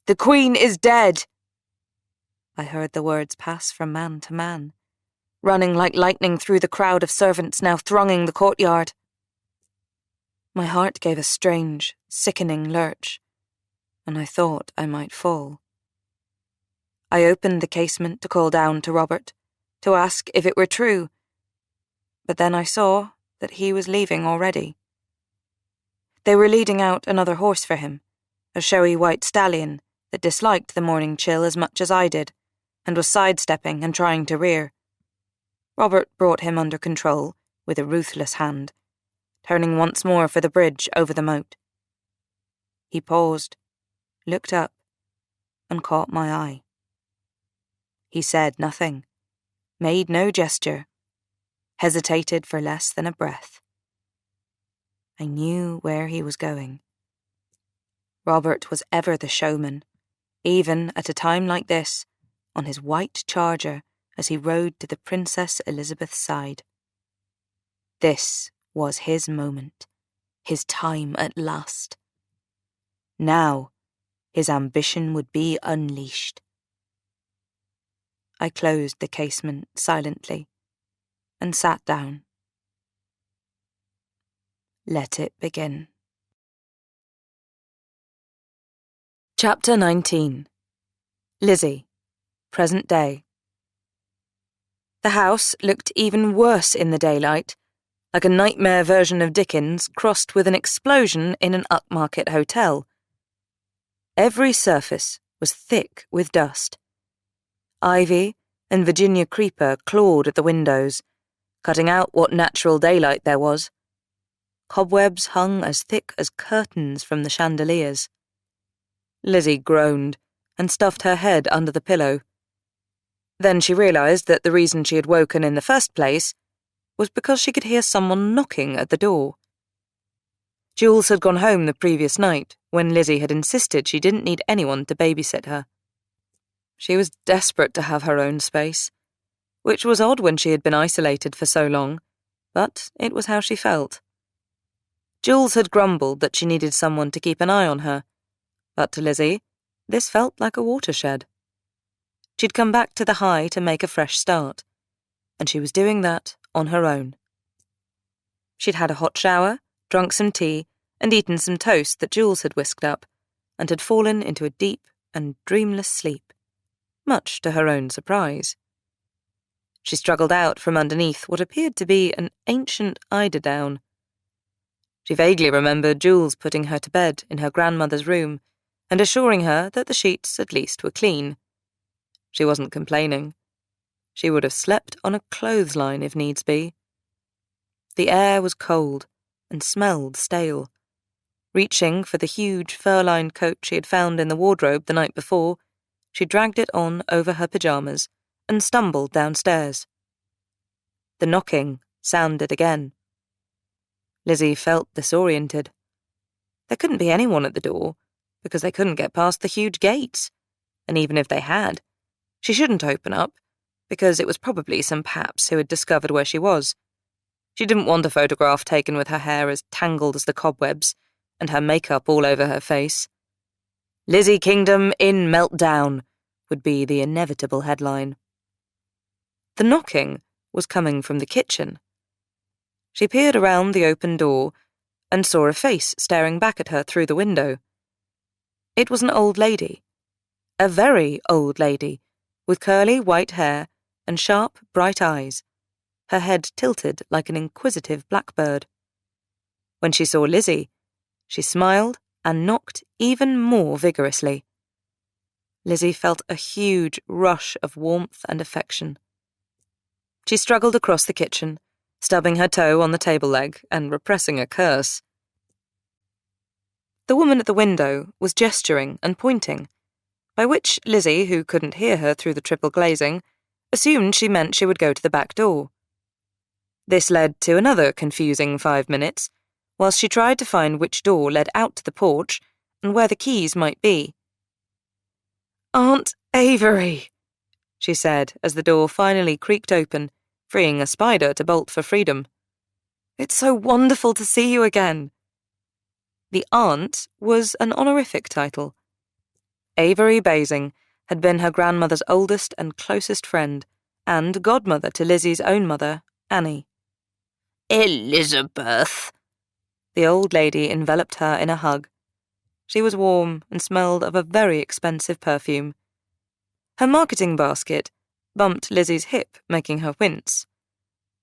The Queen is dead! I heard the words pass from man to man, running like lightning through the crowd of servants now thronging the courtyard. My heart gave a strange, sickening lurch, and I thought I might fall. I opened the casement to call down to Robert, to ask if it were true, but then I saw that he was leaving already. They were leading out another horse for him, a showy white stallion that disliked the morning chill as much as I did, and was sidestepping and trying to rear. Robert brought him under control with a ruthless hand, turning once more for the bridge over the moat. He paused, looked up, and caught my eye. He said nothing, made no gesture, hesitated for less than a breath. I knew where he was going. Robert was ever the showman, even at a time like this, on his white charger as he rode to the Princess Elizabeth's side. This was his moment, his time at last. Now, his ambition would be unleashed. I closed the casement silently and sat down. Let it begin. Chapter 19. Lizzie, present day. The house looked even worse in the daylight, like a nightmare version of Dickens crossed with an explosion in an upmarket hotel. Every surface was thick with dust. Ivy and Virginia creeper clawed at the windows, cutting out what natural daylight there was. Cobwebs hung as thick as curtains from the chandeliers. Lizzie groaned and stuffed her head under the pillow. Then she realised that the reason she had woken in the first place was because she could hear someone knocking at the door. Jules had gone home the previous night when Lizzie had insisted she didn't need anyone to babysit her. She was desperate to have her own space, which was odd when she had been isolated for so long, but it was how she felt. Jules had grumbled that she needed someone to keep an eye on her, but to Lizzie, this felt like a watershed. She'd come back to the High to make a fresh start, and she was doing that on her own. She'd had a hot shower, drunk some tea, and eaten some toast that Jules had whisked up, and had fallen into a deep and dreamless sleep, much to her own surprise. She struggled out from underneath what appeared to be an ancient eiderdown. She vaguely remembered Jules putting her to bed in her grandmother's room and assuring her that the sheets at least were clean. She wasn't complaining. She would have slept on a clothesline if needs be. The air was cold and smelled stale. Reaching for the huge fur-lined coat she had found in the wardrobe the night before, she dragged it on over her pyjamas and stumbled downstairs. The knocking sounded again. Lizzie felt disoriented. There couldn't be anyone at the door, because they couldn't get past the huge gates, and even if they had, she shouldn't open up, because it was probably some paps who had discovered where she was. She didn't want a photograph taken with her hair as tangled as the cobwebs, and her makeup all over her face. "Lizzie Kingdom in meltdown" would be the inevitable headline. The knocking was coming from the kitchen. She peered around the open door and saw a face staring back at her through the window. It was an old lady, a very old lady, with curly white hair and sharp, bright eyes, her head tilted like an inquisitive blackbird. When she saw Lizzie, she smiled and knocked even more vigorously. Lizzie felt a huge rush of warmth and affection. She struggled across the kitchen, stubbing her toe on the table leg and repressing a curse. The woman at the window was gesturing and pointing, by which Lizzie, who couldn't hear her through the triple glazing, assumed she meant she would go to the back door. This led to another confusing 5 minutes, whilst she tried to find which door led out to the porch and where the keys might be. "Aunt Avery," she said as the door finally creaked open, freeing a spider to bolt for freedom. "It's so wonderful to see you again." The aunt was an honorific title. Avery Basing had been her grandmother's oldest and closest friend, and godmother to Lizzie's own mother, Annie. Elizabeth. The old lady enveloped her in a hug. She was warm and smelled of a very expensive perfume. Her marketing basket bumped Lizzie's hip, making her wince.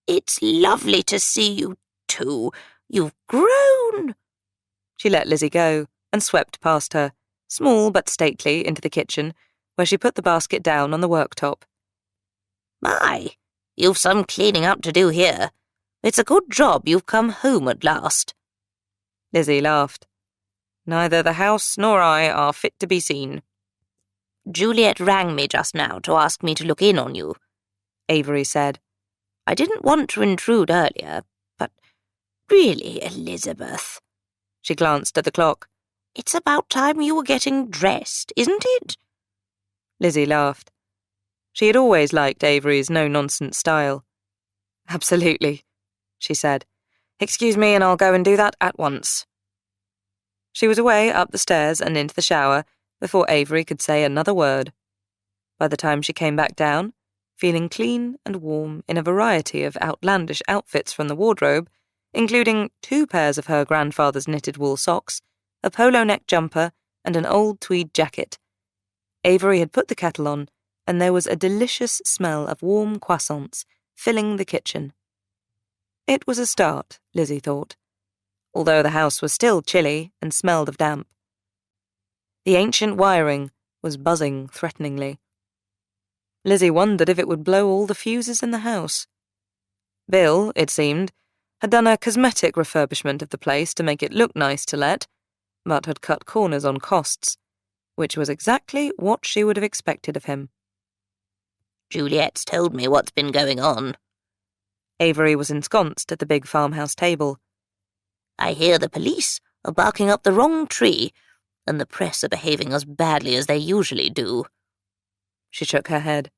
It's lovely to see you too. You've grown. She let Lizzie go and swept past her, small but stately, into the kitchen, where she put the basket down on the worktop. My, you've some cleaning up to do here. It's a good job you've come home at last. Lizzie laughed. Neither the house nor I are fit to be seen. Juliet rang me just now to ask me to look in on you, Avery said. I didn't want to intrude earlier, but really, Elizabeth. She glanced at the clock. It's about time you were getting dressed, isn't it? Lizzie laughed. She had always liked Avery's no-nonsense style. Absolutely, she said. Excuse me and I'll go and do that at once. She was away up the stairs and into the shower before Avery could say another word. By the time she came back down, feeling clean and warm in a variety of outlandish outfits from the wardrobe, including 2 pairs of her grandfather's knitted wool socks, a polo neck jumper, and an old tweed jacket, Avery had put the kettle on, and there was a delicious smell of warm croissants filling the kitchen. It was a start, Lizzie thought, although the house was still chilly and smelled of damp. The ancient wiring was buzzing threateningly. Lizzie wondered if it would blow all the fuses in the house. Bill, it seemed, had done a cosmetic refurbishment of the place to make it look nice to let, but had cut corners on costs, which was exactly what she would have expected of him. Juliet's told me what's been going on. Avery was ensconced at the big farmhouse table. I hear the police are barking up the wrong tree, and the press are behaving as badly as they usually do. She shook her head.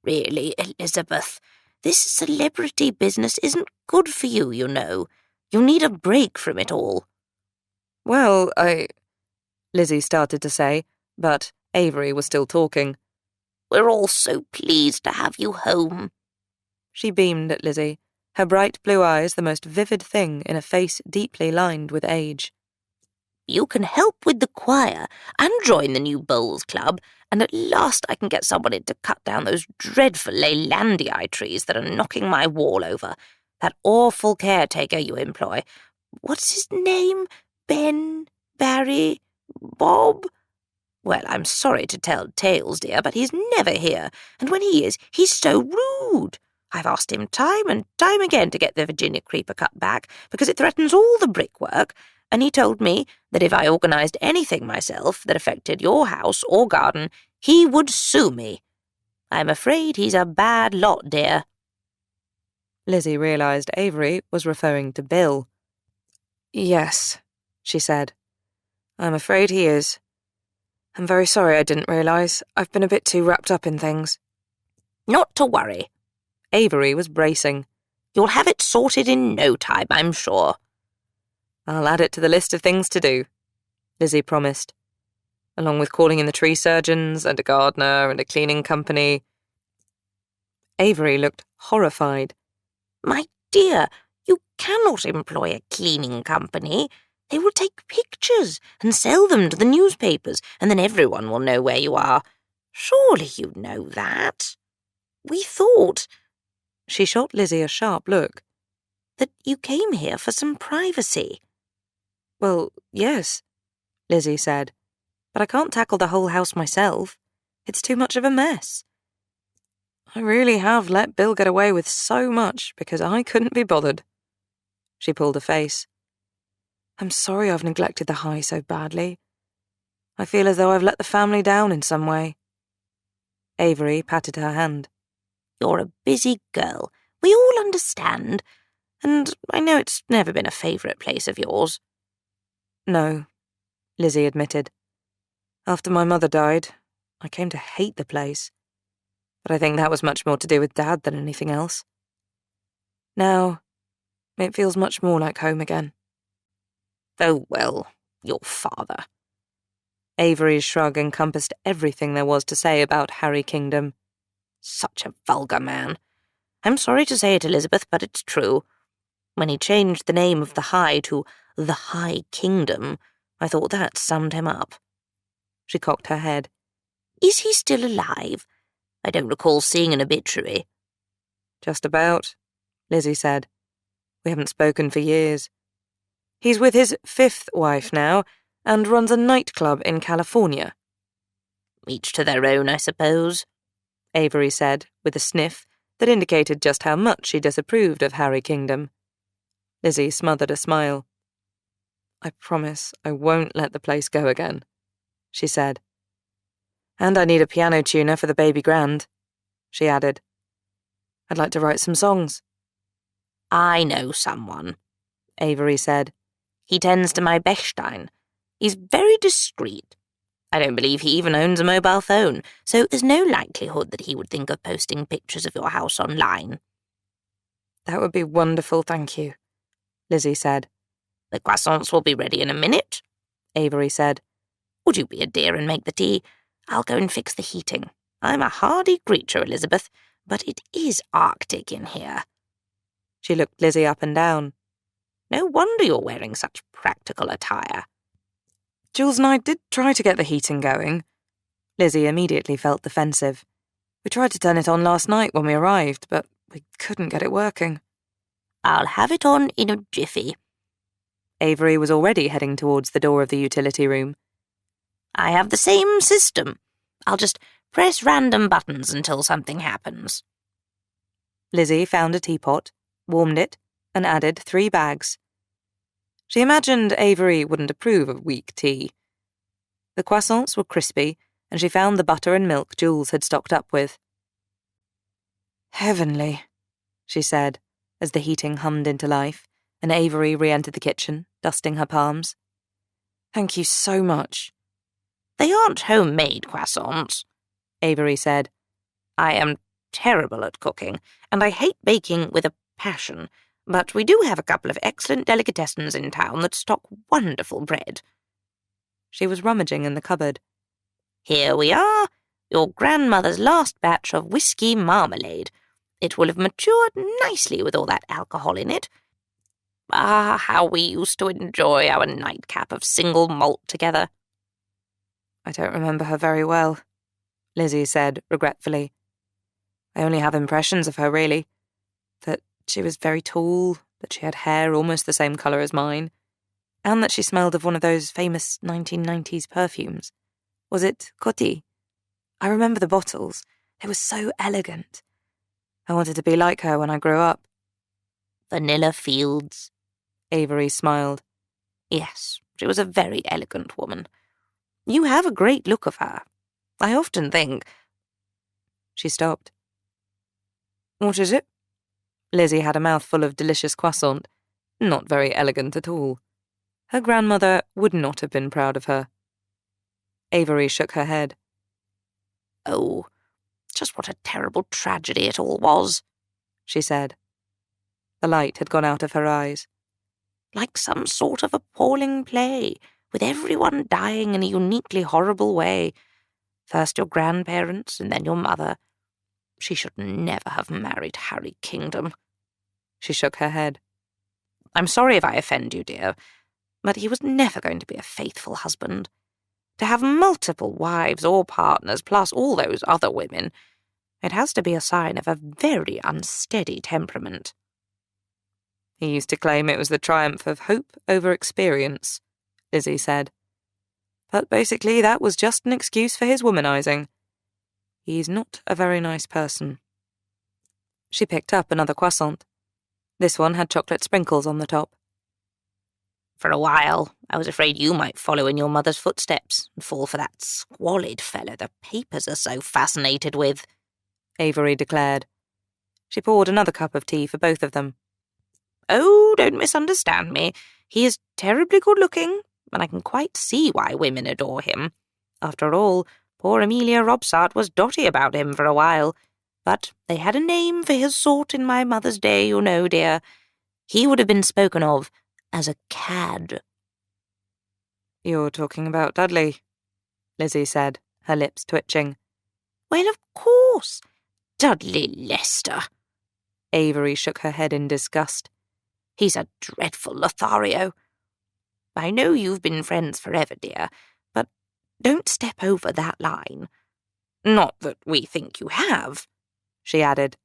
Really, Elizabeth, this celebrity business isn't good for you, you know. You need a break from it all. Well, Lizzie started to say, but Avery was still talking. We're all so pleased to have you home. She beamed at Lizzie, her bright blue eyes the most vivid thing in a face deeply lined with age. You can help with the choir and join the new bowls club, and at last I can get somebody to cut down those dreadful Leylandii trees that are knocking my wall over. That awful caretaker you employ. What's his name? Ben? Barry? Bob? Well, I'm sorry to tell tales, dear, but he's never here, and when he is, he's so rude. I've asked him time and time again to get the Virginia creeper cut back because it threatens all the brickwork, and he told me that if I organised anything myself that affected your house or garden, he would sue me. I'm afraid he's a bad lot, dear. Lizzie realised Avery was referring to Bill. Yes, she said. I'm afraid he is. I'm very sorry I didn't realise. I've been a bit too wrapped up in things. Not to worry. Avery was bracing. You'll have it sorted in no time, I'm sure. I'll add it to the list of things to do, Lizzie promised, along with calling in the tree surgeons and a gardener and a cleaning company. Avery looked horrified. My dear, you cannot employ a cleaning company. They will take pictures and sell them to the newspapers, and then everyone will know where you are. Surely you know that. We thought— She shot Lizzie a sharp look. —that you came here for some privacy. Well, yes, Lizzie said, but I can't tackle the whole house myself. It's too much of a mess. I really have let Bill get away with so much because I couldn't be bothered. She pulled a face. I'm sorry I've neglected the high so badly. I feel as though I've let the family down in some way. Avery patted her hand. You're a busy girl. We all understand. And I know it's never been a favourite place of yours. No, Lizzie admitted. After my mother died, I came to hate the place. But I think that was much more to do with Dad than anything else. Now, it feels much more like home again. Oh, well, your father. Avery's shrug encompassed everything there was to say about Harry Kingdom. Such a vulgar man. I'm sorry to say it, Elizabeth, but it's true. When he changed the name of the High to the High Kingdom, I thought that summed him up. She cocked her head. Is he still alive? I don't recall seeing an obituary. Just about, Lizzie said. We haven't spoken for years. He's with his 5th wife now, and runs a nightclub in California. Each to their own, I suppose, Avery said, with a sniff that indicated just how much she disapproved of Harry Kingdom. Lizzie smothered a smile. I promise I won't let the place go again, she said. And I need a piano tuner for the baby grand, she added. I'd like to write some songs. I know someone, Avery said. He tends to my Bechstein. He's very discreet. I don't believe he even owns a mobile phone, so there's no likelihood that he would think of posting pictures of your house online. That would be wonderful, thank you, Lizzie said. The croissants will be ready in a minute, Avery said. Would you be a dear and make the tea? I'll go and fix the heating. I'm a hardy creature, Elizabeth, but it is Arctic in here. She looked Lizzie up and down. No wonder you're wearing such practical attire. Jules and I did try to get the heating going. Lizzie immediately felt defensive. We tried to turn it on last night when we arrived, but we couldn't get it working. I'll have it on in a jiffy. Avery was already heading towards the door of the utility room. I have the same system. I'll just press random buttons until something happens. Lizzie found a teapot, warmed it, and added 3 bags. She imagined Avery wouldn't approve of weak tea. The croissants were crispy, and she found the butter and milk Jules had stocked up with. Heavenly, she said, as the heating hummed into life, and Avery re-entered the kitchen, dusting her palms. Thank you so much. They aren't homemade croissants, Avery said. I am terrible at cooking, and I hate baking with a passion, but we do have a couple of excellent delicatessens in town that stock wonderful bread. She was rummaging in the cupboard. Here we are, your grandmother's last batch of whiskey marmalade. It will have matured nicely with all that alcohol in it. Ah, how we used to enjoy our nightcap of single malt together. I don't remember her very well, Lizzie said regretfully. I only have impressions of her, really. That she was very tall, that she had hair almost the same colour as mine, and that she smelled of one of those famous 1990s perfumes. Was it Coty? I remember the bottles. They were so elegant. I wanted to be like her when I grew up. Vanilla Fields. Avery smiled. Yes, she was a very elegant woman. You have a great look of her. I often think... She stopped. What is it? Lizzie had a mouthful of delicious croissant. Not very elegant at all. Her grandmother would not have been proud of her. Avery shook her head. Oh, just what a terrible tragedy it all was, she said. The light had gone out of her eyes. Like some sort of appalling play, with everyone dying in a uniquely horrible way. First your grandparents, and then your mother. She should never have married Harry Kingdom. She shook her head. I'm sorry if I offend you, dear, but he was never going to be a faithful husband. To have multiple wives or partners, plus all those other women, it has to be a sign of a very unsteady temperament. He used to claim it was the triumph of hope over experience, Lizzie said. But basically that was just an excuse for his womanizing. He's not a very nice person. She picked up another croissant. This one had chocolate sprinkles on the top. For a while, I was afraid you might follow in your mother's footsteps and fall for that squalid fellow the papers are so fascinated with, Avery declared. She poured another cup of tea for both of them. Oh, don't misunderstand me. He is terribly good-looking, and I can quite see why women adore him. After all, poor Amelia Robsart was dotty about him for a while, but they had a name for his sort in my mother's day, you know, dear. He would have been spoken of as a cad. You're talking about Dudley, Lizzie said, her lips twitching. Well, of course. Dudley Lester. Avery shook her head in disgust. He's a dreadful Lothario. I know you've been friends forever, dear, but don't step over that line. Not that we think you have, she added.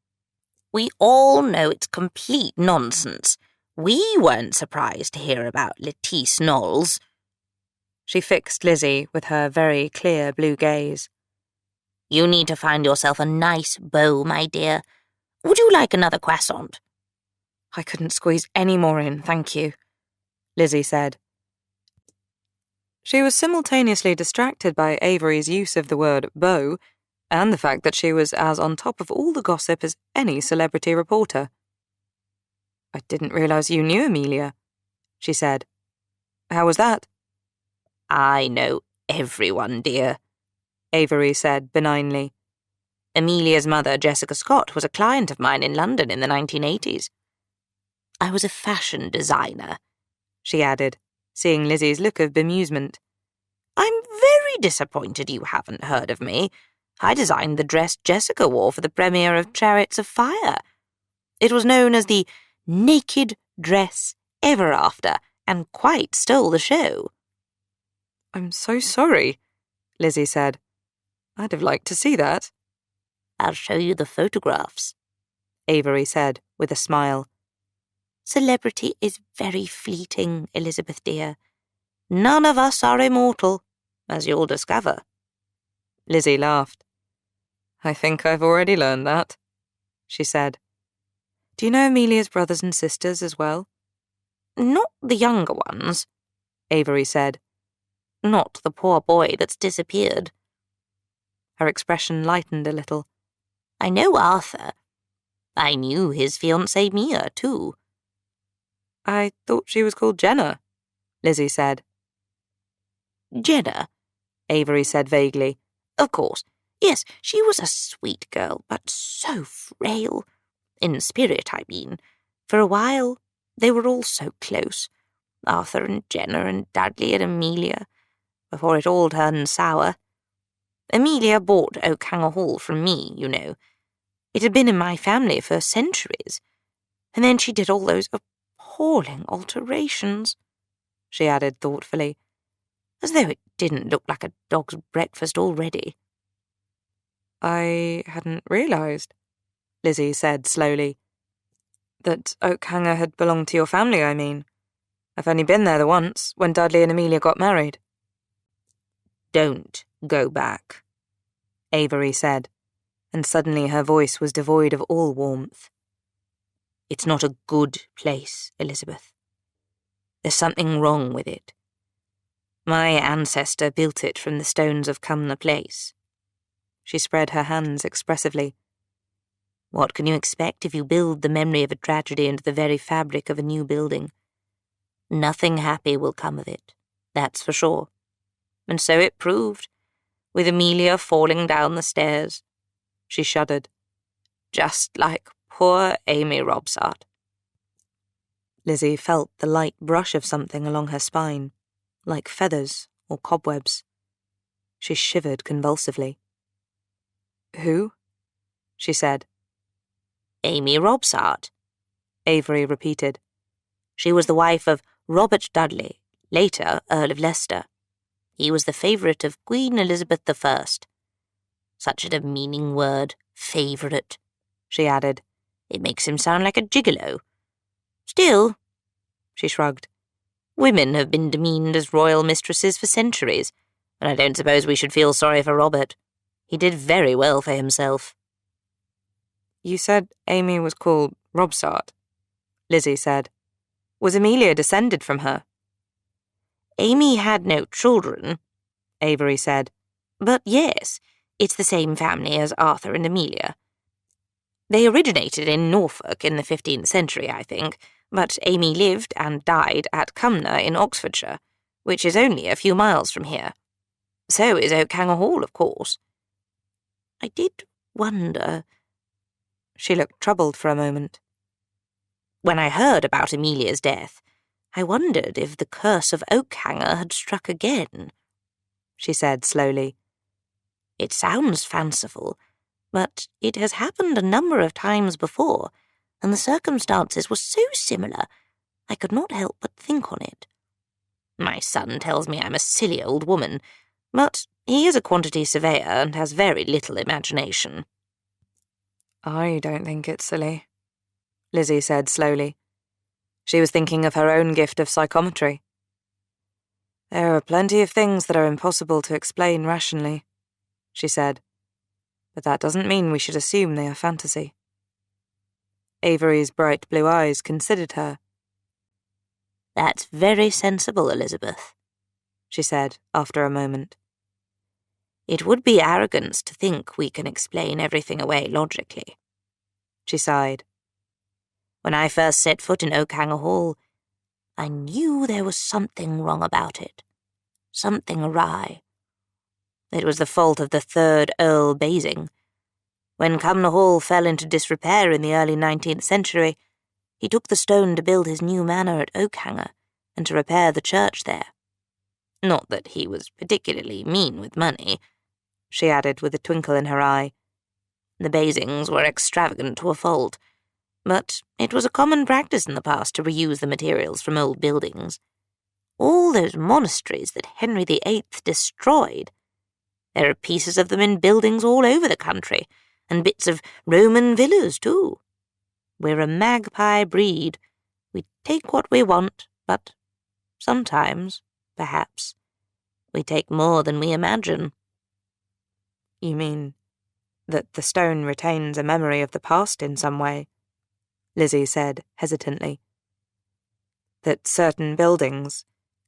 We all know it's complete nonsense. We weren't surprised to hear about Lettice Knowles. She fixed Lizzie with her very clear blue gaze. You need to find yourself a nice beau, my dear. Would you like another croissant? I couldn't squeeze any more in, thank you, Lizzie said. She was simultaneously distracted by Avery's use of the word beau and the fact that she was as on top of all the gossip as any celebrity reporter. I didn't realize you knew Amelia, she said. How was that? I know everyone, dear, Avery said benignly. Amelia's mother, Jessica Scott, was a client of mine in London in the 1980s. I was a fashion designer, she added, seeing Lizzie's look of bemusement. I'm very disappointed you haven't heard of me. I designed the dress Jessica wore for the premiere of Chariots of Fire. It was known as the naked dress ever after, and quite stole the show. I'm so sorry, Lizzie said. I'd have liked to see that. I'll show you the photographs, Avery said with a smile. Celebrity is very fleeting, Elizabeth dear. None of us are immortal, as you'll discover. Lizzie laughed. I think I've already learned that, she said. Do you know Amelia's brothers and sisters as well? Not the younger ones, Avery said. Not the poor boy that's disappeared. Her expression lightened a little. I know Arthur. I knew his fiancée Mia, too. I thought she was called Jenna, Lizzie said. Jenna, Avery said vaguely. Of course. Yes, she was a sweet girl, but so frail. In spirit, I mean. For a while, they were all so close. Arthur and Jenna and Dudley and Amelia, before it all turned sour. Amelia bought Oakhanger Hall from me, you know. It had been in my family for centuries. And then she did all those appalling alterations, she added thoughtfully, as though it didn't look like a dog's breakfast already. I hadn't realised, Lizzie said slowly. That Oakhanger had belonged to your family, I mean. I've only been there the once, when Dudley and Amelia got married. Don't go back, Avery said, and suddenly her voice was devoid of all warmth. It's not a good place, Elizabeth. There's something wrong with it. My ancestor built it from the stones of Cumnor Place. She spread her hands expressively. What can you expect if you build the memory of a tragedy into the very fabric of a new building? Nothing happy will come of it, that's for sure. And so it proved, with Amelia falling down the stairs. She shuddered. Just like poor Amy Robsart. Lizzie felt the light brush of something along her spine, like feathers or cobwebs. She shivered convulsively. Who? She said. Amy Robsart, Avery repeated. She was the wife of Robert Dudley, later Earl of Leicester. He was the favourite of Queen Elizabeth I. Such a demeaning word, favourite, she added. It makes him sound like a gigolo. Still, she shrugged, women have been demeaned as royal mistresses for centuries, and I don't suppose we should feel sorry for Robert. He did very well for himself. You said Amy was called Robsart, Lizzie said. Was Amelia descended from her? Amy had no children, Avery said. But yes, it's the same family as Arthur and Amelia. They originated in Norfolk in the 15th century, I think, but Amy lived and died at Cumnor in Oxfordshire, which is only a few miles from here. So is Oakhanger Hall, of course. I did wonder... She looked troubled for a moment. When I heard about Amelia's death, I wondered if the curse of Oakhanger had struck again. she said slowly. It sounds fanciful, but it has happened a number of times before, and the circumstances were so similar, I could not help but think on it. My son tells me I'm a silly old woman, but he is a quantity surveyor and has very little imagination. I don't think it's silly, Lizzie said slowly. She was thinking of her own gift of psychometry. There are plenty of things that are impossible to explain rationally, she said, but that doesn't mean we should assume they are fantasy. Avery's bright blue eyes considered her. That's very sensible, Elizabeth, she said after a moment. It would be arrogance to think we can explain everything away logically. She sighed. When I first set foot in Oakhanger Hall, I knew there was something wrong about it, something awry. It was the fault of the 3rd Earl Basing. When Cumnor Hall fell into disrepair in the early 19th century, he took the stone to build his new manor at Oakhanger and to repair the church there. Not that he was particularly mean with money, she added with a twinkle in her eye. The Basings were extravagant to a fault, but it was a common practice in the past to reuse the materials from old buildings. All those monasteries that Henry VIII destroyed. There are pieces of them in buildings all over the country, and bits of Roman villas, too. We're a magpie breed. We take what we want, but sometimes, perhaps, we take more than we imagine. You mean that the stone retains a memory of the past in some way? Lizzie said hesitantly. That certain buildings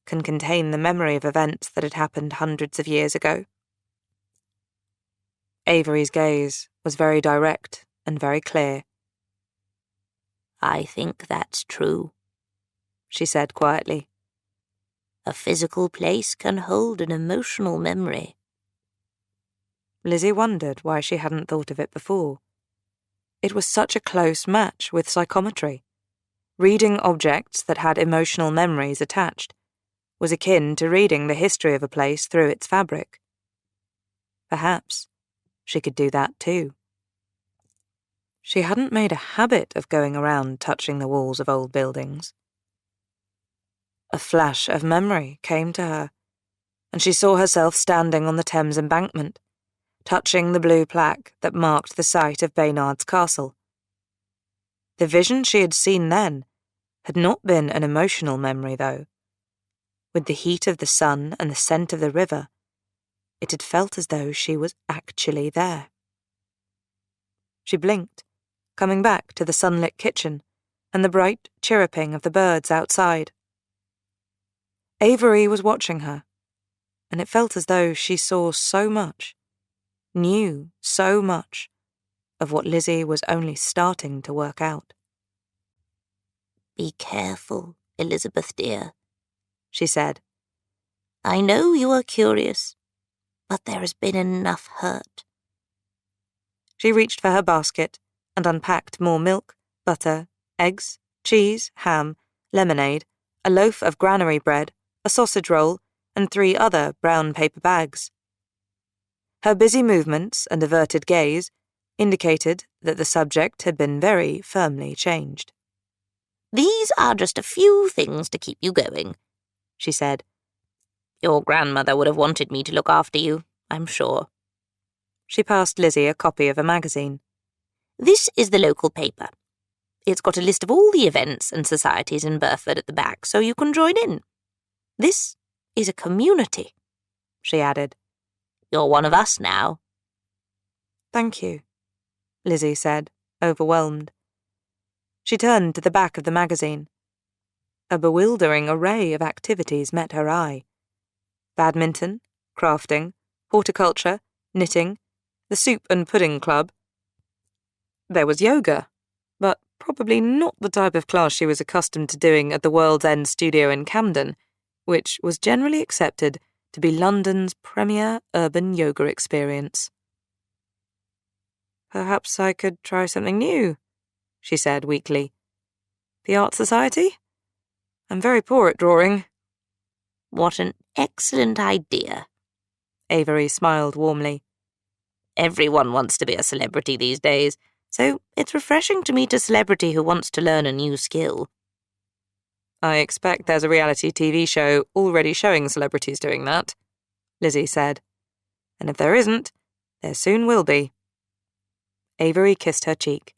can contain the memory of events that had happened hundreds of years ago? Avery's gaze was very direct and very clear. I think that's true, she said quietly. A physical place can hold an emotional memory. Lizzie wondered why she hadn't thought of it before. It was such a close match with psychometry. Reading objects that had emotional memories attached was akin to reading the history of a place through its fabric. Perhaps she could do that too. She hadn't made a habit of going around touching the walls of old buildings. A flash of memory came to her, and she saw herself standing on the Thames embankment, touching the blue plaque that marked the site of Baynard's Castle. The vision she had seen then had not been an emotional memory, though. With the heat of the sun and the scent of the river, it had felt as though she was actually there. She blinked, coming back to the sunlit kitchen and the bright chirruping of the birds outside. Avery was watching her, and it felt as though she saw so much, knew so much, of what Lizzie was only starting to work out. Be careful, Elizabeth dear, she said. I know you are curious, but there has been enough hurt. She reached for her basket and unpacked more milk, butter, eggs, cheese, ham, lemonade, a loaf of granary bread, a sausage roll, and 3 other brown paper bags. Her busy movements and averted gaze indicated that the subject had been very firmly changed. These are just a few things to keep you going, she said. Your grandmother would have wanted me to look after you, I'm sure. She passed Lizzie a copy of a magazine. This is the local paper. It's got a list of all the events and societies in Burford at the back, so you can join in. This is a community, she added. You're one of us now. Thank you, Lizzie said, overwhelmed. She turned to the back of the magazine. A bewildering array of activities met her eye. Badminton, crafting, horticulture, knitting, the soup and pudding club. There was yoga, but probably not the type of class she was accustomed to doing at the World's End studio in Camden, which was generally accepted to be London's premier urban yoga experience. Perhaps I could try something new, she said weakly. The Art Society? I'm very poor at drawing. What an excellent idea, Avery smiled warmly. Everyone wants to be a celebrity these days, so it's refreshing to meet a celebrity who wants to learn a new skill. I expect there's a reality TV show already showing celebrities doing that, Lizzie said. And if there isn't, there soon will be. Avery kissed her cheek,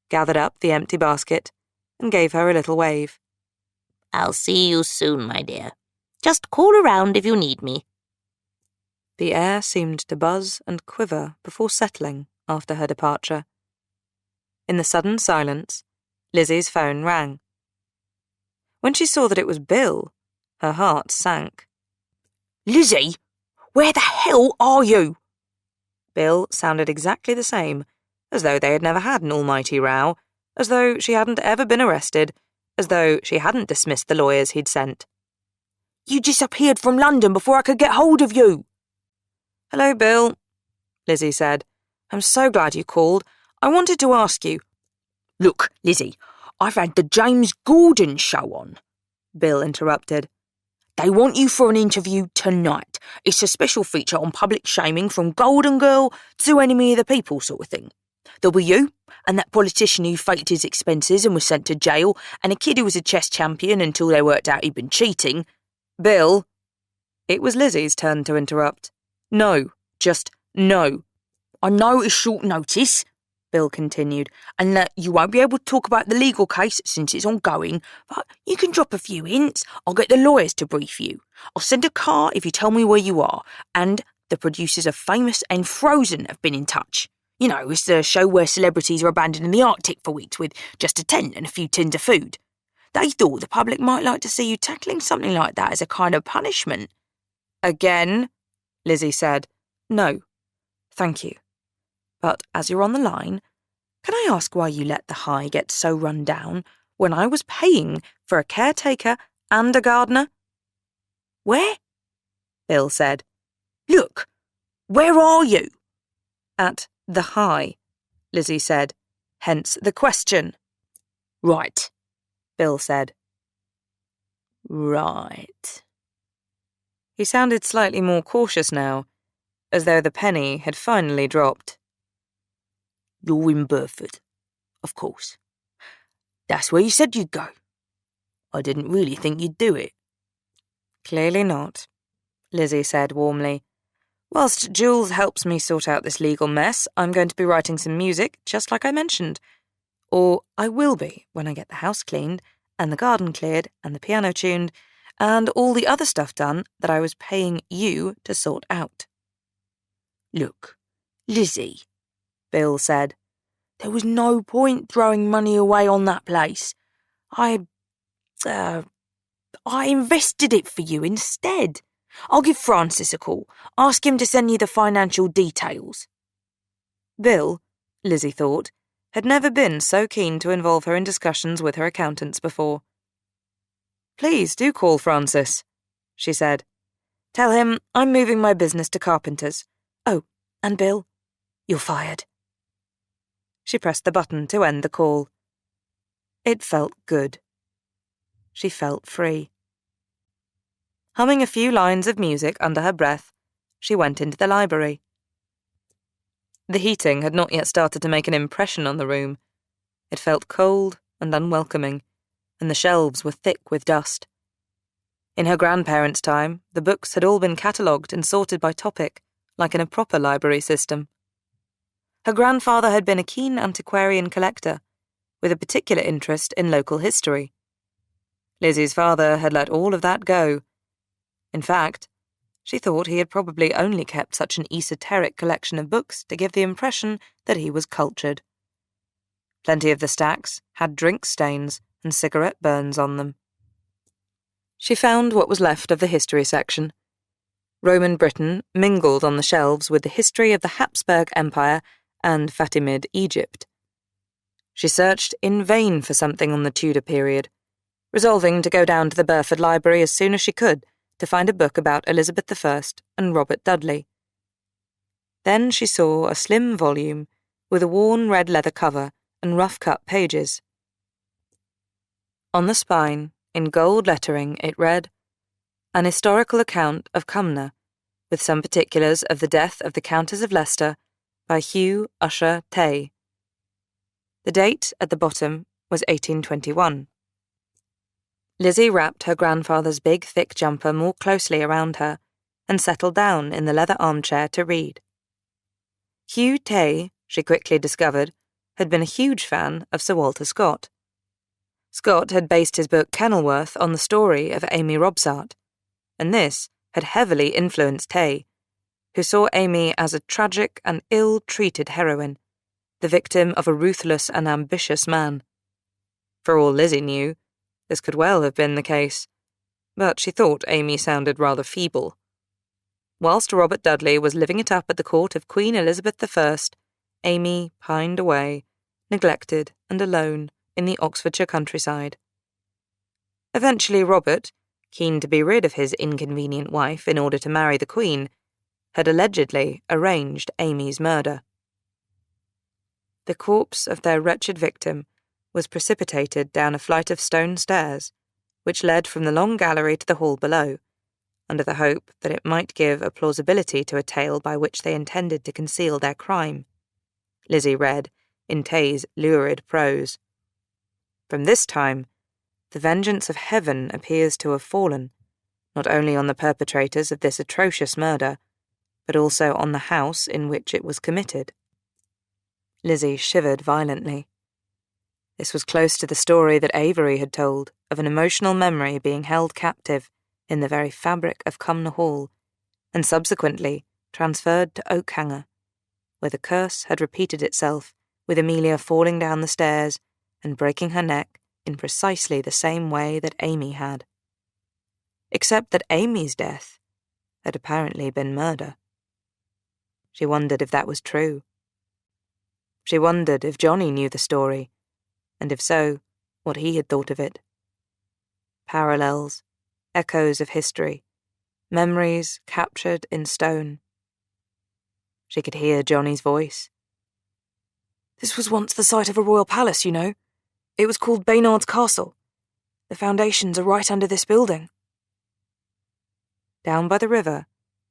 gathered up the empty basket, and gave her a little wave. I'll see you soon, my dear. Just call around if you need me. The air seemed to buzz and quiver before settling after her departure. In the sudden silence, Lizzie's phone rang. When she saw that it was Bill, her heart sank. Lizzie, where the hell are you? Bill sounded exactly the same, as though they had never had an almighty row, as though she hadn't ever been arrested, as though she hadn't dismissed the lawyers he'd sent. You disappeared from London before I could get hold of you. Hello, Bill, Lizzie said. I'm so glad you called. I wanted to ask you. Look, Lizzie, I've had the James Gordon show on, Bill interrupted. They want you for an interview tonight. It's a special feature on public shaming from Golden Girl to Enemy of the People sort of thing. There'll be you, and that politician who faked his expenses and was sent to jail, and a kid who was a chess champion until they worked out he'd been cheating. Bill. It was Lizzie's turn to interrupt. No, just no. I know it's short notice, Bill continued, and that you won't be able to talk about the legal case since it's ongoing, but you can drop a few hints. I'll get the lawyers to brief you. I'll send a car if you tell me where you are, and the producers of Famous and Frozen have been in touch. You know, it's the show where celebrities are abandoned in the Arctic for weeks with just a tent and a few tins of food. They thought the public might like to see you tackling something like that as a kind of punishment. Again, Lizzie said. No, thank you. But as you're on the line, can I ask why you let the High get so run down when I was paying for a caretaker and a gardener? Where? Bill said. Look, where are you? At the High, Lizzie said, hence the question. Right, Bill said. Right. He sounded slightly more cautious now, as though the penny had finally dropped. You're in Burford, of course. That's where you said you'd go. I didn't really think you'd do it. Clearly not, Lizzie said warmly. Whilst Jules helps me sort out this legal mess, I'm going to be writing some music, just like I mentioned. Or I will be when I get the house cleaned, and the garden cleared, and the piano tuned, and all the other stuff done that I was paying you to sort out. Look, Lizzie, Bill said, there was no point throwing money away on that place. I invested it for you instead. I'll give Francis a call. Ask him to send you the financial details. Bill, Lizzie thought, had never been so keen to involve her in discussions with her accountants before. Please do call Francis, she said. Tell him I'm moving my business to Carpenter's. Oh, and Bill, you're fired. She pressed the button to end the call. It felt good. She felt free. Humming a few lines of music under her breath, she went into the library. The heating had not yet started to make an impression on the room. It felt cold and unwelcoming, and the shelves were thick with dust. In her grandparents' time, the books had all been catalogued and sorted by topic, like in a proper library system. Her grandfather had been a keen antiquarian collector, with a particular interest in local history. Lizzie's father had let all of that go. In fact, she thought he had probably only kept such an esoteric collection of books to give the impression that he was cultured. Plenty of the stacks had drink stains and cigarette burns on them. She found what was left of the history section. Roman Britain mingled on the shelves with the history of the Habsburg Empire and Fatimid Egypt. She searched in vain for something on the Tudor period, resolving to go down to the Burford Library as soon as she could to find a book about Elizabeth I and Robert Dudley. Then she saw a slim volume with a worn red leather cover and rough-cut pages. On the spine, in gold lettering, it read, An historical account of Cumnor, with some particulars of the death of the Countess of Leicester by Hugh Usher Tay. The date at the bottom was 1821. Lizzie wrapped her grandfather's big, thick jumper more closely around her and settled down in the leather armchair to read. Hugh Tay, she quickly discovered, had been a huge fan of Sir Walter Scott. Scott had based his book Kenilworth on the story of Amy Robsart, and this had heavily influenced Tay, who saw Amy as a tragic and ill-treated heroine, the victim of a ruthless and ambitious man. For all Lizzie knew, this could well have been the case, but she thought Amy sounded rather feeble. Whilst Robert Dudley was living it up at the court of Queen Elizabeth I, Amy pined away, neglected and alone in the Oxfordshire countryside. Eventually Robert, keen to be rid of his inconvenient wife in order to marry the Queen, had allegedly arranged Amy's murder. The corpse of their wretched victim was precipitated down a flight of stone stairs, which led from the long gallery to the hall below, under the hope that it might give a plausibility to a tale by which they intended to conceal their crime. Lizzie read, in Tay's lurid prose. From this time, the vengeance of heaven appears to have fallen, not only on the perpetrators of this atrocious murder, but also on the house in which it was committed. Lizzie shivered violently. This was close to the story that Avery had told of an emotional memory being held captive in the very fabric of Cumnor Hall, and subsequently transferred to Oakhanger, where the curse had repeated itself with Amelia falling down the stairs and breaking her neck in precisely the same way that Amy had. Except that Amy's death had apparently been murder. She wondered if that was true. She wondered if Johnny knew the story, and if so, what he had thought of it. Parallels, echoes of history, memories captured in stone. She could hear Johnny's voice. "This was once the site of a royal palace, you know. It was called Baynard's Castle. The foundations are right under this building." Down by the river,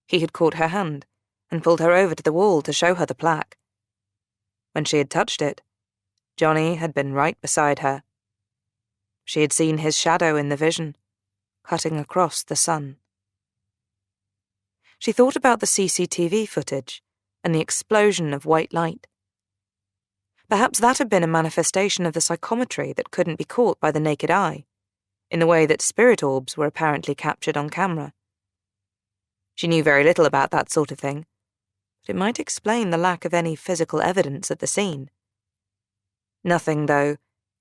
he had caught her hand and pulled her over to the wall to show her the plaque. When she had touched it, Johnny had been right beside her. She had seen his shadow in the vision, cutting across the sun. She thought about the CCTV footage and the explosion of white light. Perhaps that had been a manifestation of the psychometry that couldn't be caught by the naked eye, in the way that spirit orbs were apparently captured on camera. She knew very little about that sort of thing, but it might explain the lack of any physical evidence at the scene. Nothing, though,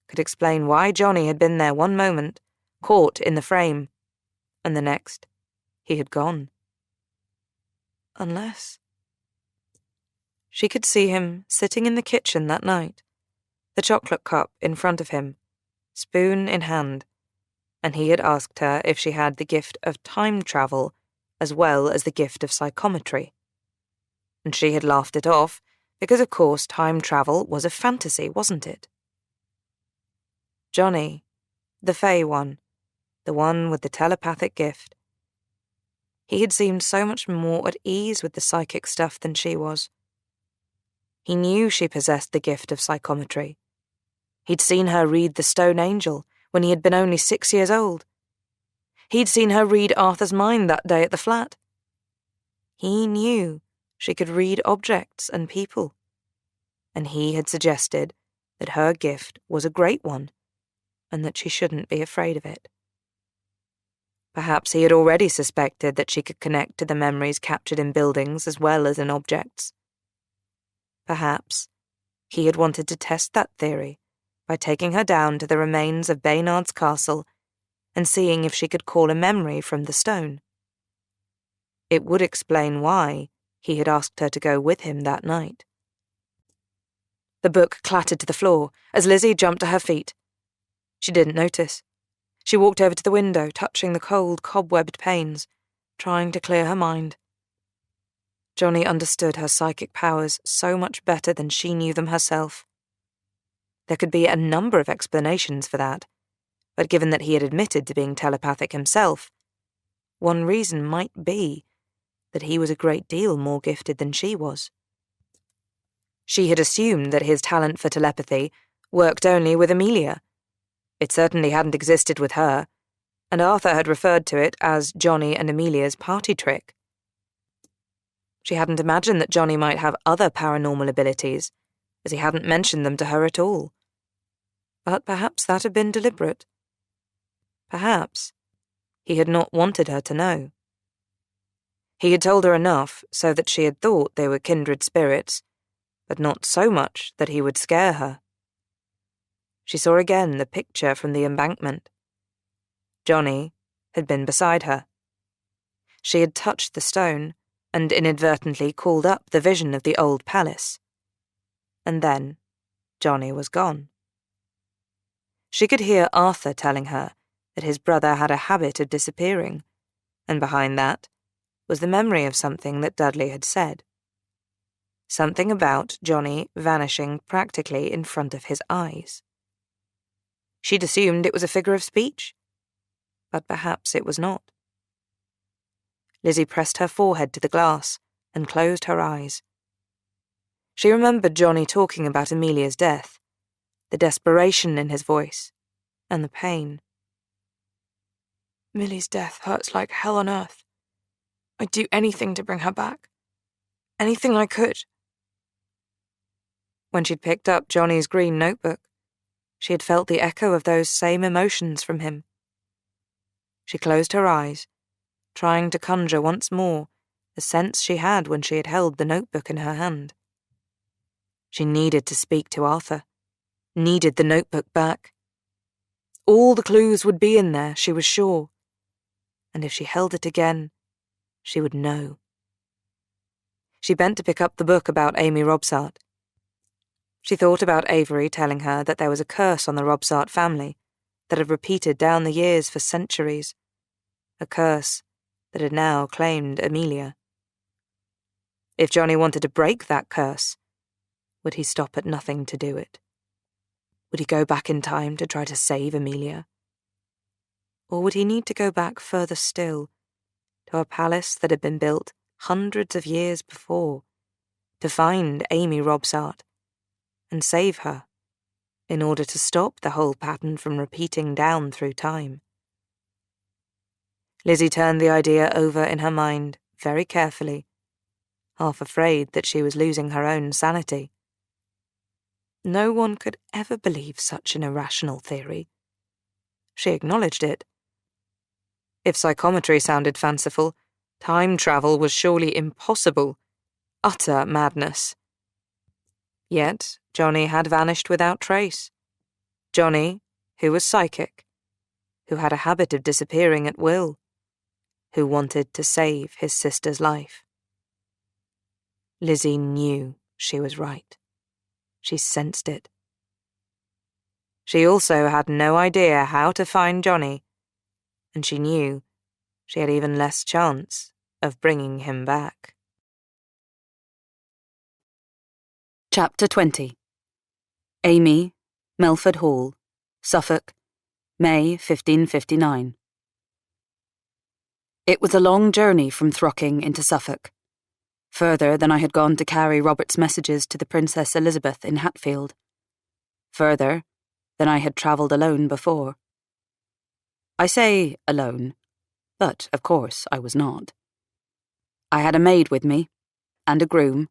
could explain why Johnny had been there one moment, caught in the frame, and the next, he had gone. Unless... She could see him sitting in the kitchen that night, the chocolate cup in front of him, spoon in hand, and he had asked her if she had the gift of time travel as well as the gift of psychometry. And she had laughed it off, because of course time travel was a fantasy, wasn't it? Johnny, the Fey one, the one with the telepathic gift. He had seemed so much more at ease with the psychic stuff than she was. He knew she possessed the gift of psychometry. He'd seen her read The Stone Angel when he had been only 6 years old. He'd seen her read Arthur's mind that day at the flat. He knew she could read objects and people, and he had suggested that her gift was a great one, and that she shouldn't be afraid of it. Perhaps he had already suspected that she could connect to the memories captured in buildings as well as in objects. Perhaps he had wanted to test that theory by taking her down to the remains of Baynard's Castle and seeing if she could call a memory from the stone. It would explain why he had asked her to go with him that night. The book clattered to the floor as Lizzie jumped to her feet. She didn't notice. She walked over to the window, touching the cold, cobwebbed panes, trying to clear her mind. Johnny understood her psychic powers so much better than she knew them herself. There could be a number of explanations for that, but given that he had admitted to being telepathic himself, one reason might be that he was a great deal more gifted than she was. She had assumed that his talent for telepathy worked only with Amelia. It certainly hadn't existed with her, and Arthur had referred to it as Johnny and Amelia's party trick. She hadn't imagined that Johnny might have other paranormal abilities, as he hadn't mentioned them to her at all. But perhaps that had been deliberate. Perhaps he had not wanted her to know. He had told her enough so that she had thought they were kindred spirits, but not so much that he would scare her. She saw again the picture from the embankment. Johnny had been beside her. She had touched the stone and inadvertently called up the vision of the old palace. And then Johnny was gone. She could hear Arthur telling her that his brother had a habit of disappearing, and behind that was the memory of something that Dudley had said. Something about Johnny vanishing practically in front of his eyes. She'd assumed it was a figure of speech, but perhaps it was not. Lizzie pressed her forehead to the glass and closed her eyes. She remembered Johnny talking about Amelia's death, the desperation in his voice, and the pain. Millie's death hurts like hell on earth. I'd do anything to bring her back. Anything I could. When she'd picked up Johnny's green notebook, she had felt the echo of those same emotions from him. She closed her eyes, trying to conjure once more the sense she had when she had held the notebook in her hand. She needed to speak to Arthur, needed the notebook back. All the clues would be in there, she was sure. And if she held it again, she would know. She bent to pick up the book about Amy Robsart. She thought about Avery telling her that there was a curse on the Robsart family that had repeated down the years for centuries, a curse that had now claimed Amelia. If Johnny wanted to break that curse, would he stop at nothing to do it? Would he go back in time to try to save Amelia? Or would he need to go back further still, to a palace that had been built hundreds of years before, to find Amy Robsart and save her, in order to stop the whole pattern from repeating down through time? Lizzie turned the idea over in her mind very carefully, half afraid that she was losing her own sanity. No one could ever believe such an irrational theory. She acknowledged it. If psychometry sounded fanciful, time travel was surely impossible, utter madness. Yet Johnny had vanished without trace. Johnny, who was psychic, who had a habit of disappearing at will, who wanted to save his sister's life. Lizzie knew she was right. She sensed it. She also had no idea how to find Johnny, and she knew she had even less chance of bringing him back. Chapter 20. Amy, Melford Hall, Suffolk, May 1559. It was a long journey from Throcking into Suffolk, further than I had gone to carry Robert's messages to the Princess Elizabeth in Hatfield, further than I had travelled alone before. I say alone, but of course I was not. I had a maid with me, and a groom,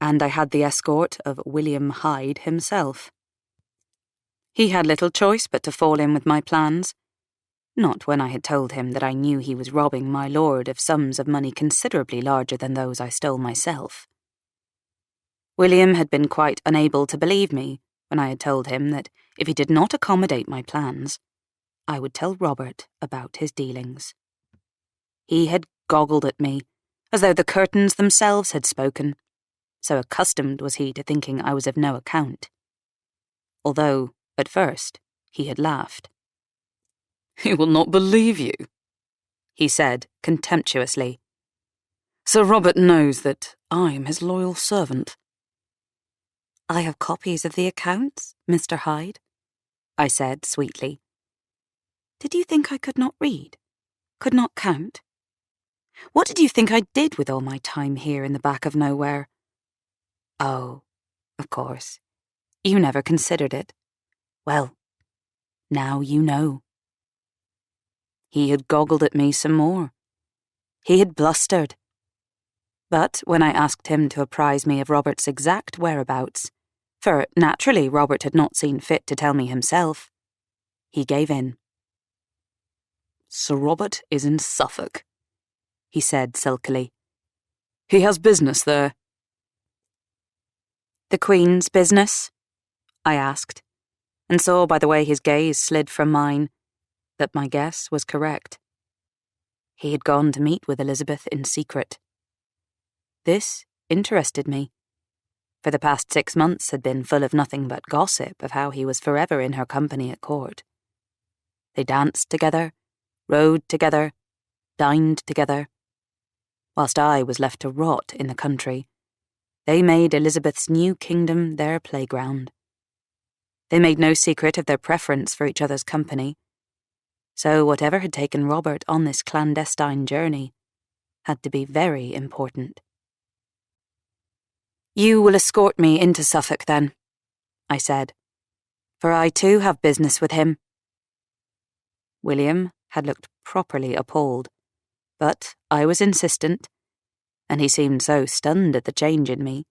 and I had the escort of William Hyde himself. He had little choice but to fall in with my plans, not when I had told him that I knew he was robbing my lord of sums of money considerably larger than those I stole myself. William had been quite unable to believe me when I had told him that if he did not accommodate my plans, I would tell Robert about his dealings. He had goggled at me, as though the curtains themselves had spoken, so accustomed was he to thinking I was of no account. Although, at first, he had laughed. "He will not believe you," he said contemptuously. "Sir Robert knows that I am his loyal servant." "I have copies of the accounts, Mr. Hyde," I said sweetly. Did you think I could not read? Could not count? What did you think I did with all my time here in the back of nowhere? Oh, of course. You never considered it. Well, now you know. He had goggled at me some more. He had blustered. But when I asked him to apprise me of Robert's exact whereabouts, for naturally Robert had not seen fit to tell me himself, he gave in. Sir Robert is in Suffolk, he said sulkily. He has business there. The Queen's business? I asked, and saw by the way his gaze slid from mine that my guess was correct. He had gone to meet with Elizabeth in secret. This interested me, for the past 6 months had been full of nothing but gossip of how he was forever in her company at court. They danced together, rode together, dined together. Whilst I was left to rot in the country, they made Elizabeth's new kingdom their playground. They made no secret of their preference for each other's company, so whatever had taken Robert on this clandestine journey had to be very important. You will escort me into Suffolk, then, I said, for I too have business with him. William had looked properly appalled, but I was insistent, and he seemed so stunned at the change in me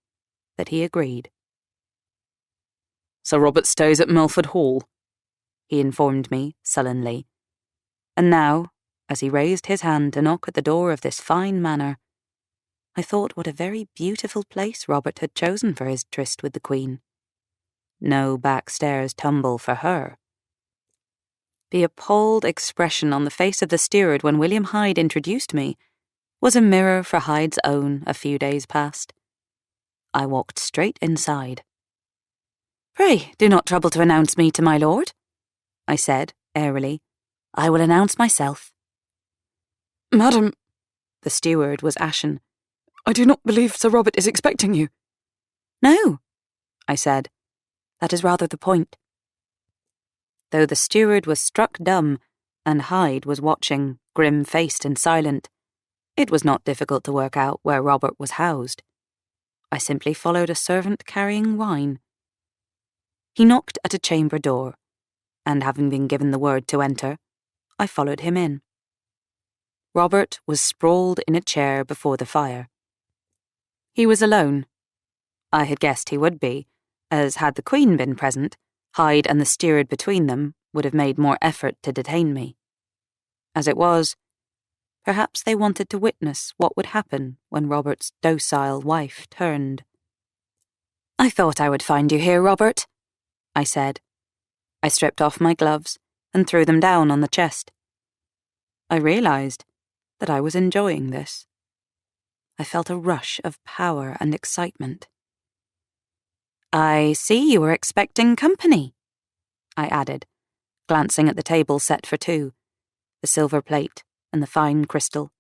that he agreed. Sir Robert stays at Melford Hall, he informed me sullenly, and now, as he raised his hand to knock at the door of this fine manor, I thought what a very beautiful place Robert had chosen for his tryst with the Queen. No backstairs tumble for her. The appalled expression on the face of the steward when William Hyde introduced me was a mirror for Hyde's own a few days past. I walked straight inside. Pray, do not trouble to announce me to my lord, I said airily. I will announce myself. Madam, the steward was ashen. I do not believe Sir Robert is expecting you. No, I said. That is rather the point. Though the steward was struck dumb, and Hyde was watching, grim-faced and silent, it was not difficult to work out where Robert was housed. I simply followed a servant carrying wine. He knocked at a chamber door, and having been given the word to enter, I followed him in. Robert was sprawled in a chair before the fire. He was alone. I had guessed he would be, as had the Queen been present, Hyde and the steward between them would have made more effort to detain me. As it was, perhaps they wanted to witness what would happen when Robert's docile wife turned. I thought I would find you here, Robert, I said. I stripped off my gloves and threw them down on the chest. I realized that I was enjoying this. I felt a rush of power and excitement. I see you were expecting company, I added, glancing at the table set for two, the silver plate and the fine crystal,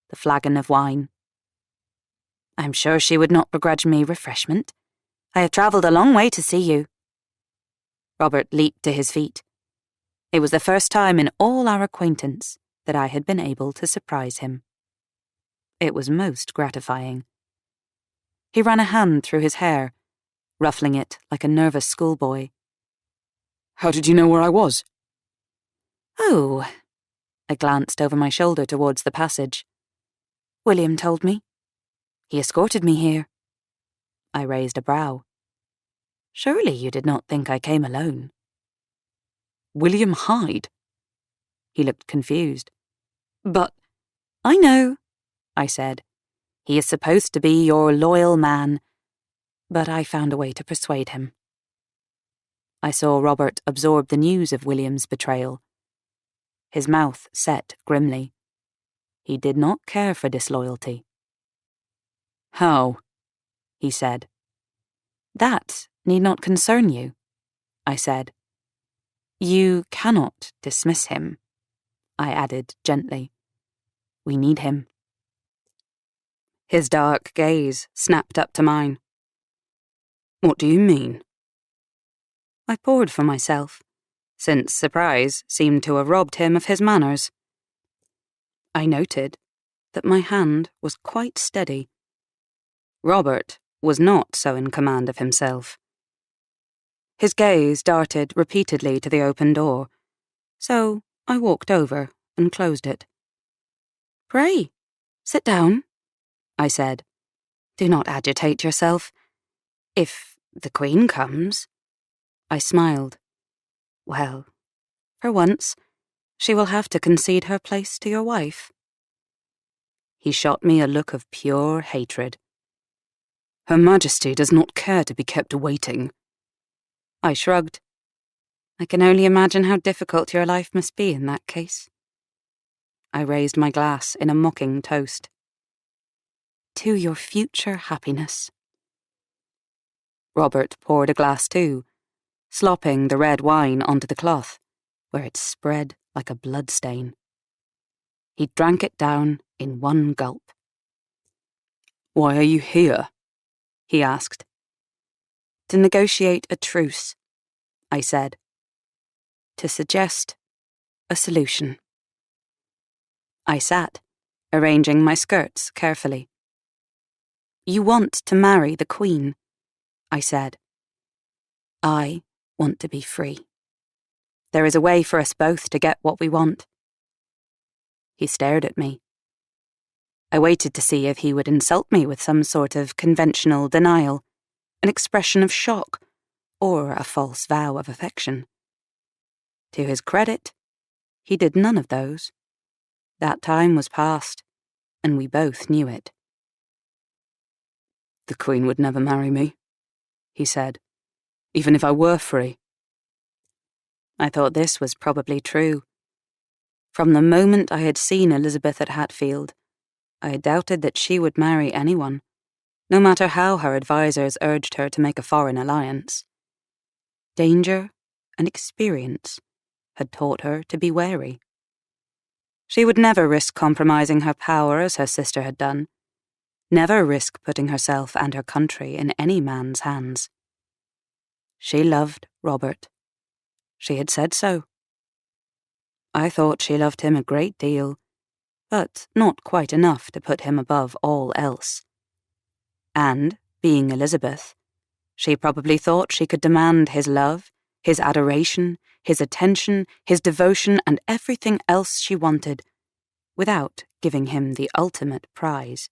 the flagon of wine. I'm sure she would not begrudge me refreshment. I have travelled a long way to see you. Robert leaped to his feet. It was the first time in all our acquaintance that I had been able to surprise him. It was most gratifying. He ran a hand through his hair, ruffling it like a nervous schoolboy. How did you know where I was? Oh, I glanced over my shoulder towards the passage. William told me. He escorted me here. I raised a brow. Surely you did not think I came alone. William Hyde? He looked confused. But I know, I said. He is supposed to be your loyal man, but I found a way to persuade him. I saw Robert absorb the news of William's betrayal. His mouth set grimly. He did not care for disloyalty. how? He said. That need not concern you, I said. You cannot dismiss him, I added gently. We need him. His dark gaze snapped up to mine. What do you mean? I poured for myself, since surprise seemed to have robbed him of his manners. I noted, that my hand was quite steady. Robert was not so in command of himself. His gaze darted repeatedly to the open door, so I walked over and closed it. "Pray, sit down," I said. "Do not agitate yourself. If the Queen comes—" I smiled. "Well, for once, she will have to concede her place to your wife." He shot me a look of pure hatred. "Her Majesty does not care to be kept waiting." I shrugged. "I can only imagine how difficult your life must be in that case." I raised my glass in a mocking toast. "To your future happiness." Robert poured a glass too, slopping the red wine onto the cloth, where it spread like a bloodstain. He drank it down in one gulp. "Why are you here?" he asked. "To negotiate a truce," I said. "To suggest a solution." I sat, arranging my skirts carefully. "You want to marry the Queen," I said. "I want to be free. There is a way for us both to get what we want." He stared at me. I waited to see if he would insult me with some sort of conventional denial, an expression of shock, or a false vow of affection. To his credit, he did none of those. That time was past, and we both knew it. "The Queen would never marry me," he said, "even if I were free." I thought this was probably true. From the moment I had seen Elizabeth at Hatfield, I had doubted that she would marry anyone, no matter how her advisers urged her to make a foreign alliance. Danger and experience had taught her to be wary. She would never risk compromising her power as her sister had done, never risk putting herself and her country in any man's hands. She loved Robert. She had said so. I thought she loved him a great deal, but not quite enough to put him above all else. And, being Elizabeth, she probably thought she could demand his love, his adoration, his attention, his devotion, and everything else she wanted, without giving him the ultimate prize.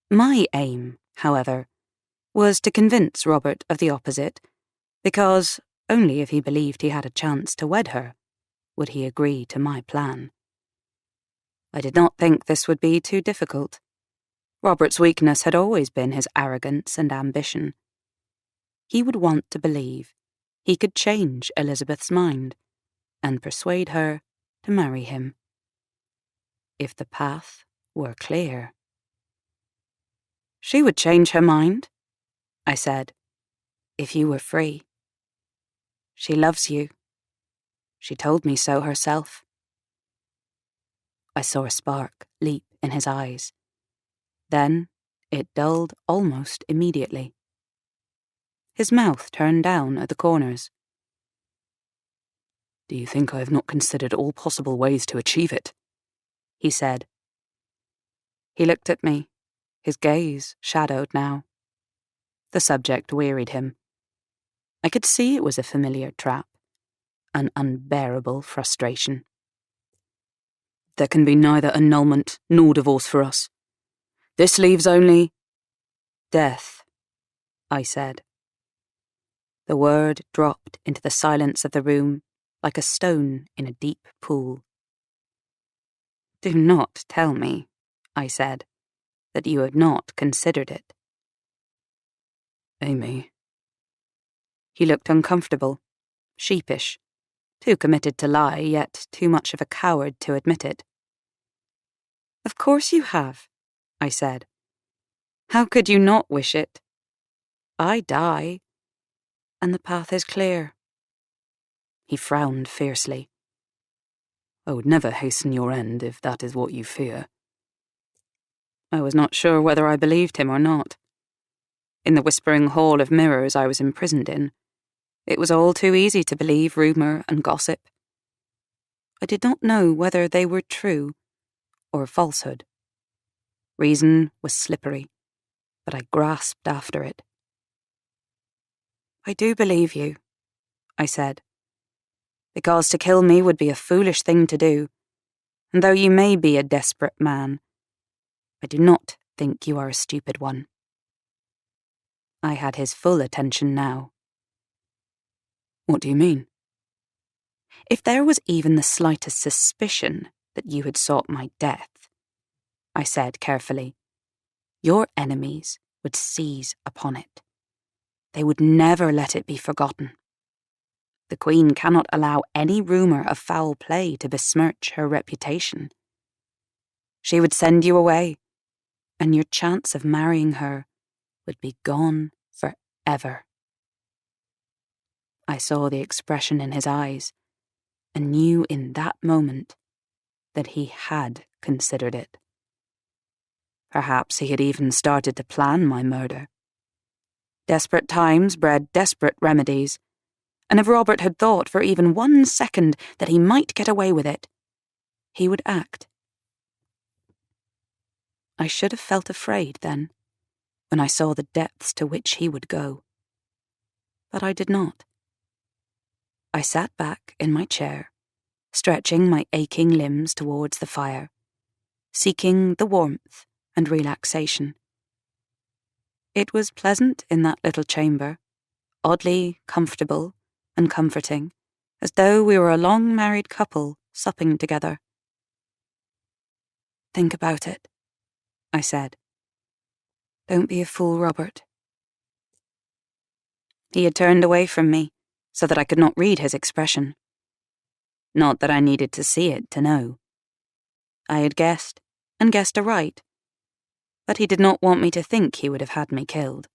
My aim, however, was to convince Robert of the opposite, because only if he believed he had a chance to wed her would he agree to my plan. I did not think this would be too difficult. Robert's weakness had always been his arrogance and ambition. He would want to believe he could change Elizabeth's mind and persuade her to marry him. If the path were clear. "She would change her mind," I said, "if you were free. She loves you. She told me so herself." I saw a spark leap in his eyes. Then it dulled almost immediately. His mouth turned down at the corners. "Do you think I have not considered all possible ways to achieve it?" he said. He looked at me, his gaze shadowed now. The subject wearied him. I could see it was a familiar trap, an unbearable frustration. "There can be neither annulment nor divorce for us. This leaves only—" "Death," I said. The word dropped into the silence of the room like a stone in a deep pool. "Do not tell me," I said, "that you have not considered it." "Amy." He looked uncomfortable, sheepish, too committed to lie, yet too much of a coward to admit it. "Of course you have," I said. "How could you not wish it? I die, and the path is clear." He frowned fiercely. "I would never hasten your end if that is what you fear." I was not sure whether I believed him or not. In the whispering hall of mirrors I was imprisoned in, it was all too easy to believe rumour and gossip. I did not know whether they were true or falsehood. Reason was slippery, but I grasped after it. I do believe you, I said, because to kill me would be a foolish thing to do, and though you may be a desperate man, I do not think you are a stupid one. I had his full attention now. What do you mean? If there was even the slightest suspicion that you had sought my death, I said carefully, your enemies would seize upon it. They would never let it be forgotten. The Queen cannot allow any rumour of foul play to besmirch her reputation. She would send you away, and your chance of marrying her would be gone forever. I saw the expression in his eyes, and knew in that moment that he had considered it. Perhaps he had even started to plan my murder. Desperate times bred desperate remedies, and if Robert had thought for even 1 second that he might get away with it, he would act. I should have felt afraid then, when I saw the depths to which he would go. But I did not. I sat back in my chair, stretching my aching limbs towards the fire, seeking the warmth and relaxation. It was pleasant in that little chamber, oddly comfortable and comforting, as though we were a long-married couple supping together. Think about it, I said. Don't be a fool, Robert. He had turned away from me, so that I could not read his expression. Not that I needed to see it to know. I had guessed, and guessed aright. But he did not want me to think he would have had me killed.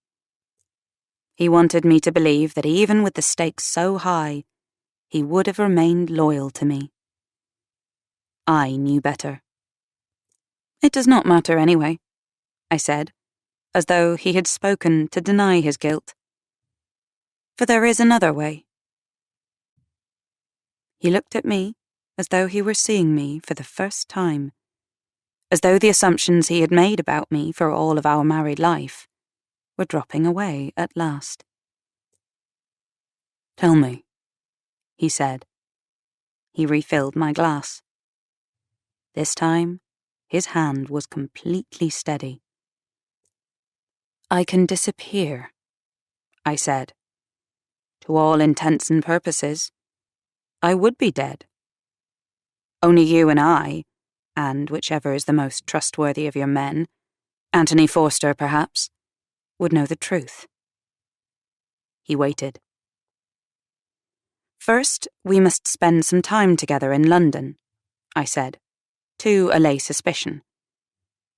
He wanted me to believe that even with the stakes so high, he would have remained loyal to me. I knew better. It does not matter anyway, I said, as though he had spoken to deny his guilt. For there is another way. He looked at me as though he were seeing me for the first time, as though the assumptions he had made about me for all of our married life were dropping away at last. Tell me, he said. He refilled my glass. This time, his hand was completely steady. I can disappear, I said. To all intents and purposes, I would be dead. Only you and I, and whichever is the most trustworthy of your men, Anthony Forster perhaps, would know the truth. He waited. First, we must spend some time together in London, I said, to allay suspicion.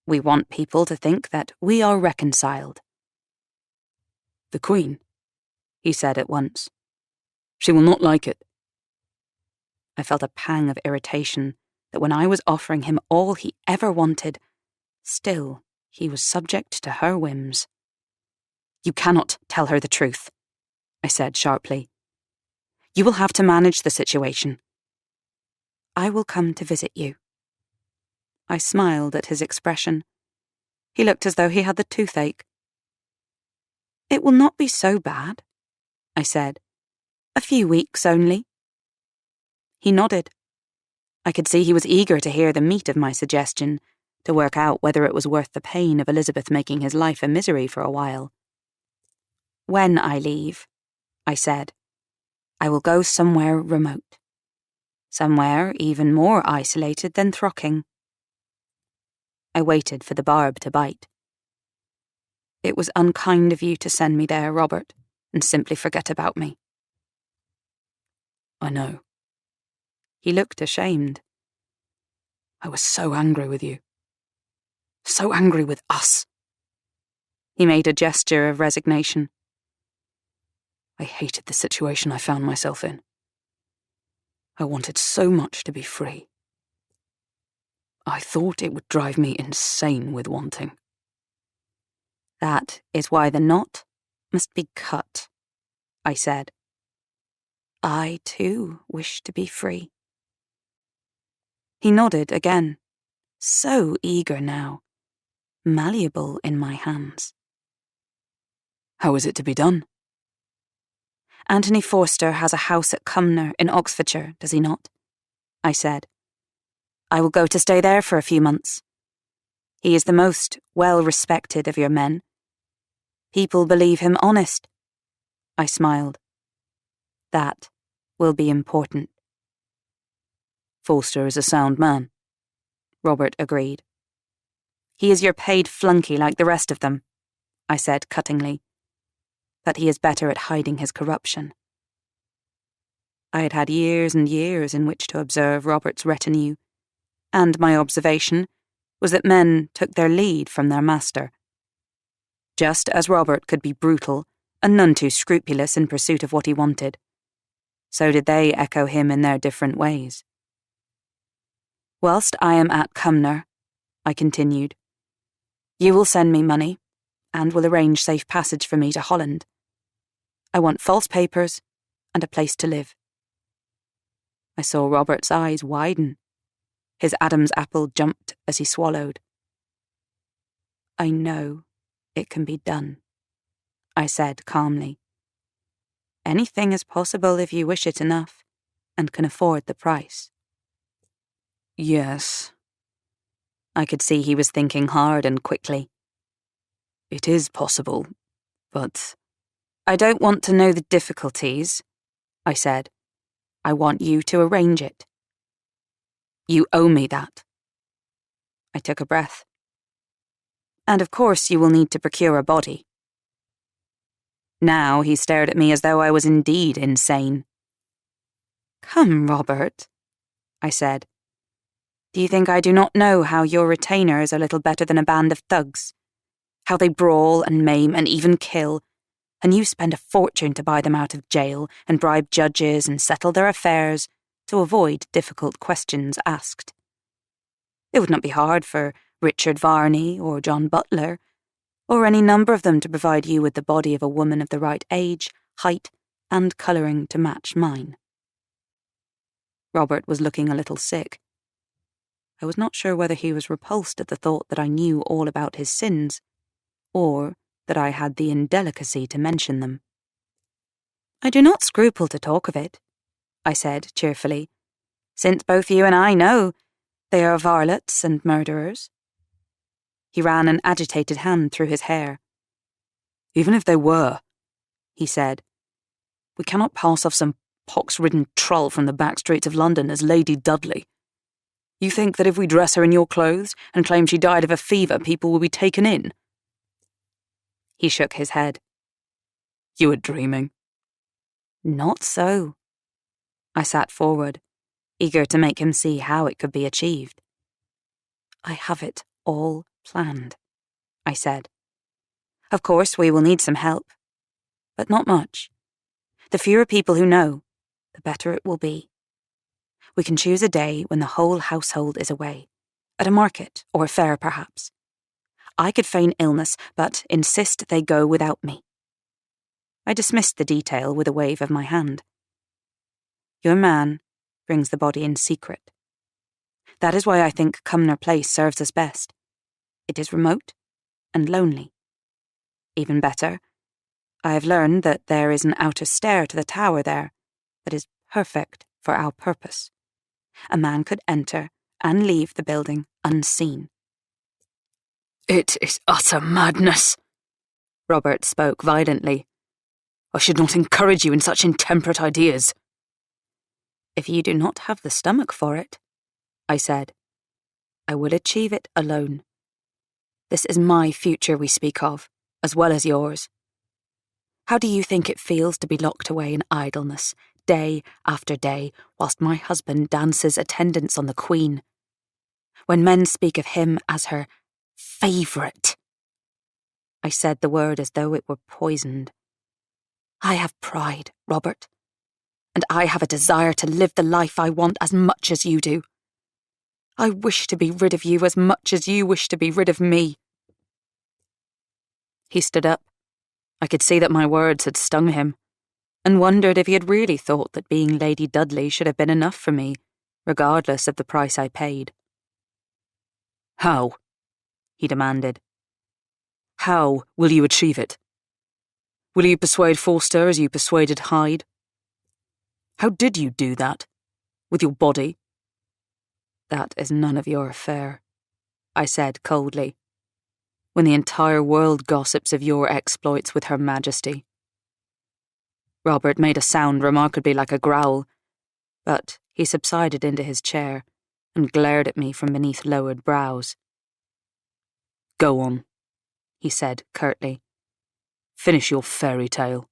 We want people to think that we are reconciled. the Queen, He said at once. she will not like it. I felt a pang of irritation that when I was offering him all he ever wanted, still he was subject to her whims. You cannot tell her the truth, I said sharply. You will have to manage the situation. I will come to visit you. I smiled at his expression. He looked as though he had the toothache. It will not be so bad, I said. A few weeks only. He nodded. I could see he was eager to hear the meat of my suggestion, to work out whether it was worth the pain of Elizabeth making his life a misery for a while. When I leave, I said, I will go somewhere remote. Somewhere even more isolated than Throcking. I waited for the barb to bite. It was unkind of you to send me there, Robert, and simply forget about me. I know. He looked ashamed. I was so angry with you. So angry with us. He made a gesture of resignation. I hated the situation I found myself in. I wanted so much to be free. I thought it would drive me insane with wanting. That is why the knot must be cut, I said. I, too, wish to be free. He nodded again, so eager now, malleable in my hands. How is it to be done? Anthony Forster has a house at Cumnor in Oxfordshire, does he not? I said. I will go to stay there for a few months. He is the most well-respected of your men. People believe him honest. I smiled. That will be important. Forster is a sound man, Robert agreed. He is your paid flunky like the rest of them, I said cuttingly. But he is better at hiding his corruption. I had had years and years in which to observe Robert's retinue, and my observation was that men took their lead from their master. Just as Robert could be brutal and none too scrupulous in pursuit of what he wanted, so did they echo him in their different ways. Whilst I am at Cumnor, I continued, you will send me money and will arrange safe passage for me to Holland. I want false papers and a place to live. I saw Robert's eyes widen. His Adam's apple jumped as he swallowed. I know it can be done, I said calmly. Anything is possible if you wish it enough and can afford the price. Yes. I could see he was thinking hard and quickly. It is possible, but... I don't want to know the difficulties, I said. I want you to arrange it. You owe me that. I took a breath. And of course you will need to procure a body. Now he stared at me as though I was indeed insane. Come, Robert, I said. Do you think I do not know how your retainers are little better than a band of thugs? How they brawl and maim and even kill, and you spend a fortune to buy them out of jail and bribe judges and settle their affairs to avoid difficult questions asked. It would not be hard for Richard Varney or John Butler, or any number of them to provide you with the body of a woman of the right age, height, and colouring to match mine. Robert was looking a little sick. I was not sure whether he was repulsed at the thought that I knew all about his sins, or that I had the indelicacy to mention them. I do not scruple to talk of it, I said cheerfully, since both you and I know they are varlets and murderers. He ran an agitated hand through his hair. Even if they were, he said, we cannot pass off some pox-ridden trull from the back streets of London as Lady Dudley. You think that if we dress her in your clothes and claim she died of a fever, people will be taken in? He shook his head. You are dreaming. Not so. I sat forward, eager to make him see how it could be achieved. I have it all planned, I said. Of course, we will need some help, but not much. The fewer people who know, the better it will be. We can choose a day when the whole household is away, at a market or a fair perhaps. I could feign illness, but insist they go without me. I dismissed the detail with a wave of my hand. Your man brings the body in secret. That is why I think Cumnor Place serves us best. It is remote and lonely. Even better, I have learned that there is an outer stair to the tower there that is perfect for our purpose. A man could enter and leave the building unseen. It is utter madness. Robert spoke violently. I should not encourage you in such intemperate ideas. If you do not have the stomach for it, I said, I will achieve it alone. This is my future we speak of, as well as yours. How do you think it feels to be locked away in idleness, day after day, whilst my husband dances attendance on the Queen? When men speak of him as her favourite. I said the word as though it were poisoned. I have pride, Robert, and I have a desire to live the life I want as much as you do. I wish to be rid of you as much as you wish to be rid of me. He stood up. I could see that my words had stung him, and wondered if he had really thought that being Lady Dudley should have been enough for me, regardless of the price I paid. How? He demanded. How will you achieve it? Will you persuade Forster as you persuaded Hyde? How did you do that? With your body? That is none of your affair, I said coldly, when the entire world gossips of your exploits with Her Majesty. Robert made a sound remarkably like a growl, but he subsided into his chair and glared at me from beneath lowered brows. Go on, he said curtly. Finish your fairy tale.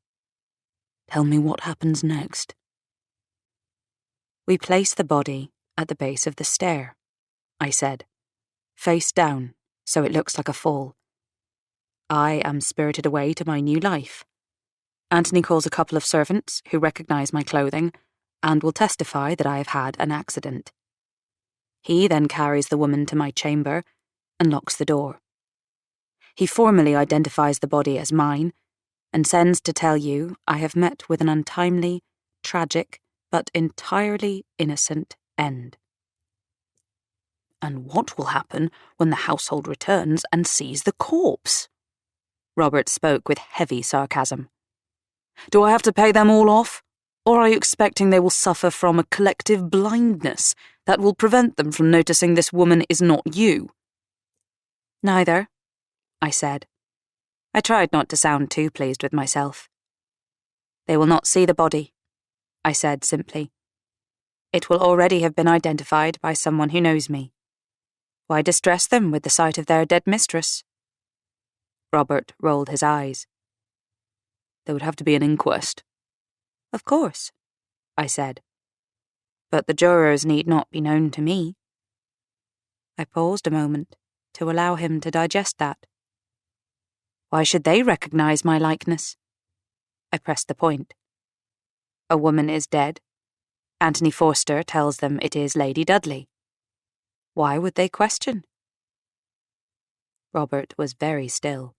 Tell me what happens next. We place the body at the base of the stair, I said, face down so it looks like a fall. I am spirited away to my new life. Anthony calls a couple of servants who recognise my clothing and will testify that I have had an accident. He then carries the woman to my chamber and locks the door. He formally identifies the body as mine and sends to tell you I have met with an untimely, tragic, but entirely innocent end. And what will happen when the household returns and sees the corpse? Robert spoke with heavy sarcasm. Do I have to pay them all off? Or are you expecting they will suffer from a collective blindness that will prevent them from noticing this woman is not you? Neither, I said. I tried not to sound too pleased with myself. They will not see the body, I said simply. It will already have been identified by someone who knows me. Why distress them with the sight of their dead mistress? Robert rolled his eyes. There would have to be an inquest. Of course, I said. But the jurors need not be known to me. I paused a moment to allow him to digest that. Why should they recognise my likeness? I pressed the point. A woman is dead. Anthony Forster tells them it is Lady Dudley. Why would they question? Robert was very still.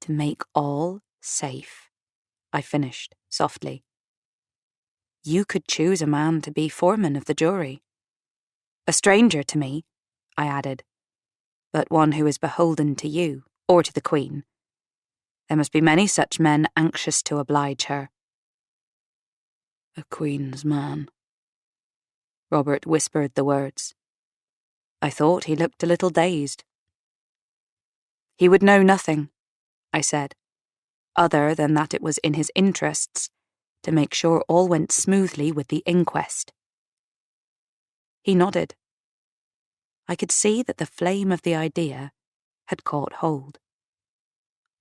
To make all safe, I finished softly. You could choose a man to be foreman of the jury. A stranger to me, I added, but one who is beholden to you or to the Queen. There must be many such men anxious to oblige her. A Queen's man. Robert whispered the words. I thought he looked a little dazed. He would know nothing, I said, other than that it was in his interests to make sure all went smoothly with the inquest. He nodded. I could see that the flame of the idea had caught hold.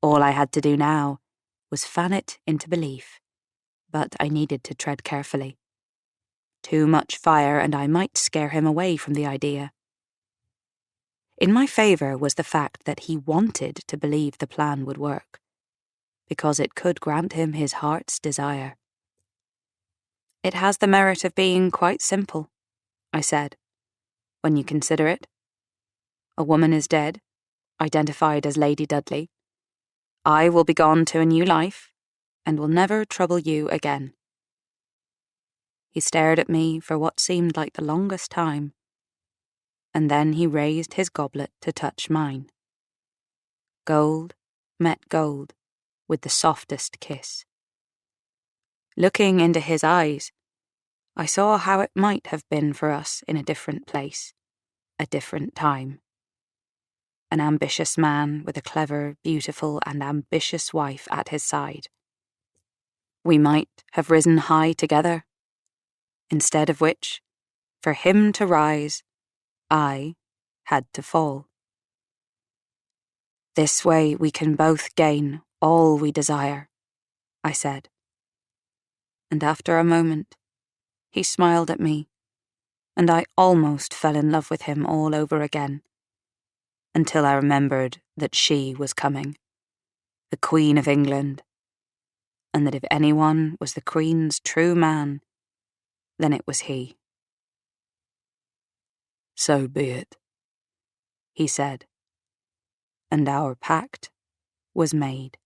All I had to do now was fan it into belief, but I needed to tread carefully. Too much fire and I might scare him away from the idea. In my favour was the fact that he wanted to believe the plan would work, because it could grant him his heart's desire. It has the merit of being quite simple, I said, when you consider it. A woman is dead, identified as Lady Dudley. I will be gone to a new life, and will never trouble you again. He stared at me for what seemed like the longest time, and then he raised his goblet to touch mine. Gold met gold with the softest kiss. Looking into his eyes, I saw how it might have been for us in a different place, a different time. An ambitious man with a clever, beautiful, and ambitious wife at his side. We might have risen high together, instead of which, for him to rise, I had to fall. This way we can both gain all we desire, I said. And after a moment, he smiled at me, and I almost fell in love with him all over again, until I remembered that she was coming, the Queen of England, and that if anyone was the Queen's true man, then it was he. So be it, he said, and our pact was made.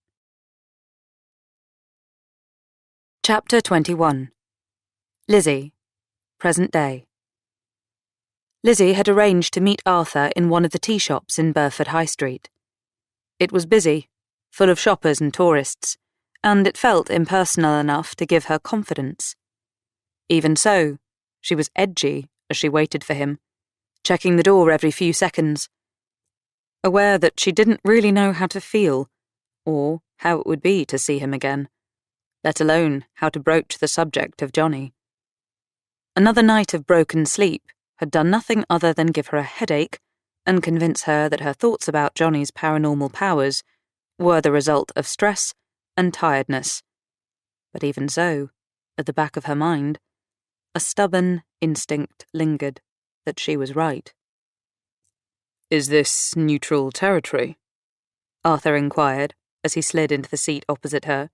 Chapter 21. Lizzie, present day. Lizzie had arranged to meet Arthur in one of the tea shops in Burford High Street. It was busy, full of shoppers and tourists, and it felt impersonal enough to give her confidence. Even so, she was edgy as she waited for him, checking the door every few seconds, aware that she didn't really know how to feel, or how it would be to see him again, let alone how to broach the subject of Johnny. Another night of broken sleep had done nothing other than give her a headache and convince her that her thoughts about Johnny's paranormal powers were the result of stress and tiredness. But even so, at the back of her mind, a stubborn instinct lingered that she was right. "Is this neutral territory?" Arthur inquired as he slid into the seat opposite her.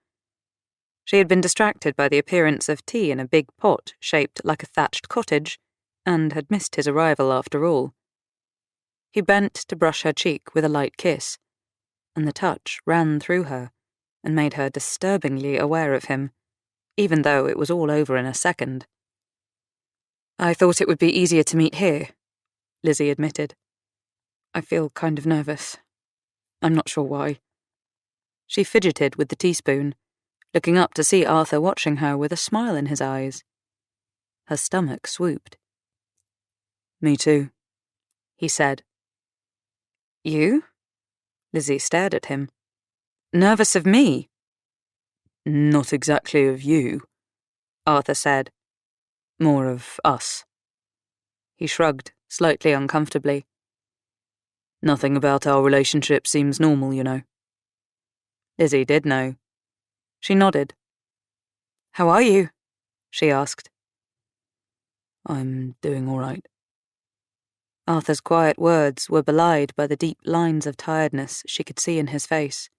She had been distracted by the appearance of tea in a big pot shaped like a thatched cottage, and had missed his arrival after all. He bent to brush her cheek with a light kiss, and the touch ran through her and made her disturbingly aware of him, even though it was all over in a second. "I thought it would be easier to meet here," Lizzie admitted. "I feel kind of nervous. I'm not sure why." She fidgeted with the teaspoon, looking up to see Arthur watching her with a smile in his eyes. Her stomach swooped. "Me too," he said. "You?" Lizzie stared at him. "Nervous of me?" "Not exactly of you," Arthur said. "More of us." He shrugged, slightly uncomfortably. "Nothing about our relationship seems normal, you know." Lizzie did know. She nodded. "How are you?" she asked. "I'm doing all right." Arthur's quiet words were belied by the deep lines of tiredness she could see in his face.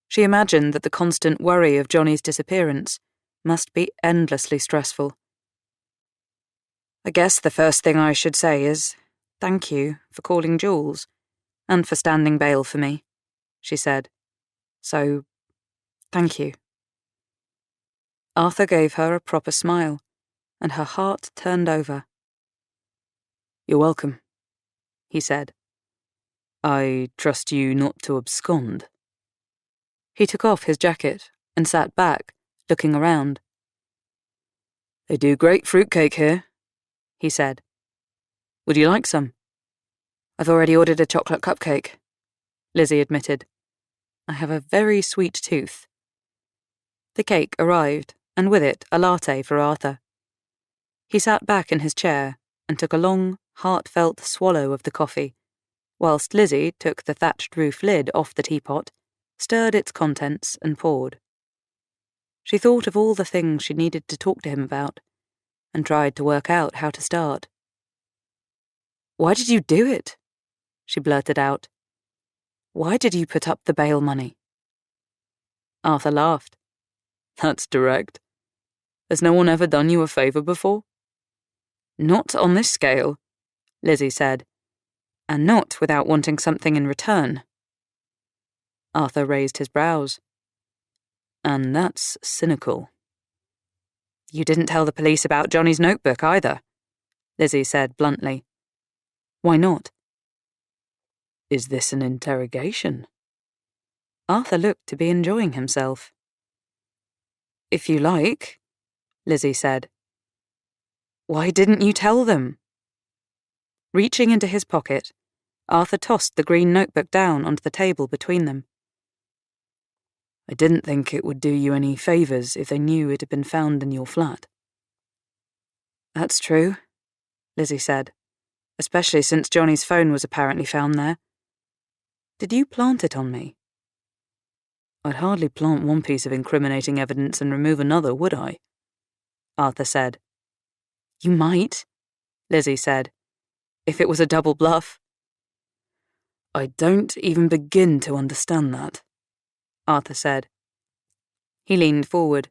She imagined that the constant worry of Johnny's disappearance must be endlessly stressful. "I guess the first thing I should say is thank you for calling Jules, and for standing bail for me," she said. "So, thank you." Arthur gave her a proper smile, and her heart turned over. "You're welcome," he said. "I trust you not to abscond." He took off his jacket and sat back, looking around. "They do great fruitcake here," he said. "Would you like some?" "I've already ordered a chocolate cupcake," Lizzie admitted. "I have a very sweet tooth." The cake arrived, and with it a latte for Arthur. He sat back in his chair and took a long, heartfelt swallow of the coffee, whilst Lizzie took the thatched roof lid off the teapot, stirred its contents and poured. She thought of all the things she needed to talk to him about, and tried to work out how to start. "Why did you do it?" she blurted out. "Why did you put up the bail money?" Arthur laughed. "That's direct. Has no one ever done you a favour before?" "Not on this scale," Lizzie said, "and not without wanting something in return." Arthur raised his brows. "And that's cynical." "You didn't tell the police about Johnny's notebook either," Lizzie said bluntly. "Why not?" "Is this an interrogation?" Arthur looked to be enjoying himself. "If you like," Lizzie said. "Why didn't you tell them?" Reaching into his pocket, Arthur tossed the green notebook down onto the table between them. "I didn't think it would do you any favours if they knew it had been found in your flat." "That's true," Lizzie said, "especially since Johnny's phone was apparently found there. Did you plant it on me?" "I'd hardly plant one piece of incriminating evidence and remove another, would I?" Arthur said. "You might," Lizzie said, "if it was a double bluff." "I don't even begin to understand that," Arthur said. He leaned forward.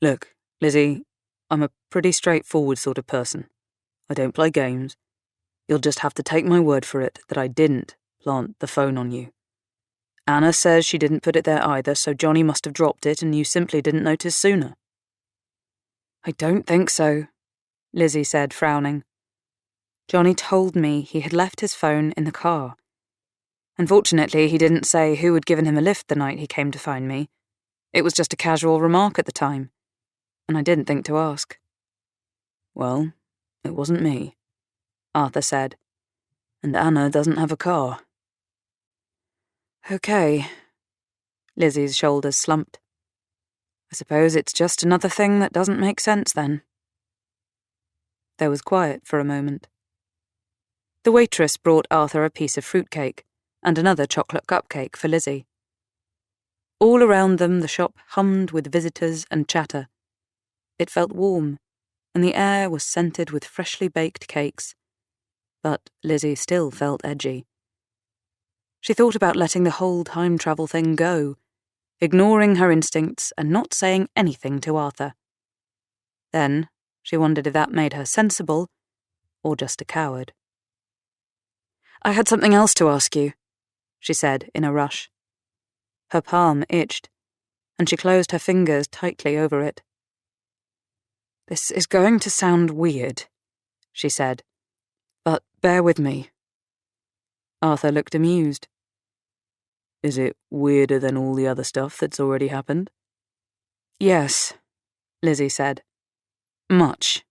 "Look, Lizzie, I'm a pretty straightforward sort of person. I don't play games. You'll just have to take my word for it that I didn't plant the phone on you. Anna says she didn't put it there either, so Johnny must have dropped it and you simply didn't notice sooner." "I don't think so," Lizzie said, frowning. Johnny told me he had left his phone in the car. Unfortunately, he didn't say who had given him a lift the night he came to find me. It was just a casual remark at the time, and I didn't think to ask. Well, it wasn't me, Arthur said, and Anna doesn't have a car. Okay. Lizzie's shoulders slumped. I suppose it's just another thing that doesn't make sense then. There was quiet for a moment. The waitress brought Arthur a piece of fruitcake and another chocolate cupcake for Lizzie. All around them the shop hummed with visitors and chatter. It felt warm, and the air was scented with freshly baked cakes. But Lizzie still felt edgy. She thought about letting the whole time travel thing go, ignoring her instincts and not saying anything to Arthur. Then she wondered if that made her sensible or just a coward. I had something else to ask you, she said in a rush. Her palm itched, and she closed her fingers tightly over it. This is going to sound weird, she said, but bear with me. Arthur looked amused. Is it weirder than all the other stuff that's already happened? Yes, Lizzie said. Much.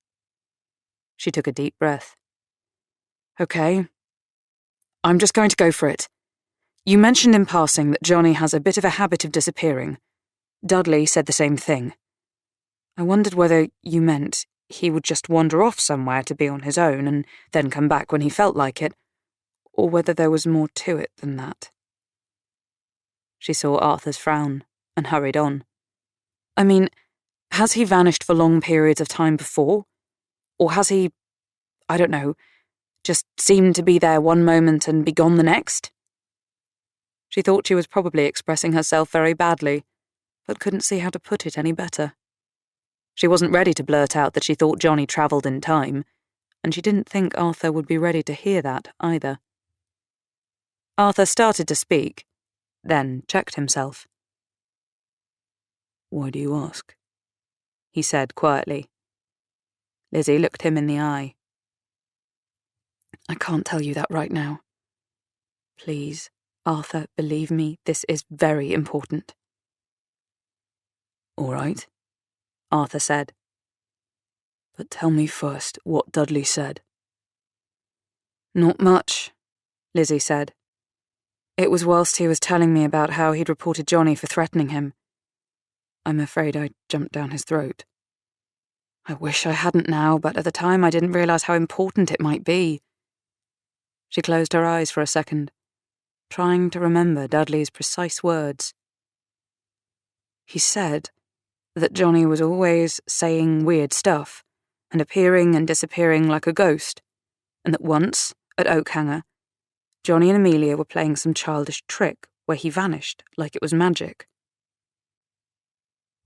She took a deep breath. Okay. I'm just going to go for it. You mentioned in passing that Johnny has a bit of a habit of disappearing. Dudley said the same thing. I wondered whether you meant he would just wander off somewhere to be on his own and then come back when he felt like it, or whether there was more to it than that. She saw Arthur's frown and hurried on. I mean, has he vanished for long periods of time before? Or has he, I don't know, just seemed to be there one moment and be gone the next? She thought she was probably expressing herself very badly, but couldn't see how to put it any better. She wasn't ready to blurt out that she thought Johnny travelled in time, and she didn't think Arthur would be ready to hear that either. Arthur started to speak, then checked himself. Why do you ask? He said quietly. Lizzie looked him in the eye. I can't tell you that right now. Please, Arthur, believe me, this is very important. All right, Arthur said. But tell me first what Dudley said. Not much, Lizzie said. It was whilst he was telling me about how he'd reported Johnny for threatening him. I'm afraid I jumped down his throat. I wish I hadn't now, but at the time I didn't realise how important it might be. She closed her eyes for a second, trying to remember Dudley's precise words. He said that Johnny was always saying weird stuff and appearing and disappearing like a ghost, and that once, at Oakhanger, Johnny and Amelia were playing some childish trick where he vanished like it was magic.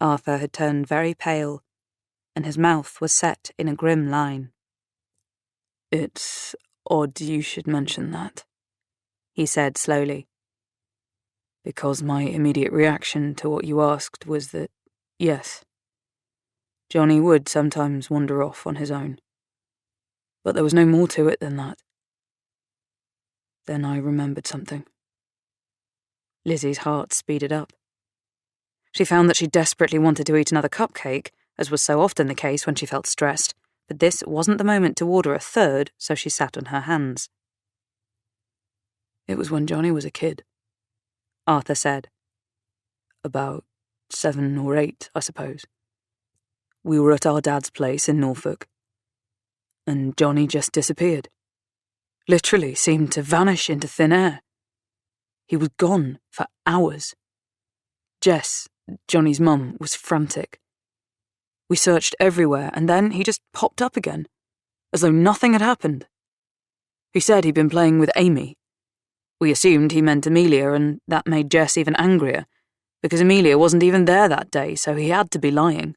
Arthur had turned very pale, and his mouth was set in a grim line. It's odd you should mention that, he said slowly. Because my immediate reaction to what you asked was that, yes, Johnny would sometimes wander off on his own. But there was no more to it than that. Then I remembered something. Lizzie's heart speeded up. She found that she desperately wanted to eat another cupcake, as was so often the case when she felt stressed, but this wasn't the moment to order a third, so she sat on her hands. It was when Johnny was a kid, Arthur said. About 7 or 8, I suppose. We were at our dad's place in Norfolk, and Johnny just disappeared. Literally seemed to vanish into thin air. He was gone for hours. Jess, Johnny's mum, was frantic. We searched everywhere, and then he just popped up again, as though nothing had happened. He said he'd been playing with Amy. We assumed he meant Amelia, and that made Jess even angrier, because Amelia wasn't even there that day, so he had to be lying.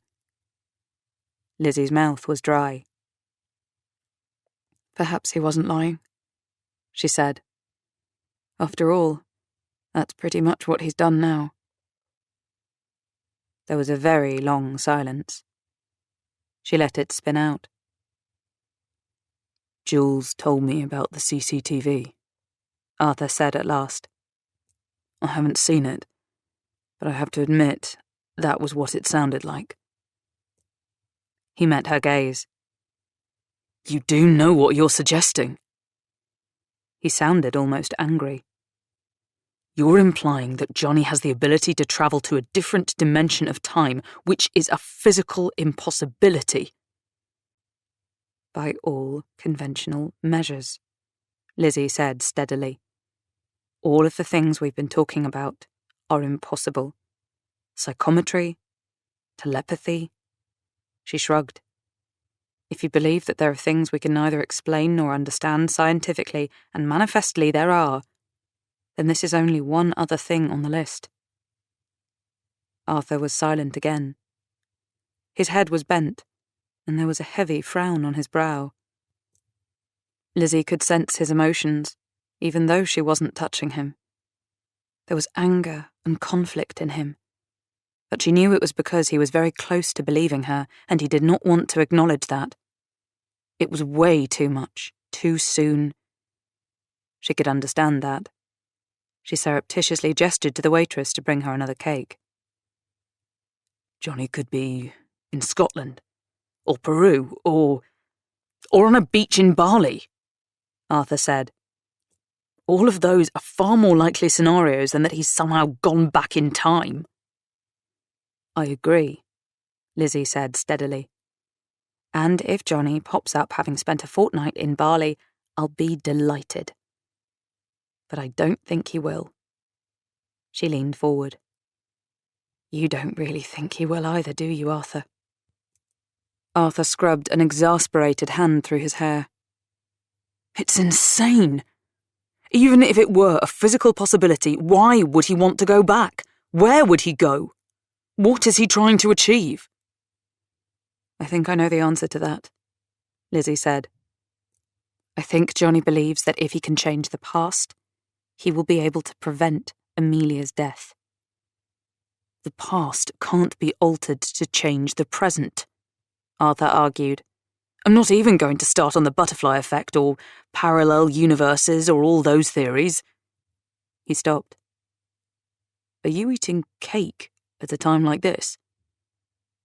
Lizzie's mouth was dry. Perhaps he wasn't lying, she said. After all, that's pretty much what he's done now. There was a very long silence. She let it spin out. Jules told me about the CCTV, Arthur said at last. I haven't seen it, but I have to admit that was what it sounded like. He met her gaze. You do know what you're suggesting? He sounded almost angry. You're implying that Johnny has the ability to travel to a different dimension of time, which is a physical impossibility. By all conventional measures, Lizzie said steadily. All of the things we've been talking about are impossible. Psychometry, telepathy. She shrugged. If you believe that there are things we can neither explain nor understand scientifically, and manifestly there are, then this is only one other thing on the list. Arthur was silent again. His head was bent, and there was a heavy frown on his brow. Lizzie could sense his emotions, even though she wasn't touching him. There was anger and conflict in him, but she knew it was because he was very close to believing her, and he did not want to acknowledge that. It was way too much, too soon. She could understand that. She surreptitiously gestured to the waitress to bring her another cake. Johnny could be in Scotland, or Peru, or on a beach in Bali, Arthur said. All of those are far more likely scenarios than that he's somehow gone back in time. I agree, Lizzie said steadily. And if Johnny pops up having spent a fortnight in Bali, I'll be delighted. But I don't think he will. She leaned forward. You don't really think he will either, do you, Arthur? Arthur scrubbed an exasperated hand through his hair. It's insane. Even if it were a physical possibility, why would he want to go back? Where would he go? What is he trying to achieve? I think I know the answer to that, Lizzie said. I think Johnny believes that if he can change the past, he will be able to prevent Amelia's death. The past can't be altered to change the present, Arthur argued. I'm not even going to start on the butterfly effect or parallel universes or all those theories. He stopped. Are you eating cake at a time like this?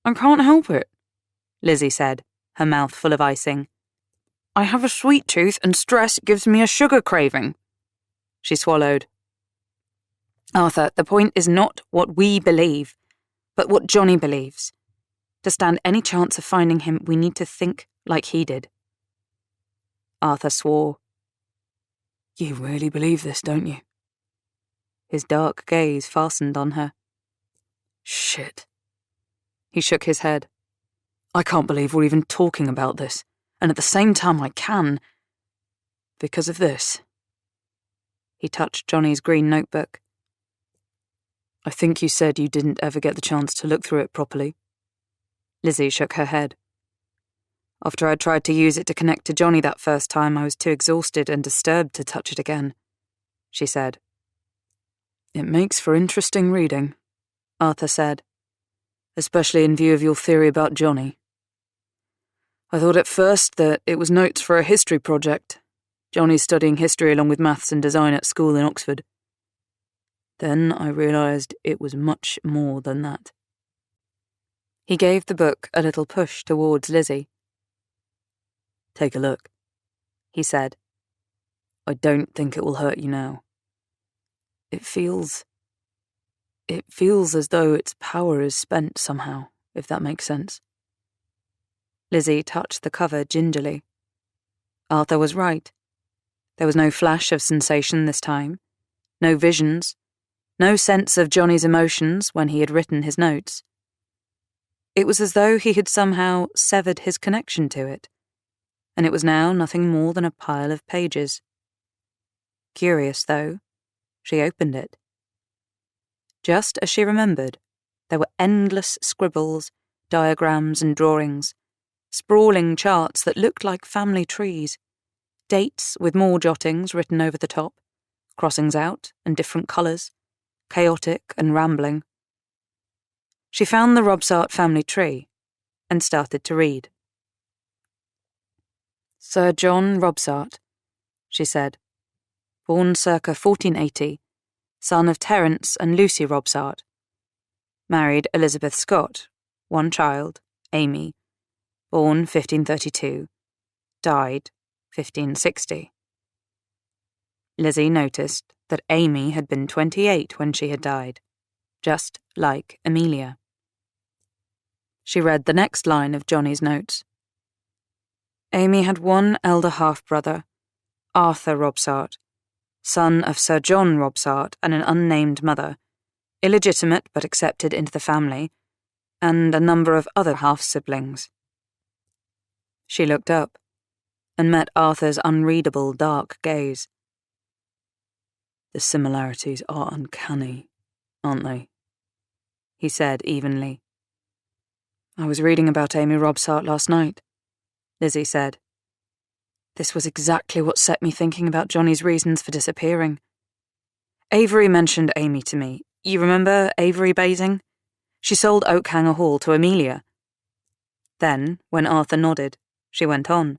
I can't help it, Lizzie said, her mouth full of icing. I have a sweet tooth and stress gives me a sugar craving. She swallowed. Arthur, the point is not what we believe, but what Johnny believes. To stand any chance of finding him, we need to think like he did. Arthur swore. You really believe this, don't you? His dark gaze fastened on her. Shit. He shook his head. I can't believe we're even talking about this, and at the same time I can. Because of this. He touched Johnny's green notebook. I think you said you didn't ever get the chance to look through it properly. Lizzie shook her head. After I'd tried to use it to connect to Johnny that first time, I was too exhausted and disturbed to touch it again, she said. It makes for interesting reading, Arthur said, especially in view of your theory about Johnny. I thought at first that it was notes for a history project. Johnny's studying history along with maths and design at school in Oxford. Then I realised it was much more than that. He gave the book a little push towards Lizzie. Take a look, he said. I don't think it will hurt you now. It feels as though its power is spent somehow, if that makes sense. Lizzie touched the cover gingerly. Arthur was right. There was no flash of sensation this time, no visions, no sense of Johnny's emotions when he had written his notes. It was as though he had somehow severed his connection to it, and it was now nothing more than a pile of pages. Curious, though, she opened it. Just as she remembered, there were endless scribbles, diagrams and drawings, sprawling charts that looked like family trees, dates with more jottings written over the top, crossings out and different colours, chaotic and rambling. She found the Robsart family tree and started to read. Sir John Robsart, she said. Born circa 1480, son of Terence and Lucy Robsart. Married Elizabeth Scott, one child, Amy, born 1532, died 1560. Lizzie noticed that Amy had been 28 when she had died, just like Amelia. She read the next line of Johnny's notes. Amy had one elder half-brother, Arthur Robsart, son of Sir John Robsart and an unnamed mother, illegitimate but accepted into the family, and a number of other half-siblings. She looked up and met Arthur's unreadable dark gaze. The similarities are uncanny, aren't they? He said evenly. I was reading about Amy Robsart last night, Lizzie said. This was exactly what set me thinking about Johnny's reasons for disappearing. Avery mentioned Amy to me. You remember Avery Basing? She sold Oakhanger Hall to Amelia. Then, when Arthur nodded, she went on.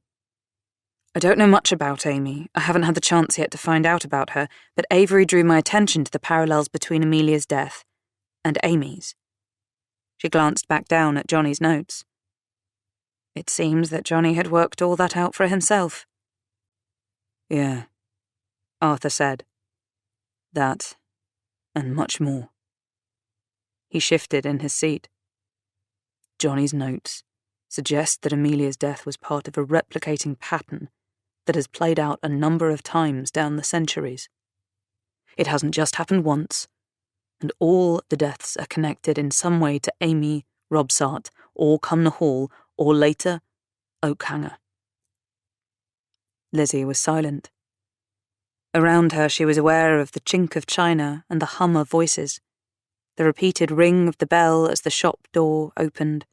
I don't know much about Amy. I haven't had the chance yet to find out about her, but Avery drew my attention to the parallels between Amelia's death and Amy's. She glanced back down at Johnny's notes. It seems that Johnny had worked all that out for himself. Yeah, Arthur said. That, and much more. He shifted in his seat. Johnny's notes suggest that Amelia's death was part of a replicating pattern that has played out a number of times down the centuries. It hasn't just happened once, and all the deaths are connected in some way to Amy Robsart, or Cumnor Hall, or later, Oakhanger. Lizzie was silent. Around her she was aware of the chink of china and the hum of voices, the repeated ring of the bell as the shop door opened,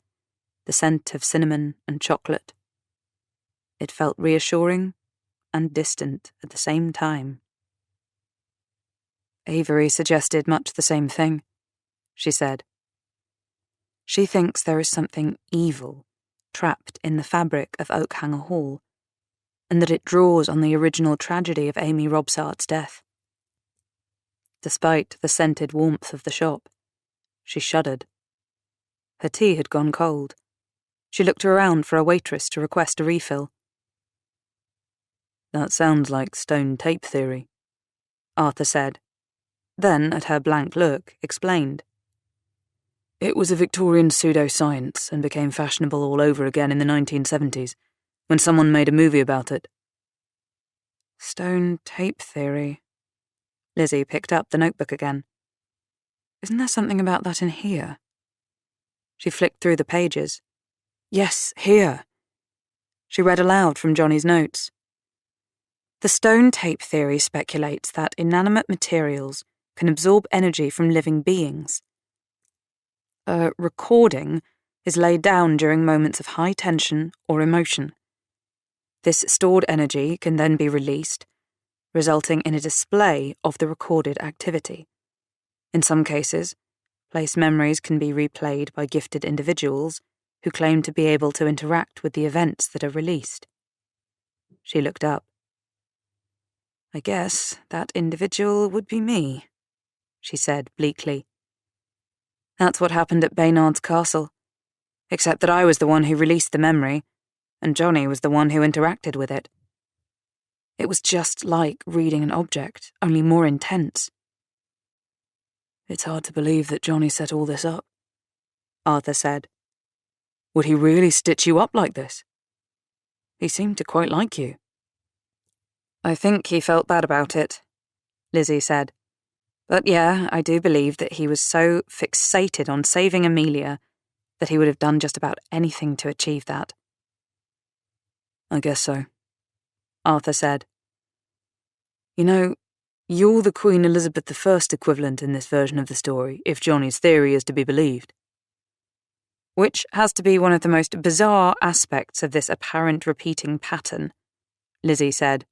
the scent of cinnamon and chocolate. It felt reassuring and distant at the same time. Avery suggested much the same thing, she said. She thinks there is something evil trapped in the fabric of Oakhanger Hall, and that it draws on the original tragedy of Amy Robsart's death. Despite the scented warmth of the shop, she shuddered. Her tea had gone cold. She looked around for a waitress to request a refill. That sounds like stone tape theory, Arthur said. Then, at her blank look, explained. It was a Victorian pseudoscience and became fashionable all over again in the 1970s, when someone made a movie about it. Stone tape theory. Lizzie picked up the notebook again. Isn't there something about that in here? She flicked through the pages. Yes, here. She read aloud from Johnny's notes. The stone tape theory speculates that inanimate materials can absorb energy from living beings. A recording is laid down during moments of high tension or emotion. This stored energy can then be released, resulting in a display of the recorded activity. In some cases, place memories can be replayed by gifted individuals who claim to be able to interact with the events that are released. She looked up. I guess that individual would be me, she said bleakly. That's what happened at Baynard's Castle, except that I was the one who released the memory, and Johnny was the one who interacted with it. It was just like reading an object, only more intense. It's hard to believe that Johnny set all this up, Arthur said. Would he really stitch you up like this? He seemed to quite like you. I think he felt bad about it, Lizzie said. But yeah, I do believe that he was so fixated on saving Amelia that he would have done just about anything to achieve that. I guess so, Arthur said. You know, you're the Queen Elizabeth I equivalent in this version of the story, if Johnny's theory is to be believed. Which has to be one of the most bizarre aspects of this apparent repeating pattern, Lizzie said.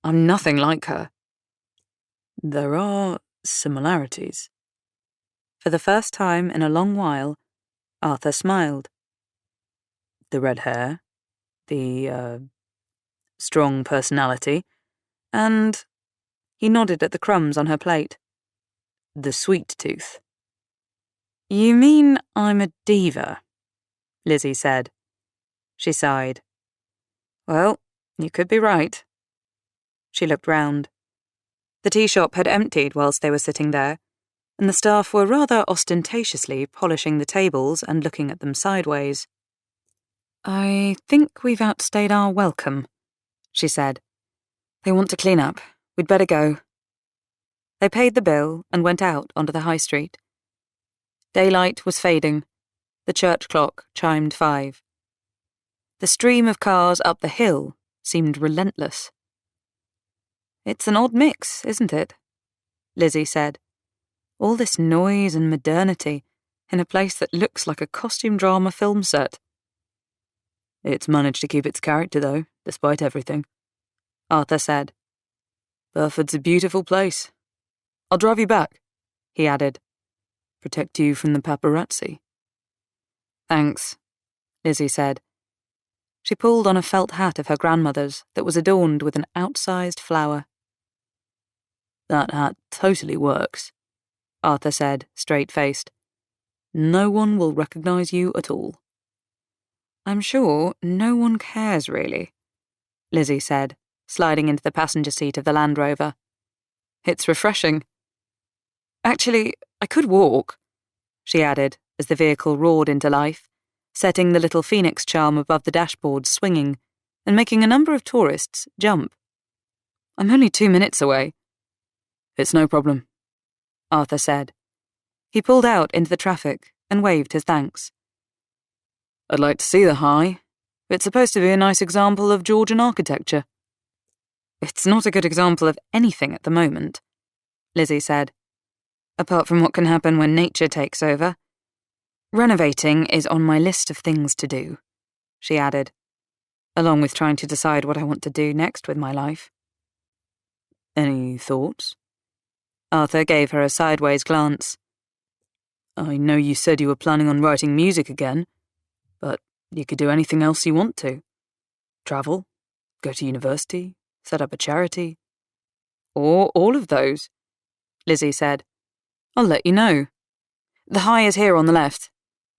I'm nothing like her. There are similarities. For the first time in a long while, Arthur smiled. The red hair, the strong personality, and he nodded at the crumbs on her plate. The sweet tooth. You mean I'm a diva? Lizzie said. She sighed. Well, you could be right. She looked round. The tea shop had emptied whilst they were sitting there, and the staff were rather ostentatiously polishing the tables and looking at them sideways. I think we've outstayed our welcome, she said. They want to clean up. We'd better go. They paid the bill and went out onto the high street. Daylight was fading. The church clock chimed 5. The stream of cars up the hill seemed relentless. It's an odd mix, isn't it? Lizzie said. All this noise and modernity in a place that looks like a costume drama film set. It's managed to keep its character, though, despite everything, Arthur said. Burford's a beautiful place. I'll drive you back, he added. Protect you from the paparazzi. Thanks, Lizzie said. She pulled on a felt hat of her grandmother's that was adorned with an outsized flower. That hat totally works, Arthur said, straight-faced. No one will recognize you at all. I'm sure no one cares, really, Lizzie said, sliding into the passenger seat of the Land Rover. It's refreshing. Actually, I could walk, she added as the vehicle roared into life, setting the little phoenix charm above the dashboard swinging and making a number of tourists jump. I'm only 2 minutes away. It's no problem, Arthur said. He pulled out into the traffic and waved his thanks. I'd like to see the High. It's supposed to be a nice example of Georgian architecture. It's not a good example of anything at the moment, Lizzie said. Apart from what can happen when nature takes over. Renovating is on my list of things to do, she added, along with trying to decide what I want to do next with my life. Any thoughts? Arthur gave her a sideways glance. I know you said you were planning on writing music again, but you could do anything else you want to. Travel, go to university, set up a charity. Or all of those, Lizzie said. I'll let you know. The High is here on the left,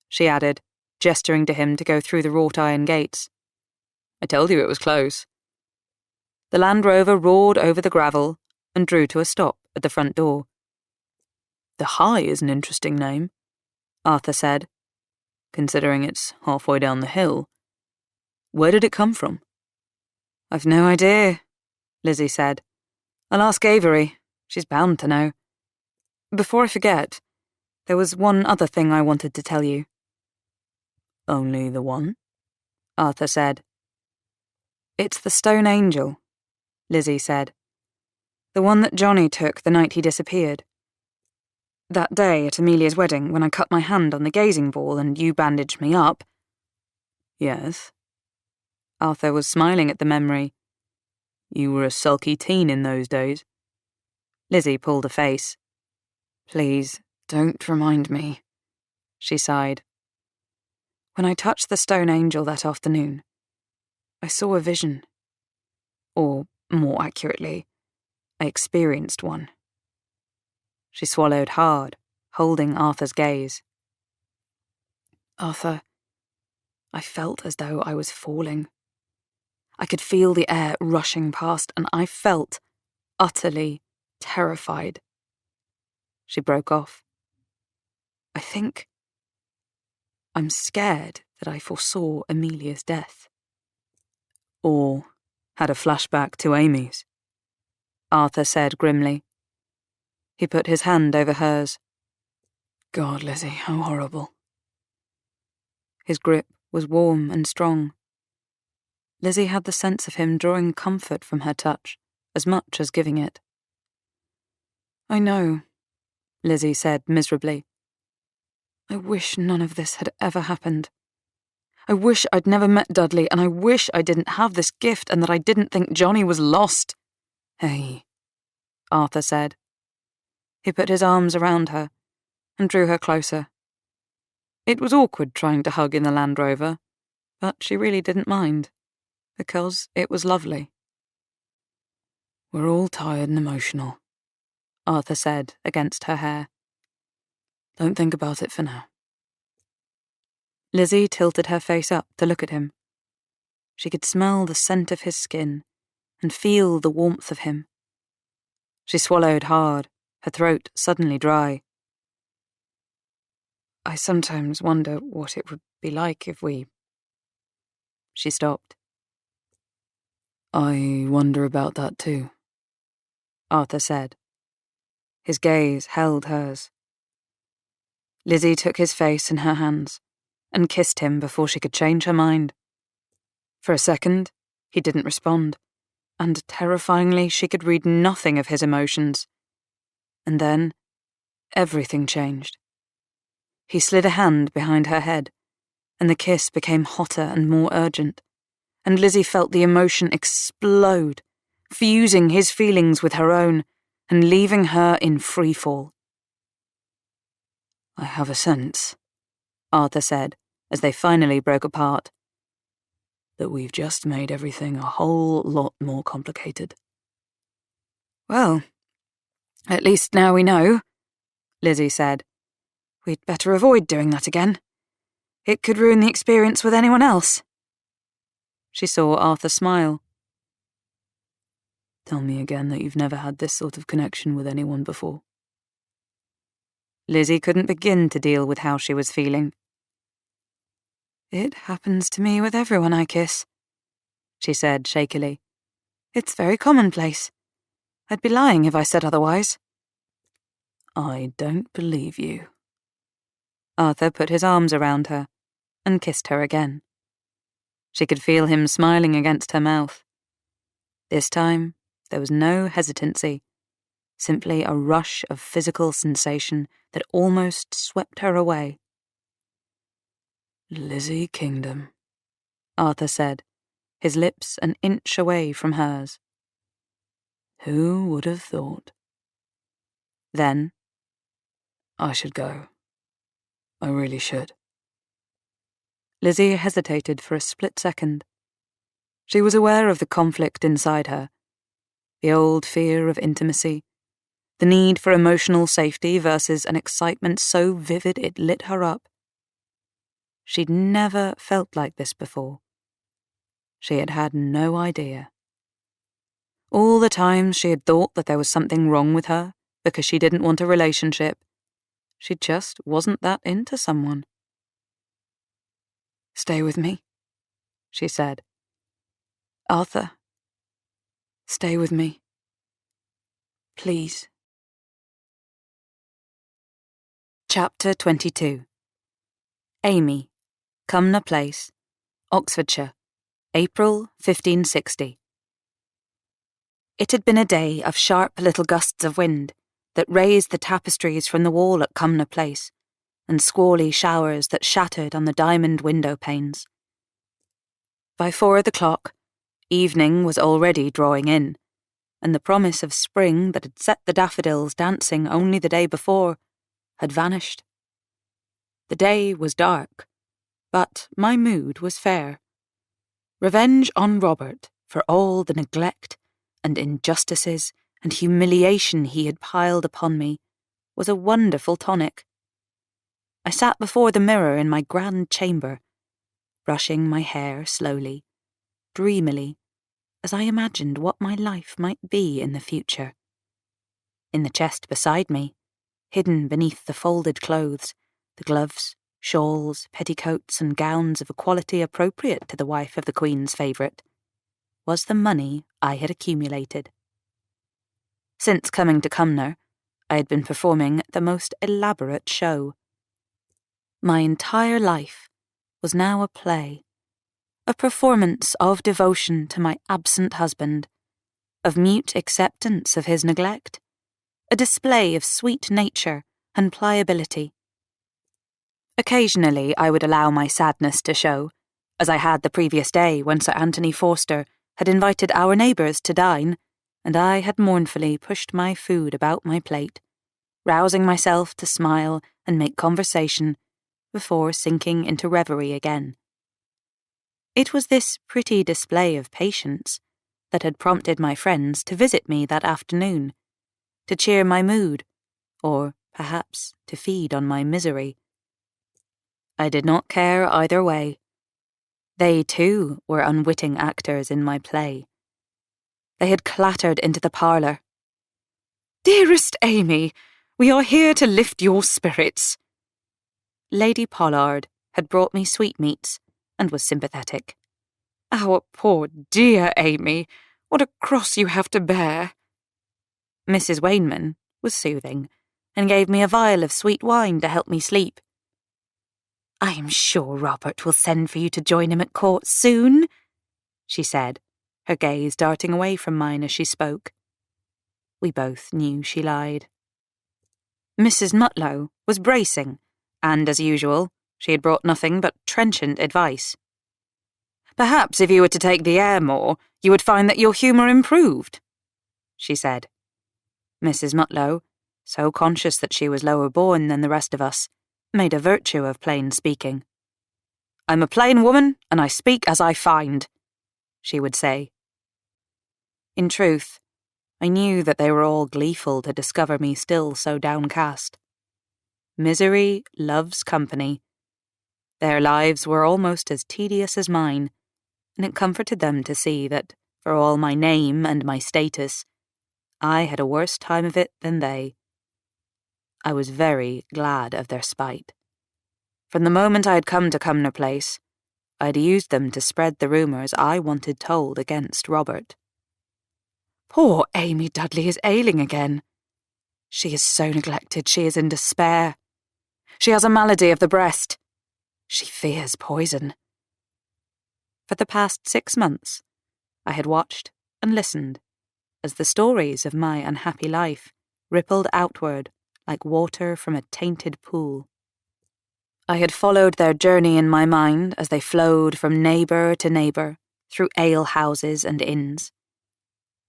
she added, gesturing to him to go through the wrought iron gates. I told you it was close. The Land Rover roared over the gravel and drew to a stop at the front door. The High is an interesting name, Arthur said, considering it's halfway down the hill. Where did it come from? I've no idea, Lizzie said. I'll ask Avery. She's bound to know. Before I forget, there was one other thing I wanted to tell you. Only the one? Arthur said. It's the Stone Angel, Lizzie said. The one that Johnny took the night he disappeared. That day at Amelia's wedding when I cut my hand on the gazing ball and you bandaged me up. Yes. Arthur was smiling at the memory. You were a sulky teen in those days. Lizzie pulled a face. Please, don't remind me, she sighed. When I touched the Stone Angel that afternoon, I saw a vision. Or, more accurately, I experienced one. She swallowed hard, holding Arthur's gaze. Arthur, I felt as though I was falling. I could feel the air rushing past, and I felt utterly terrified. She broke off. I think I'm scared that I foresaw Amelia's death. Or had a flashback to Amy's, Arthur said grimly. He put his hand over hers. God, Lizzie, how horrible. His grip was warm and strong. Lizzie had the sense of him drawing comfort from her touch, as much as giving it. I know, Lizzie said miserably. I wish none of this had ever happened. I wish I'd never met Dudley, and I wish I didn't have this gift and that I didn't think Johnny was lost. Hey, Arthur said. He put his arms around her and drew her closer. It was awkward trying to hug in the Land Rover, but she really didn't mind, because it was lovely. We're all tired and emotional, Arthur said against her hair. Don't think about it for now. Lizzie tilted her face up to look at him. She could smell the scent of his skin and feel the warmth of him. She swallowed hard, her throat suddenly dry. I sometimes wonder what it would be like if we... She stopped. I wonder about that too, Arthur said. His gaze held hers. Lizzie took his face in her hands and kissed him before she could change her mind. For a second, he didn't respond, and terrifyingly she could read nothing of his emotions. And then, everything changed. He slid a hand behind her head, and the kiss became hotter and more urgent, and Lizzie felt the emotion explode, fusing his feelings with her own and leaving her in freefall. I have a sense, Arthur said, as they finally broke apart, that we've just made everything a whole lot more complicated. Well, at least now we know, Lizzie said. We'd better avoid doing that again. It could ruin the experience with anyone else. She saw Arthur smile. Tell me again that you've never had this sort of connection with anyone before. Lizzie couldn't begin to deal with how she was feeling. It happens to me with everyone I kiss, she said shakily. It's very commonplace. I'd be lying if I said otherwise. I don't believe you. Arthur put his arms around her and kissed her again. She could feel him smiling against her mouth. This time, there was no hesitancy, simply a rush of physical sensation that almost swept her away. Lizzie Kingdom, Arthur said, his lips an inch away from hers. Who would have thought? Then, I should go. I really should. Lizzie hesitated for a split second. She was aware of the conflict inside her, the old fear of intimacy, the need for emotional safety versus an excitement so vivid it lit her up. She'd never felt like this before. She had had no idea. All the times she had thought that there was something wrong with her because she didn't want a relationship, she just wasn't that into someone. Stay with me, she said. Arthur, stay with me. Please. Chapter 22. Amy, Cumnor Place, Oxfordshire, April 1560. It had been a day of sharp little gusts of wind that raised the tapestries from the wall at Cumnor Place, and squally showers that shattered on the diamond window panes. By 4 o'clock, evening was already drawing in, and the promise of spring that had set the daffodils dancing only the day before had vanished. The day was dark, but my mood was fair. Revenge on Robert for all the neglect and injustices and humiliation he had piled upon me was a wonderful tonic. I sat before the mirror in my grand chamber, brushing my hair slowly, dreamily, as I imagined what my life might be in the future. In the chest beside me, hidden beneath the folded clothes, the gloves, shawls, petticoats, and gowns of a quality appropriate to the wife of the Queen's favourite, was the money I had accumulated. Since coming to Cumnor, I had been performing the most elaborate show. My entire life was now a play, a performance of devotion to my absent husband, of mute acceptance of his neglect, a display of sweet nature and pliability. Occasionally I would allow my sadness to show, as I had the previous day when Sir Anthony Forster had invited our neighbours to dine, and I had mournfully pushed my food about my plate, rousing myself to smile and make conversation before sinking into reverie again. It was this pretty display of patience that had prompted my friends to visit me that afternoon, to cheer my mood, or perhaps to feed on my misery. I did not care either way. They, too, were unwitting actors in my play. They had clattered into the parlour. "Dearest Amy, we are here to lift your spirits." Lady Pollard had brought me sweetmeats and was sympathetic. "Our poor dear Amy, what a cross you have to bear." Mrs. Wainman was soothing and gave me a vial of sweet wine to help me sleep. "I am sure Robert will send for you to join him at court soon," she said, her gaze darting away from mine as she spoke. We both knew she lied. Mrs. Mutlow was bracing, and as usual, she had brought nothing but trenchant advice. "Perhaps if you were to take the air more, you would find that your humour improved," she said. Mrs. Mutlow, so conscious that she was lower born than the rest of us, made a virtue of plain speaking. "I'm a plain woman, and I speak as I find," she would say. In truth, I knew that they were all gleeful to discover me still so downcast. Misery loves company. Their lives were almost as tedious as mine, and it comforted them to see that, for all my name and my status, I had a worse time of it than they. I was very glad of their spite. From the moment I had come to Cumnor Place, I had used them to spread the rumours I wanted told against Robert. "Poor Amy Dudley is ailing again. She is so neglected she is in despair. She has a malady of the breast. She fears poison." For the past 6 months, I had watched and listened as the stories of my unhappy life rippled outward like water from a tainted pool. I had followed their journey in my mind as they flowed from neighbour to neighbour, through alehouses and inns.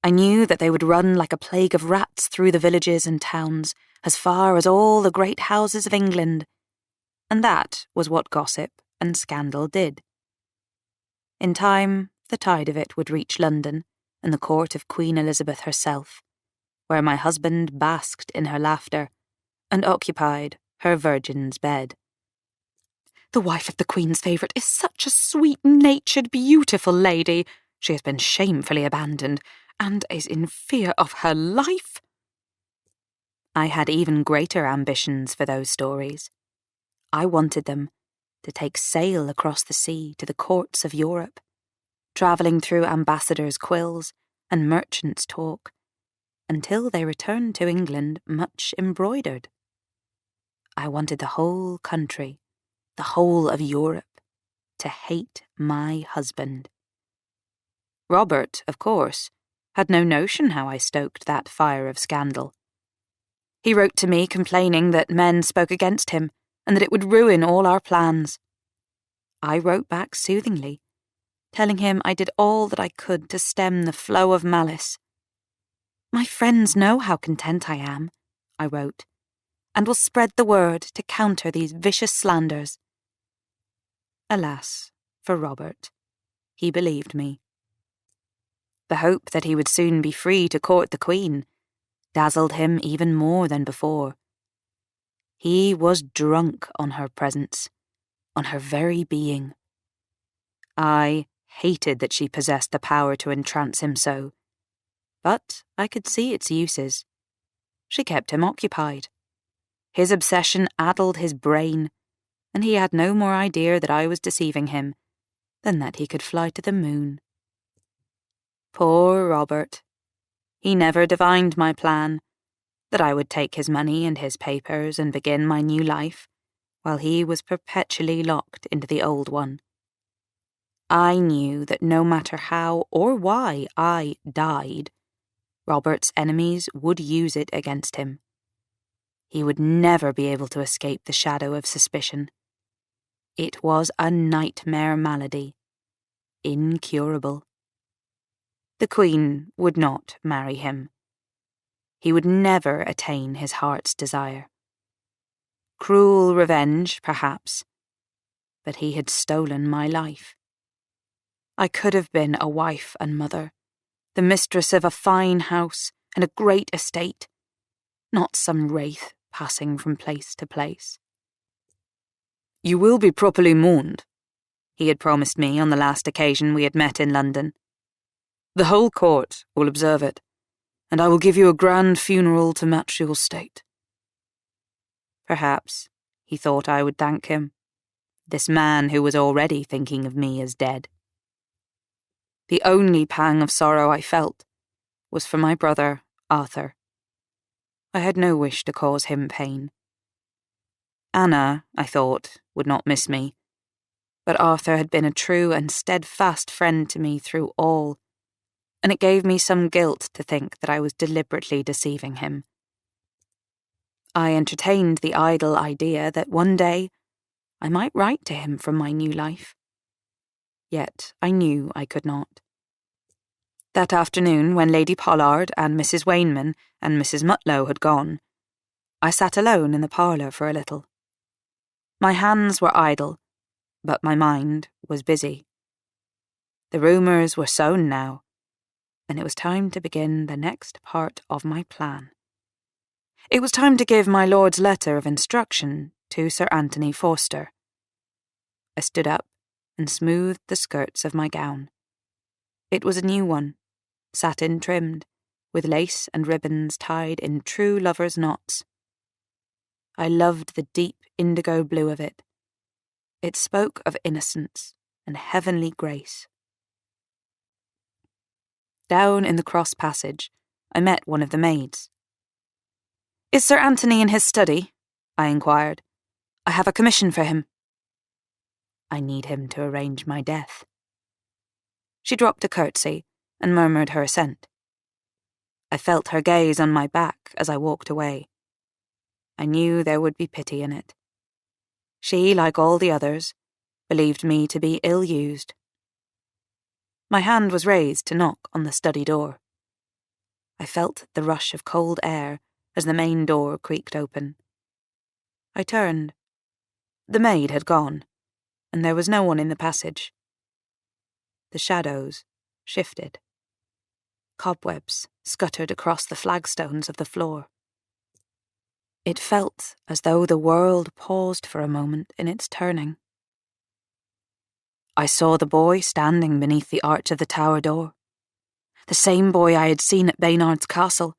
I knew that they would run like a plague of rats through the villages and towns, as far as all the great houses of England, and that was what gossip and scandal did. In time, the tide of it would reach London and the court of Queen Elizabeth herself, where my husband basked in her laughter and occupied her virgin's bed. "The wife of the Queen's favourite is such a sweet-natured, beautiful lady. She has been shamefully abandoned, and is in fear of her life." I had even greater ambitions for those stories. I wanted them to take sail across the sea to the courts of Europe, travelling through ambassadors' quills and merchants' talk, until they returned to England much embroidered. I wanted the whole country, the whole of Europe, to hate my husband. Robert, of course, had no notion how I stoked that fire of scandal. He wrote to me complaining that men spoke against him and that it would ruin all our plans. I wrote back soothingly, telling him I did all that I could to stem the flow of malice. "My friends know how content I am," I wrote, "and will spread the word to counter these vicious slanders." Alas, for Robert, he believed me. The hope that he would soon be free to court the Queen dazzled him even more than before. He was drunk on her presence, on her very being. I hated that she possessed the power to entrance him so, but I could see its uses. She kept him occupied. His obsession addled his brain, and he had no more idea that I was deceiving him than that he could fly to the moon. Poor Robert. He never divined my plan, that I would take his money and his papers and begin my new life, while he was perpetually locked into the old one. I knew that no matter how or why I died, Robert's enemies would use it against him. He would never be able to escape the shadow of suspicion. It was a nightmare malady, incurable. The Queen would not marry him. He would never attain his heart's desire. Cruel revenge, perhaps, but he had stolen my life. I could have been a wife and mother, the mistress of a fine house and a great estate, not some wraith passing from place to place. "You will be properly mourned," he had promised me on the last occasion we had met in London. "The whole court will observe it, and I will give you a grand funeral to match your state." Perhaps he thought I would thank him, this man who was already thinking of me as dead. The only pang of sorrow I felt was for my brother, Arthur. I had no wish to cause him pain. Anna, I thought, would not miss me, but Arthur had been a true and steadfast friend to me through all, and it gave me some guilt to think that I was deliberately deceiving him. I entertained the idle idea that one day I might write to him from my new life. Yet I knew I could not. That afternoon, when Lady Pollard and Mrs. Wainman and Mrs. Mutlow had gone, I sat alone in the parlour for a little. My hands were idle, but my mind was busy. The rumours were sown now, and it was time to begin the next part of my plan. It was time to give my lord's letter of instruction to Sir Anthony Forster. I stood up and smoothed the skirts of my gown. It was a new one, satin trimmed, with lace and ribbons tied in true lovers' knots. I loved the deep indigo blue of it. It spoke of innocence and heavenly grace. Down in the cross passage, I met one of the maids. "Is Sir Anthony in his study?" I inquired. "I have a commission for him." "I need him to arrange my death." She dropped a curtsy and murmured her assent. I felt her gaze on my back as I walked away. I knew there would be pity in it. She, like all the others, believed me to be ill-used. My hand was raised to knock on the study door. I felt the rush of cold air as the main door creaked open. I turned. The maid had gone, and there was no one in the passage. The shadows shifted. Cobwebs scuttered across the flagstones of the floor. It felt as though the world paused for a moment in its turning. I saw the boy standing beneath the arch of the tower door. The same boy I had seen at Baynard's castle,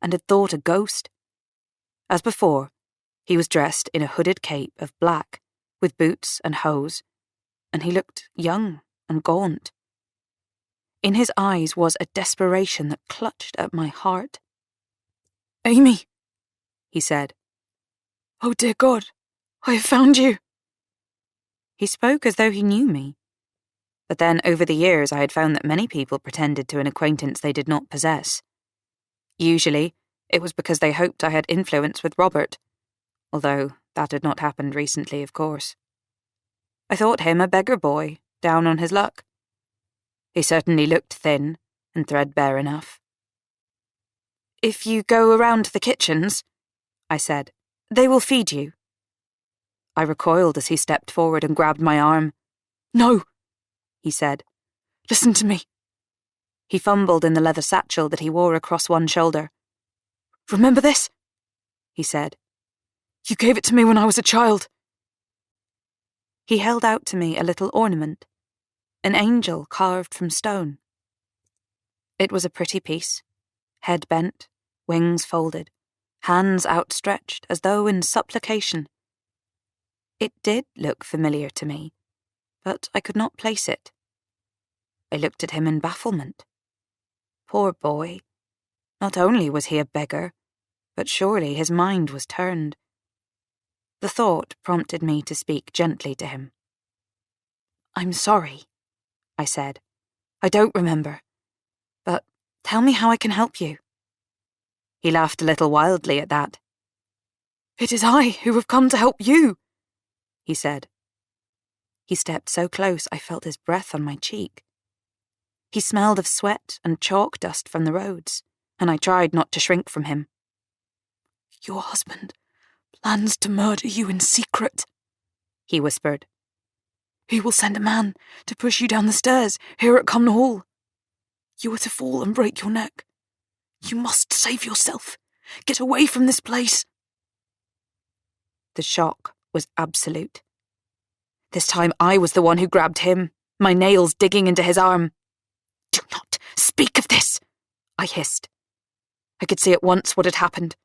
and had thought a ghost. As before, he was dressed in a hooded cape of black, with boots and hose, and he looked young and gaunt. In his eyes was a desperation that clutched at my heart. "Amy," he said. "Oh dear God, I have found you." He spoke as though he knew me. But then over the years I had found that many people pretended to an acquaintance they did not possess. Usually, it was because they hoped I had influence with Robert, although that had not happened recently, of course. I thought him a beggar boy, down on his luck. He certainly looked thin and threadbare enough. "If you go around to the kitchens," I said, "they will feed you." I recoiled as he stepped forward and grabbed my arm. "No," he said. "Listen to me." He fumbled in the leather satchel that he wore across one shoulder. "Remember this?" he said. "You gave it to me when I was a child." He held out to me a little ornament, an angel carved from stone. It was a pretty piece, head bent, wings folded, hands outstretched as though in supplication. It did look familiar to me, but I could not place it. I looked at him in bafflement. Poor boy. Not only was he a beggar, but surely his mind was turned. The thought prompted me to speak gently to him. "I'm sorry," I said. "I don't remember. But tell me how I can help you." He laughed a little wildly at that. "It is I who have come to help you," he said. He stepped so close I felt his breath on my cheek. He smelled of sweat and chalk dust from the roads, and I tried not to shrink from him. "Your husband plans to murder you in secret," he whispered. "He will send a man to push you down the stairs here at Cumnor Hall. You were to fall and break your neck. You must save yourself. Get away from this place. The shock was absolute. This time I was the one who grabbed him, my nails digging into his arm. "Do not speak of this," I hissed. I could see at once what had happened.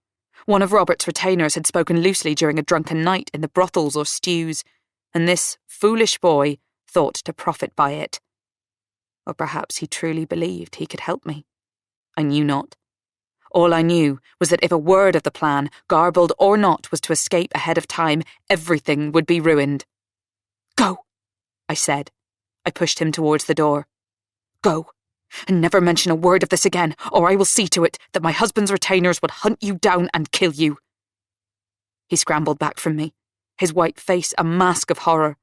One of Robert's retainers had spoken loosely during a drunken night in the brothels or stews, and this foolish boy thought to profit by it. Or perhaps he truly believed he could help me. I knew not. All I knew was that if a word of the plan, garbled or not, was to escape ahead of time, everything would be ruined. "Go," I said. I pushed him towards the door. "Go, and never mention a word of this again, or I will see to it that my husband's retainers will hunt you down and kill you." He scrambled back from me, his white face a mask of horror.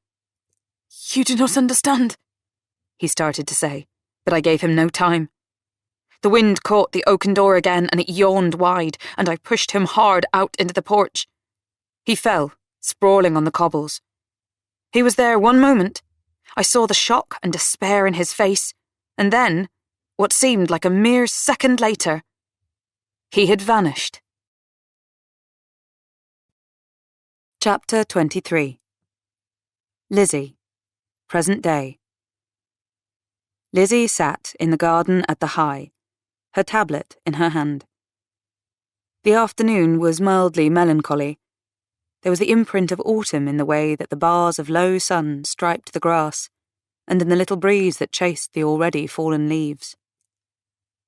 "You do not understand," he started to say, but I gave him no time. The wind caught the oaken door again, and it yawned wide, and I pushed him hard out into the porch. He fell, sprawling on the cobbles. He was there one moment. I saw the shock and despair in his face, and then, what seemed like a mere second later, he had vanished. Chapter 23. Lizzie, present day. Lizzie sat in the garden at the High, her tablet in her hand. The afternoon was mildly melancholy. There was the imprint of autumn in the way that the bars of low sun striped the grass, and in the little breeze that chased the already fallen leaves.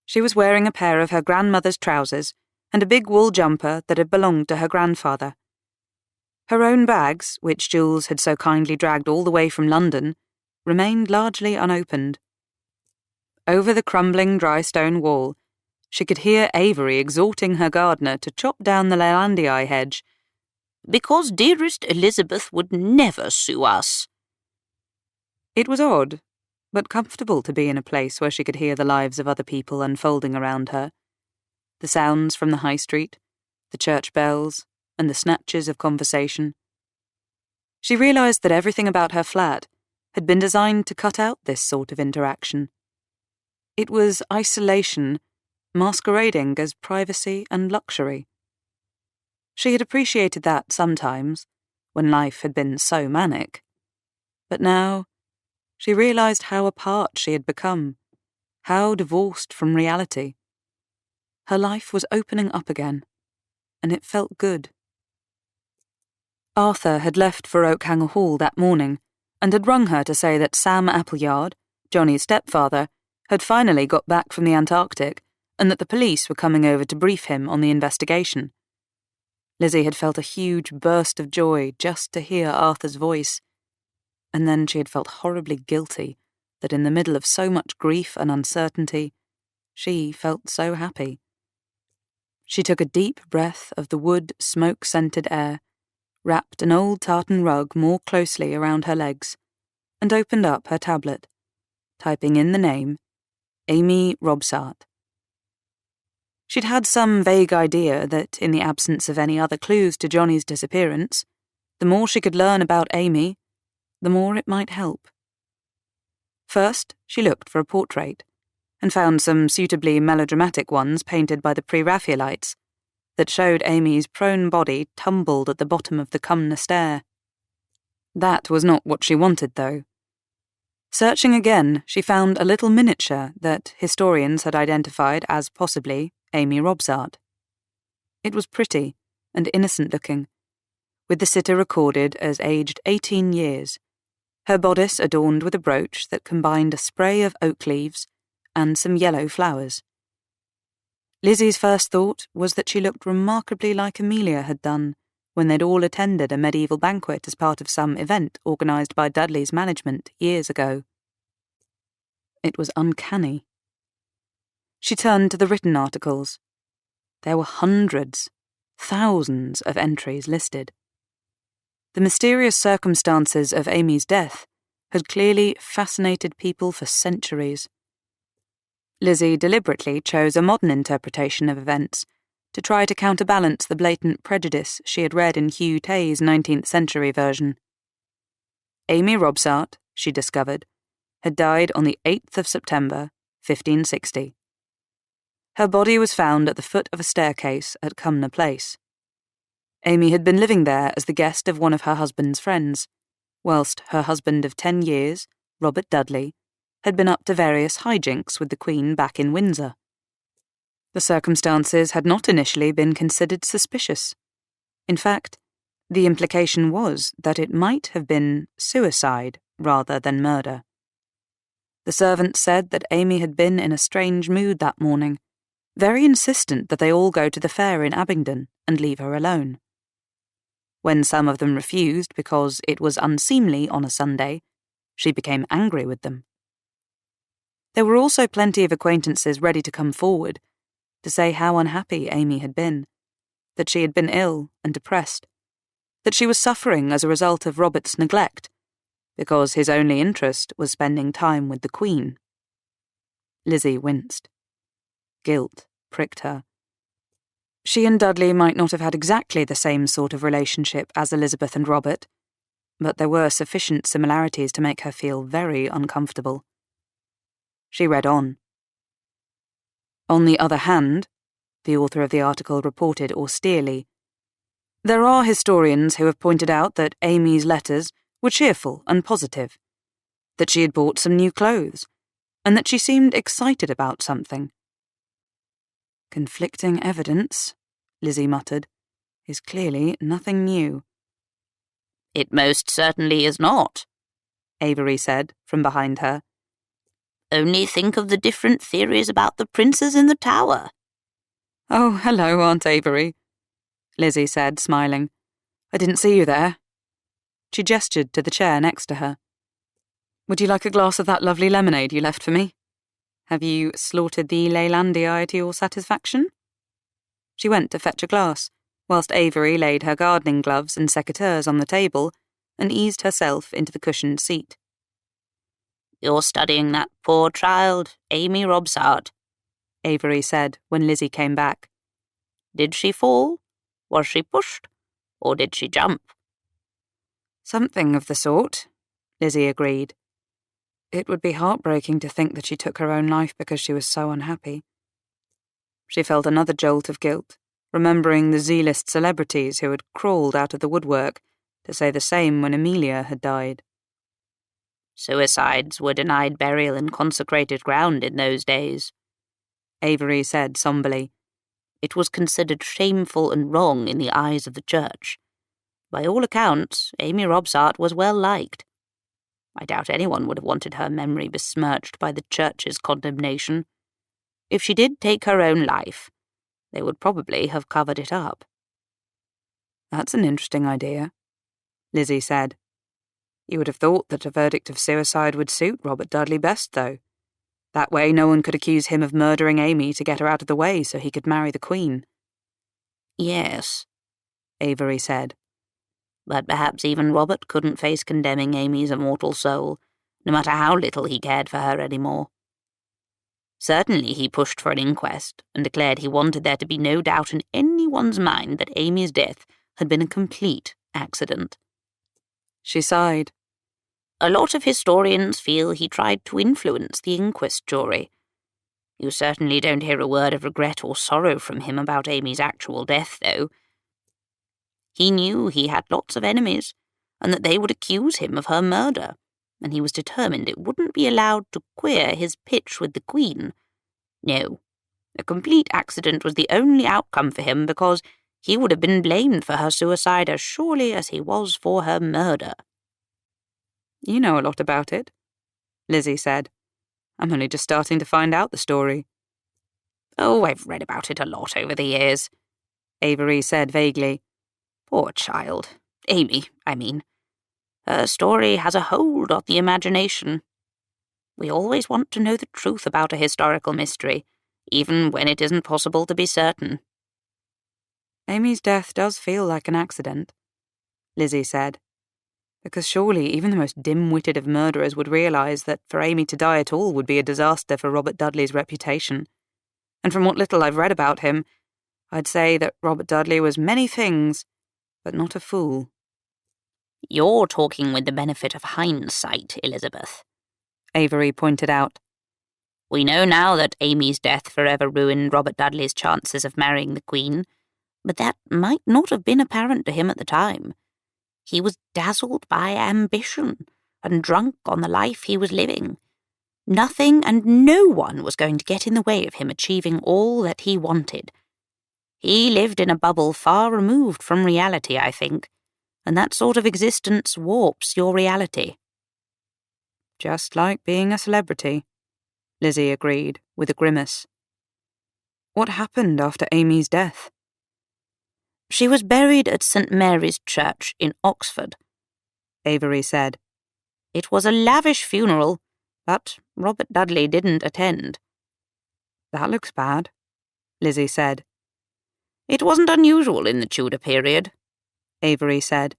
She was wearing a pair of her grandmother's trousers and a big wool jumper that had belonged to her grandfather. Her own bags, which Jules had so kindly dragged all the way from London, remained largely unopened. Over the crumbling dry stone wall, she could hear Avery exhorting her gardener to chop down the Leylandii hedge, "Because dearest Elizabeth would never sue us." It was odd, but comfortable to be in a place where she could hear the lives of other people unfolding around her. The sounds from the high street, the church bells, and the snatches of conversation. She realised that everything about her flat had been designed to cut out this sort of interaction. It was isolation, masquerading as privacy and luxury. She had appreciated that sometimes, when life had been so manic. But now, she realised how apart she had become, how divorced from reality. Her life was opening up again, and it felt good. Arthur had left for Oakhanger Hall that morning, and had rung her to say that Sam Appleyard, Johnny's stepfather, had finally got back from the Antarctic, and that the police were coming over to brief him on the investigation. Lizzie had felt a huge burst of joy just to hear Arthur's voice, and then she had felt horribly guilty that in the middle of so much grief and uncertainty, she felt so happy. She took a deep breath of the wood, smoke-scented air, wrapped an old tartan rug more closely around her legs, and opened up her tablet, typing in the name, Amy Robsart. She'd had some vague idea that, in the absence of any other clues to Johnny's disappearance, the more she could learn about Amy, the more it might help. First, she looked for a portrait, and found some suitably melodramatic ones painted by the Pre-Raphaelites that showed Amy's prone body tumbled at the bottom of the Cumnor stair. That was not what she wanted, though. Searching again, she found a little miniature that historians had identified as possibly Amy Robsart. It was pretty and innocent-looking, with the sitter recorded as aged 18 years, her bodice adorned with a brooch that combined a spray of oak leaves and some yellow flowers. Lizzie's first thought was that she looked remarkably like Amelia had done when they'd all attended a medieval banquet as part of some event organised by Dudley's management years ago. It was uncanny. She turned to the written articles. There were hundreds, thousands of entries listed. The mysterious circumstances of Amy's death had clearly fascinated people for centuries. Lizzie deliberately chose a modern interpretation of events to try to counterbalance the blatant prejudice she had read in Hugh Tay's 19th century version. Amy Robsart, she discovered, had died on the 8th of September, 1560. Her body was found at the foot of a staircase at Cumnor Place. Amy had been living there as the guest of one of her husband's friends, whilst her husband of 10 years, Robert Dudley, had been up to various hijinks with the Queen back in Windsor. The circumstances had not initially been considered suspicious. In fact, the implication was that it might have been suicide rather than murder. The servants said that Amy had been in a strange mood that morning, very insistent that they all go to the fair in Abingdon and leave her alone. When some of them refused because it was unseemly on a Sunday, she became angry with them. There were also plenty of acquaintances ready to come forward to say how unhappy Amy had been, that she had been ill and depressed, that she was suffering as a result of Robert's neglect, because his only interest was spending time with the Queen. Lizzie winced. Guilt pricked her. She and Dudley might not have had exactly the same sort of relationship as Elizabeth and Robert, but there were sufficient similarities to make her feel very uncomfortable. She read on. On the other hand, the author of the article reported austerely, there are historians who have pointed out that Amy's letters were cheerful and positive, that she had bought some new clothes, and that she seemed excited about something. Conflicting evidence, Lizzie muttered, is clearly nothing new. It most certainly is not, Avery said from behind her. Only think of the different theories about the princes in the tower. Oh, hello, Aunt Avery, Lizzie said, smiling. I didn't see you there. She gestured to the chair next to her. Would you like a glass of that lovely lemonade you left for me? Have you slaughtered the Leylandii to your satisfaction? She went to fetch a glass, whilst Avery laid her gardening gloves and secateurs on the table and eased herself into the cushioned seat. You're studying that poor child, Amy Robsart, Avery said when Lizzie came back. Did she fall? Was she pushed? Or did she jump? Something of the sort, Lizzie agreed. It would be heartbreaking to think that she took her own life because she was so unhappy. She felt another jolt of guilt, remembering the Z-list celebrities who had crawled out of the woodwork to say the same when Amelia had died. Suicides were denied burial in consecrated ground in those days, Avery said somberly. It was considered shameful and wrong in the eyes of the church. By all accounts, Amy Robsart was well liked. I doubt anyone would have wanted her memory besmirched by the church's condemnation. If she did take her own life, they would probably have covered it up. That's an interesting idea, Lizzie said. You would have thought that a verdict of suicide would suit Robert Dudley best, though. That way no one could accuse him of murdering Amy to get her out of the way so he could marry the Queen. Yes, Avery said. But perhaps even Robert couldn't face condemning Amy's immortal soul, no matter how little he cared for her anymore. Certainly he pushed for an inquest and declared he wanted there to be no doubt in anyone's mind that Amy's death had been a complete accident. She sighed. A lot of historians feel he tried to influence the inquest jury. You certainly don't hear a word of regret or sorrow from him about Amy's actual death, though. He knew he had lots of enemies, and that they would accuse him of her murder, and he was determined it wouldn't be allowed to queer his pitch with the Queen. No, a complete accident was the only outcome for him because he would have been blamed for her suicide as surely as he was for her murder. You know a lot about it, Lizzie said. I'm only just starting to find out the story. Oh, I've read about it a lot over the years, Avery said vaguely. Poor child. Amy, I mean. Her story has a hold on the imagination. We always want to know the truth about a historical mystery, even when it isn't possible to be certain. Amy's death does feel like an accident, Lizzie said, because surely even the most dim-witted of murderers would realise that for Amy to die at all would be a disaster for Robert Dudley's reputation. And from what little I've read about him, I'd say that Robert Dudley was many things, but not a fool. You're talking with the benefit of hindsight, Elizabeth, Avery pointed out. We know now that Amy's death forever ruined Robert Dudley's chances of marrying the Queen, but that might not have been apparent to him at the time. He was dazzled by ambition and drunk on the life he was living. Nothing and no one was going to get in the way of him achieving all that he wanted. He lived in a bubble far removed from reality, I think, and that sort of existence warps your reality. Just like being a celebrity, Lizzie agreed, with a grimace. What happened after Amy's death? She was buried at St. Mary's Church in Oxford, Avery said. It was a lavish funeral, but Robert Dudley didn't attend. That looks bad, Lizzie said. It wasn't unusual in the Tudor period, Avery said.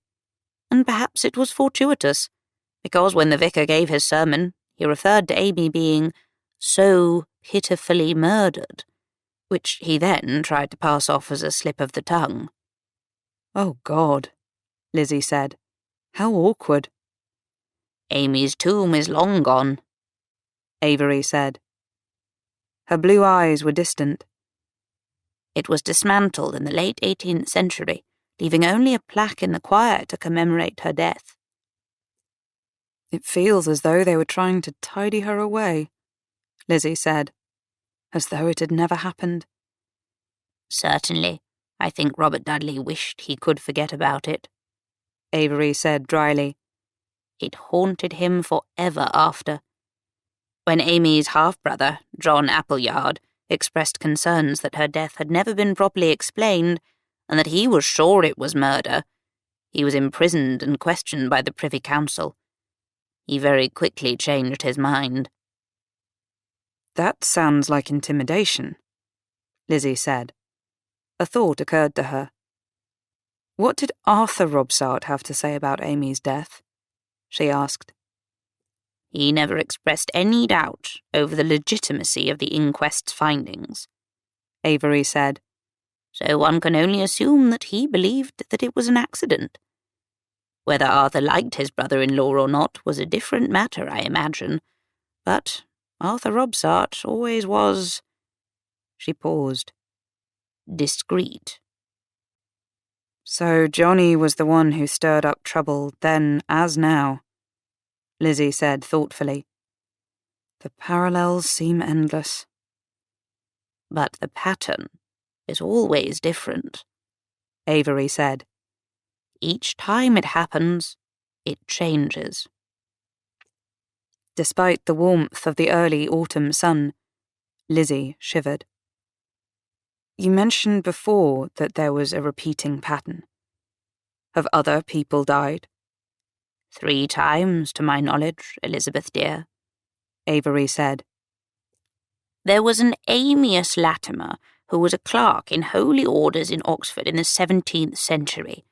And perhaps it was fortuitous, because when the vicar gave his sermon, he referred to Amy being so pitifully murdered, which he then tried to pass off as a slip of the tongue. Oh, God, Lizzie said. How awkward. Amy's tomb is long gone, Avery said. Her blue eyes were distant. It was dismantled in the late 18th century, leaving only a plaque in the choir to commemorate her death. It feels as though they were trying to tidy her away, Lizzie said, as though it had never happened. Certainly, I think Robert Dudley wished he could forget about it, Avery said dryly. It haunted him forever after. When Amy's half-brother, John Appleyard, expressed concerns that her death had never been properly explained and that he was sure it was murder, he was imprisoned and questioned by the Privy Council. He very quickly changed his mind. That sounds like intimidation, Lizzie said. A thought occurred to her. What did Arthur Robsart have to say about Amy's death? She asked. He never expressed any doubt over the legitimacy of the inquest's findings, Avery said. So one can only assume that he believed that it was an accident. Whether Arthur liked his brother-in-law or not was a different matter, I imagine, but Arthur Robsart always was... She paused. Discreet. So Johnny was the one who stirred up trouble then as now, Lizzie said thoughtfully. The parallels seem endless. But the pattern is always different, Avery said. Each time it happens, it changes. Despite the warmth of the early autumn sun, Lizzie shivered. You mentioned before that there was a repeating pattern. Have other people died? 3 times, to my knowledge, Elizabeth dear, Avery said. There was an Amias Latimer who was a clerk in holy orders in Oxford in the 17th century.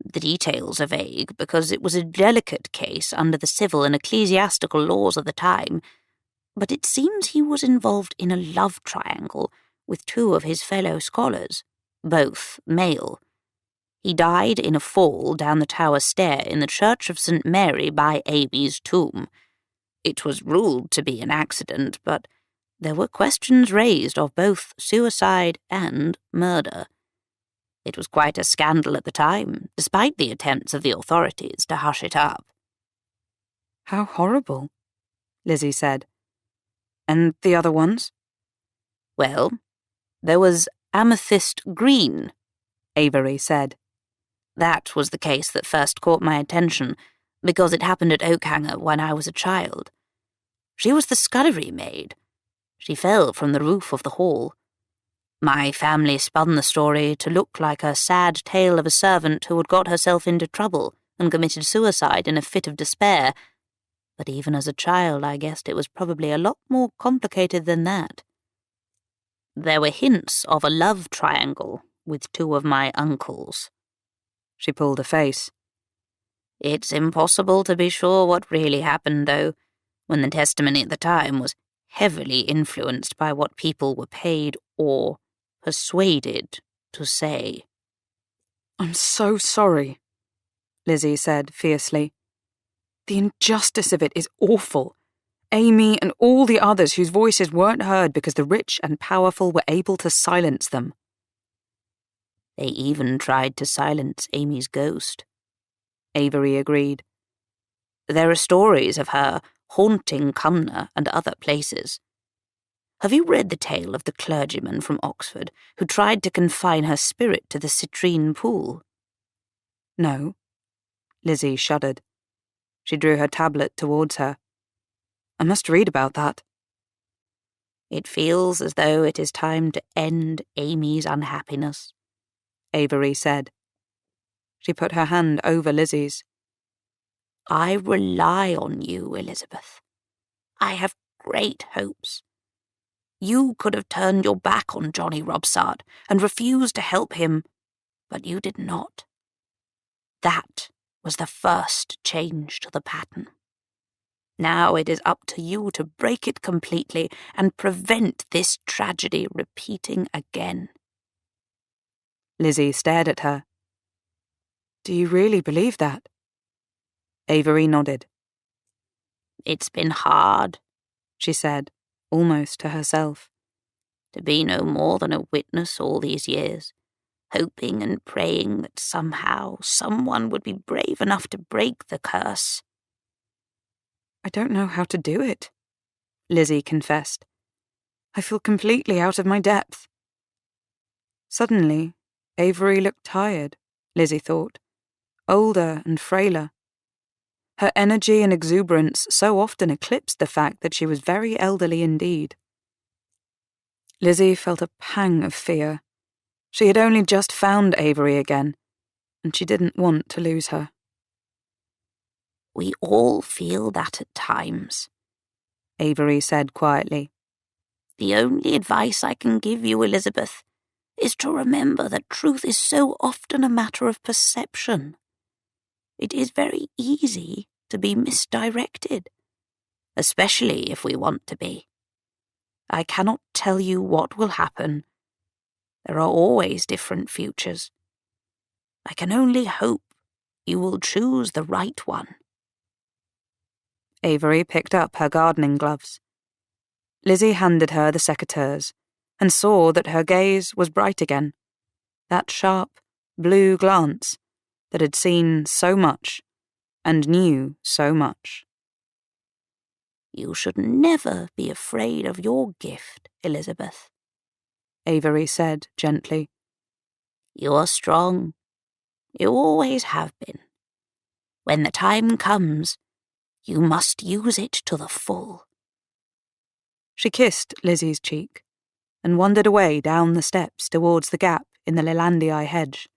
The details are vague because it was a delicate case under the civil and ecclesiastical laws of the time, but it seems he was involved in a love triangle with 2 of his fellow scholars, both male. He died in a fall down the tower stair in the Church of St. Mary by Amy's tomb. It was ruled to be an accident, but there were questions raised of both suicide and murder. It was quite a scandal at the time, despite the attempts of the authorities to hush it up. How horrible, Lizzie said. And the other ones? Well, there was Amethyst Green, Avery said. That was the case that first caught my attention, because it happened at Oakhanger when I was a child. She was the scullery maid. She fell from the roof of the hall. My family spun the story to look like a sad tale of a servant who had got herself into trouble and committed suicide in a fit of despair, but even as a child I guessed it was probably a lot more complicated than that. There were hints of a love triangle with 2 of my uncles. She pulled a face. It's impossible to be sure what really happened, though, when the testimony at the time was heavily influenced by what people were paid or persuaded to say. I'm so sorry, Lizzie said fiercely. The injustice of it is awful. Amy and all the others whose voices weren't heard because the rich and powerful were able to silence them. They even tried to silence Amy's ghost, Avery agreed. There are stories of her haunting Cumnor and other places. Have you read the tale of the clergyman from Oxford who tried to confine her spirit to the citrine pool? No. Lizzie shuddered. She drew her tablet towards her. I must read about that. It feels as though it is time to end Amy's unhappiness, Avery said. She put her hand over Lizzie's. I rely on you, Elizabeth. I have great hopes. You could have turned your back on Johnny Robsart and refused to help him, but you did not. That was the first change to the pattern. Now it is up to you to break it completely and prevent this tragedy repeating again. Lizzie stared at her. Do you really believe that? Avery nodded. It's been hard, she said, almost to herself. To be no more than a witness all these years, hoping and praying that somehow someone would be brave enough to break the curse. I don't know how to do it, Lizzie confessed. I feel completely out of my depth. Suddenly, Avery looked tired, Lizzie thought, older and frailer. Her energy and exuberance so often eclipsed the fact that she was very elderly indeed. Lizzie felt a pang of fear. She had only just found Avery again, and she didn't want to lose her. We all feel that at times, Avery said quietly. The only advice I can give you, Elizabeth, is to remember that truth is so often a matter of perception. It is very easy to be misdirected, especially if we want to be. I cannot tell you what will happen. There are always different futures. I can only hope you will choose the right one. Avery picked up her gardening gloves. Lizzie handed her the secateurs and saw that her gaze was bright again, that sharp, blue glance that had seen so much and knew so much. You should never be afraid of your gift, Elizabeth, Avery said gently. You are strong. You always have been. When the time comes, you must use it to the full. She kissed Lizzie's cheek and wandered away down the steps towards the gap in the Lelandii hedge,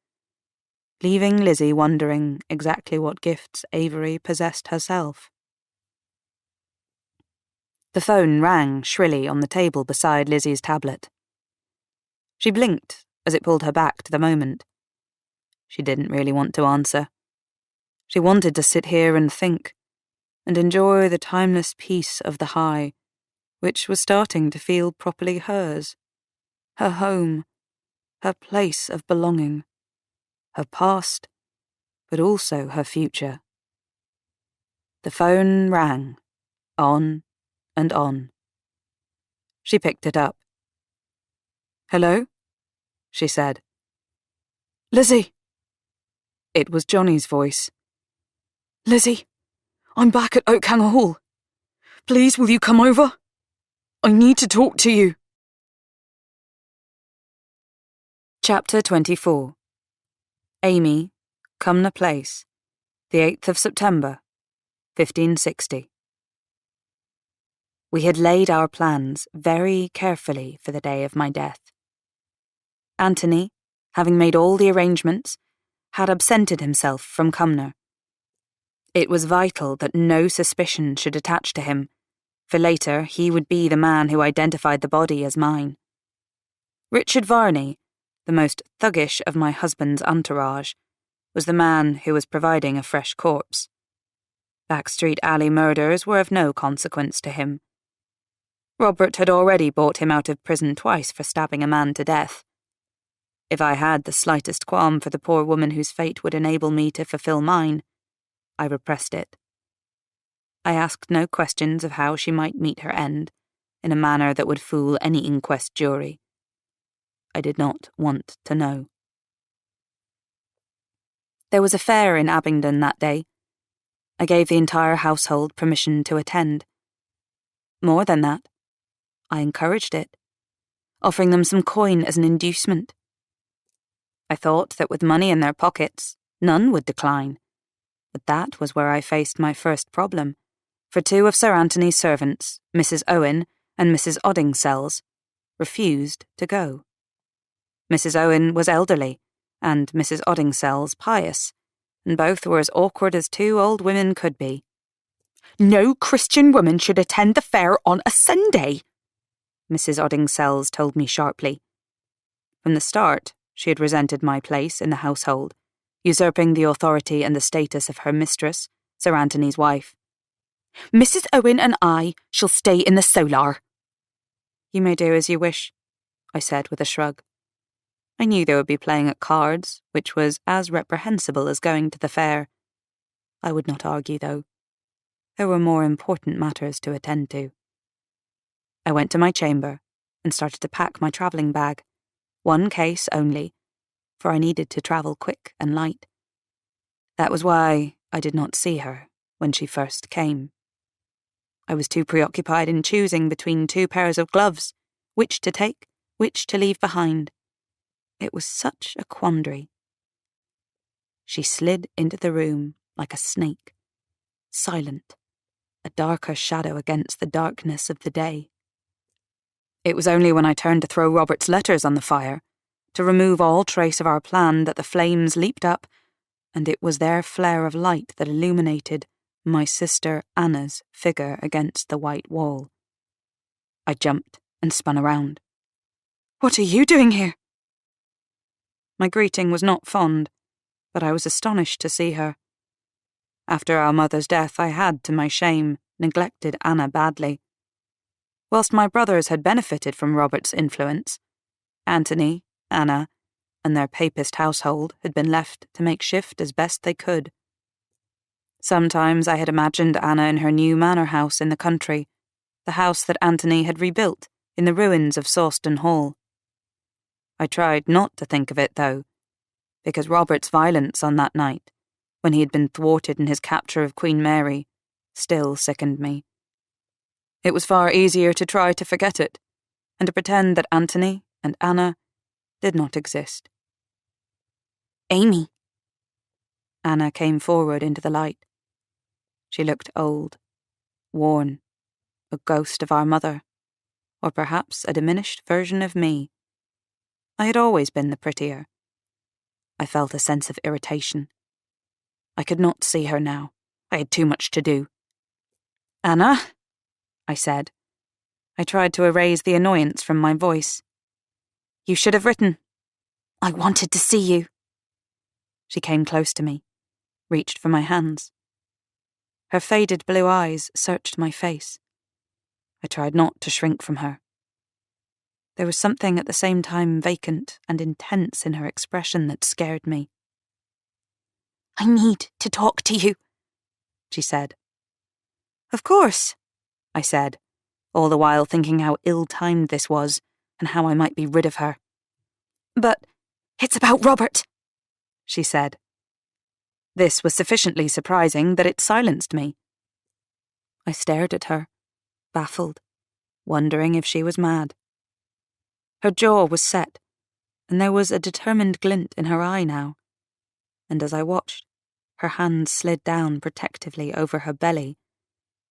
leaving Lizzie wondering exactly what gifts Avery possessed herself. The phone rang shrilly on the table beside Lizzie's tablet. She blinked as it pulled her back to the moment. She didn't really want to answer. She wanted to sit here and think, and enjoy the timeless peace of the high, which was starting to feel properly hers, her home, her place of belonging, her past, but also her future. The phone rang, on and on. She picked it up. Hello? She said. Lizzie! It was Johnny's voice. Lizzie, I'm back at Oakhanger Hall. Please, will you come over? I need to talk to you. Chapter 24. Amy, Cumnor Place, the 8th of September, 1560. We had laid our plans very carefully for the day of my death. Anthony, having made all the arrangements, had absented himself from Cumnor. It was vital that no suspicion should attach to him, for later he would be the man who identified the body as mine. Richard Varney, the most thuggish of my husband's entourage, was the man who was providing a fresh corpse. Backstreet Alley murders were of no consequence to him. Robert had already brought him out of prison twice for stabbing a man to death. If I had the slightest qualm for the poor woman whose fate would enable me to fulfill mine, I repressed it. I asked no questions of how she might meet her end, in a manner that would fool any inquest jury. I did not want to know. There was a fair in Abingdon that day. I gave the entire household permission to attend. More than that, I encouraged it, offering them some coin as an inducement. I thought that with money in their pockets, none would decline. But that was where I faced my first problem, for two of Sir Anthony's servants, Mrs. Owen and Mrs. Oddingsells, refused to go. Mrs. Owen was elderly, and Mrs. Oddingsells pious, and both were as awkward as two old women could be. No Christian woman should attend the fair on a Sunday, Mrs. Oddingsells told me sharply. From the start, she had resented my place in the household, usurping the authority and the status of her mistress, Sir Anthony's wife. Mrs. Owen and I shall stay in the solar. You may do as you wish, I said with a shrug. I knew they would be playing at cards, which was as reprehensible as going to the fair. I would not argue, though. There were more important matters to attend to. I went to my chamber and started to pack my travelling bag, one case only, for I needed to travel quick and light. That was why I did not see her when she first came. I was too preoccupied in choosing between two pairs of gloves, which to take, which to leave behind. It was such a quandary. She slid into the room like a snake, silent, a darker shadow against the darkness of the day. It was only when I turned to throw Robert's letters on the fire, to remove all trace of our plan, that the flames leaped up, and it was their flare of light that illuminated my sister Anna's figure against the white wall. I jumped and spun around. What are you doing here? My greeting was not fond, but I was astonished to see her. After our mother's death, I had, to my shame, neglected Anna badly. Whilst my brothers had benefited from Robert's influence, Anthony, Anna, and their papist household had been left to make shift as best they could. Sometimes I had imagined Anna in her new manor house in the country, the house that Anthony had rebuilt in the ruins of Sawston Hall. I tried not to think of it, though, because Robert's violence on that night, when he had been thwarted in his capture of Queen Mary, still sickened me. It was far easier to try to forget it, and to pretend that Anthony and Anna did not exist. Amy. Anna came forward into the light. She looked old, worn, a ghost of our mother, or perhaps a diminished version of me. I had always been the prettier. I felt a sense of irritation. I could not see her now. I had too much to do. "Anna," I said. I tried to erase the annoyance from my voice. "You should have written." I wanted to see you. She came close to me, reached for my hands. Her faded blue eyes searched my face. I tried not to shrink from her. There was something at the same time vacant and intense in her expression that scared me. I need to talk to you, she said. Of course, I said, all the while thinking how ill-timed this was and how I might be rid of her. But it's about Robert, she said. This was sufficiently surprising that it silenced me. I stared at her, baffled, wondering if she was mad. Her jaw was set, and there was a determined glint in her eye now, and as I watched, her hand slid down protectively over her belly,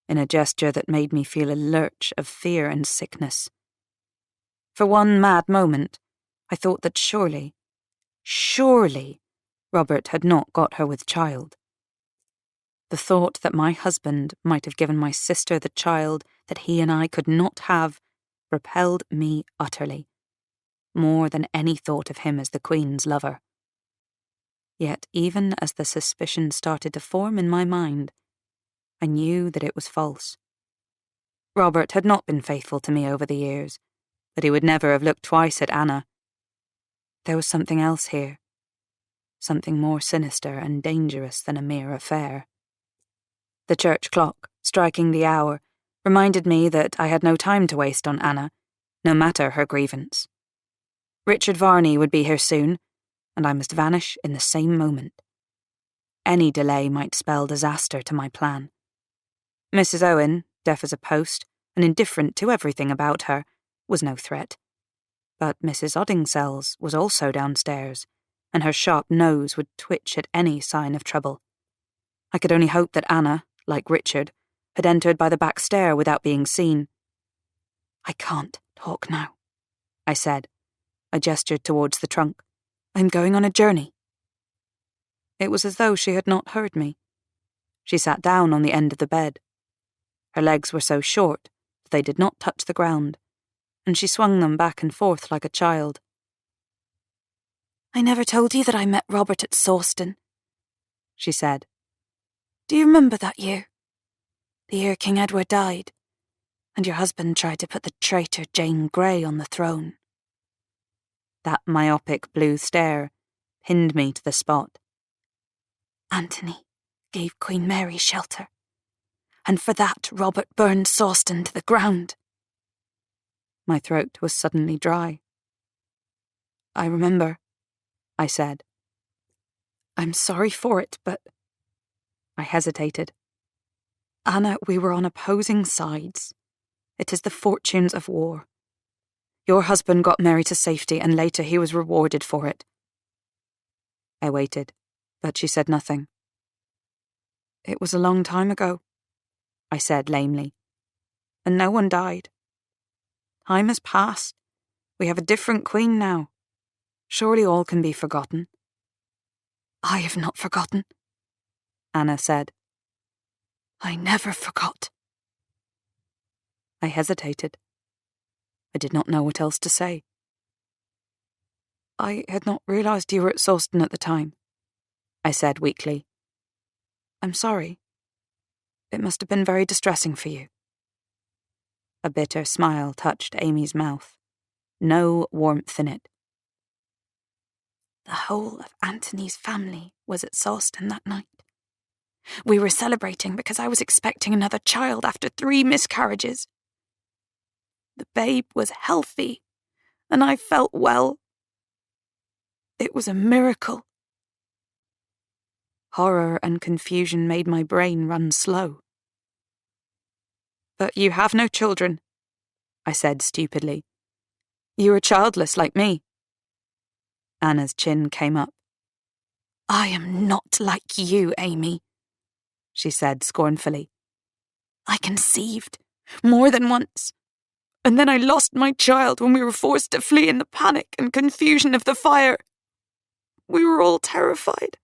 in a gesture that made me feel a lurch of fear and sickness. For one mad moment, I thought that surely, Robert had not got her with child. The thought that my husband might have given my sister the child that he and I could not have repelled me utterly, more than any thought of him as the Queen's lover. Yet even as the suspicion started to form in my mind, I knew that it was false. Robert had not been faithful to me over the years, but he would never have looked twice at Anna. There was something else here, something more sinister and dangerous than a mere affair. The church clock Striking the hour reminded me that I had no time to waste on Anna, no matter her grievance. Richard Varney would be here soon, and I must vanish in the same moment. Any delay might spell disaster to my plan. Mrs. Owen, deaf as a post and indifferent to everything about her, was no threat. But Mrs. Oddingsells was also downstairs, and her sharp nose would twitch at any sign of trouble. I could only hope that Anna, like Richard, had entered by the back stair without being seen. "I can't talk now," I said. I gestured towards the trunk. "I'm going on a journey." It was as though she had not heard me. She sat down on the end of the bed. Her legs were so short that they did not touch the ground, and she swung them back and forth like a child. "I never told you that I met Robert at Sawston," she said. "Do you remember that year? The year King Edward died, and your husband tried to put the traitor Jane Grey on the throne." That myopic blue stare pinned me to the spot. "Anthony gave Queen Mary shelter, and for that Robert burned Sawston to the ground." My throat was suddenly dry. "I remember," I said. "I'm sorry for it, but—" I hesitated. "Anna, we were on opposing sides. It is the fortunes of war. Your husband got Mary to safety, and later he was rewarded for it." I waited, but she said nothing. "It was a long time ago," I said lamely, "and no one died. Time has passed. We have a different queen now. Surely all can be forgotten." "I have not forgotten," Anna said. "I never forgot." I hesitated. I did not know what else to say. "I had not realised you were at Sawston at the time," I said weakly. "I'm sorry. It must have been very distressing for you." A bitter smile touched Amy's mouth. No warmth in it. "The whole of Anthony's family was at Sawston that night. We were celebrating because I was expecting another child after 3 miscarriages. The babe was healthy, and I felt well. It was a miracle." Horror and confusion made my brain run slow. "But you have no children," I said stupidly. "You are childless like me." Anna's chin came up. "I am not like you, Amy," she said scornfully. "I conceived more than once, and then I lost my child when we were forced to flee in the panic and confusion of the fire. We were all terrified.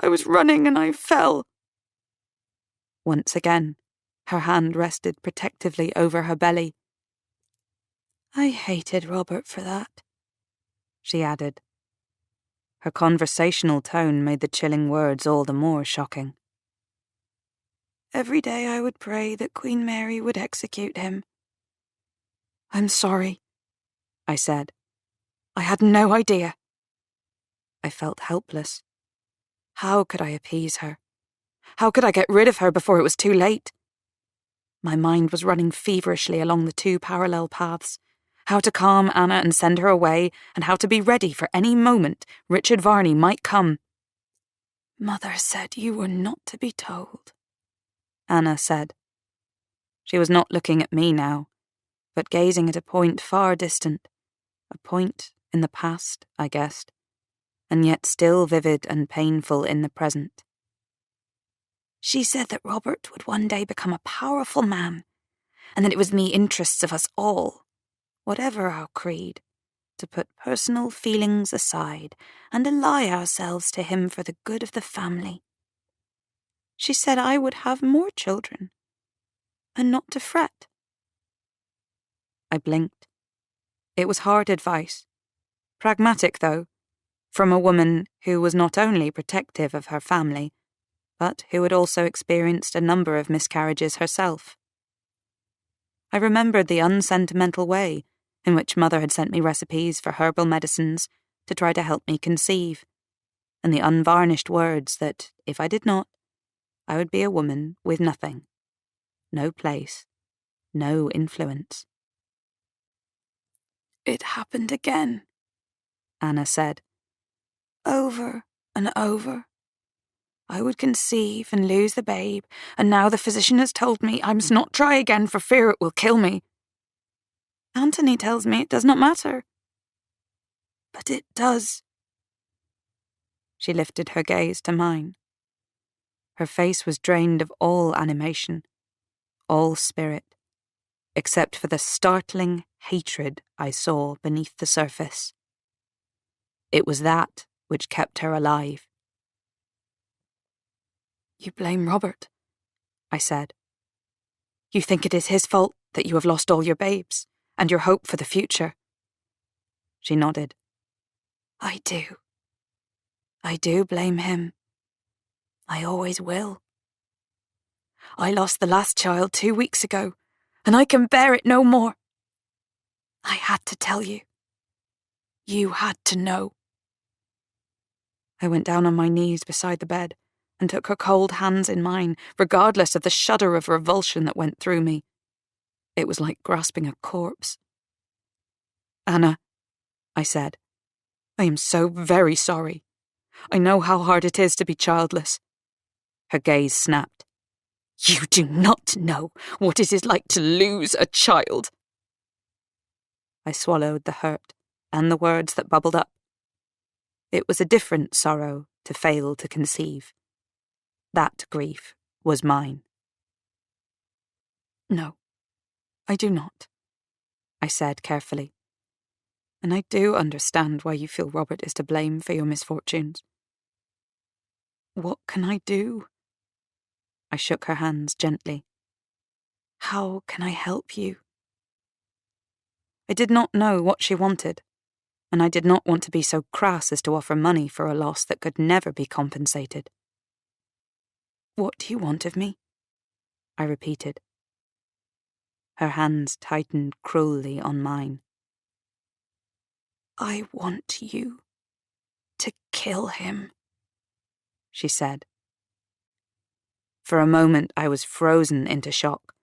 I was running and I fell." Once again, her hand rested protectively over her belly. "I hated Robert for that," she added. Her conversational tone made the chilling words all the more shocking. "Every day I would pray that Queen Mary would execute him." "I'm sorry," I said. "I had no idea." I felt helpless. How could I appease her? How could I get rid of her before it was too late? My mind was running feverishly along the 2 parallel paths. How to calm Anna and send her away, and how to be ready for any moment Richard Varney might come. "Mother said you were not to be told," Anna said. She was not looking at me now, but gazing at a point far distant, a point in the past, I guessed, and yet still vivid and painful in the present. "She said that Robert would one day become a powerful man, and that it was in the interests of us all, whatever our creed, to put personal feelings aside and ally ourselves to him for the good of the family. She said I would have more children, and not to fret." I blinked. It was hard advice. Pragmatic, though, from a woman who was not only protective of her family, but who had also experienced a number of miscarriages herself. I remembered the unsentimental way in which Mother had sent me recipes for herbal medicines to try to help me conceive, and the unvarnished words that, if I did not, I would be a woman with nothing. No place. No influence. It happened again, Anna said. over and over. I would conceive and lose the babe, and now the physician has told me I must not try again for fear it will kill me. Anthony tells me it does not matter. But it does. She lifted her gaze to mine. Her face was drained of all animation, all spirit, except for the startling hatred I saw beneath the surface. It was that which kept her alive. You blame Robert, I said. You think it is his fault that you have lost all your babes and your hope for the future. She nodded. I do. I do blame him. I always will. I lost the last child 2 weeks ago, and I can bear it no more. I had to tell you. You had to know. I went down on my knees beside the bed and took her cold hands in mine, regardless of the shudder of revulsion that went through me. It was like grasping a corpse. Anna, I said, I am so very sorry. I know how hard it is to be childless. Her gaze snapped. You do not know what it is like to lose a child. I swallowed the hurt and the words that bubbled up. It was a different sorrow to fail to conceive. That grief was mine. No, I do not, I said carefully. And I do understand why you feel Robert is to blame for your misfortunes. What can I do? I shook her hands gently. How can I help you? I did not know what she wanted, and I did not want to be so crass as to offer money for a loss that could never be compensated. What do you want of me? I repeated. Her hands tightened cruelly on mine. I want you to kill him, she said. For a moment I was frozen into shock,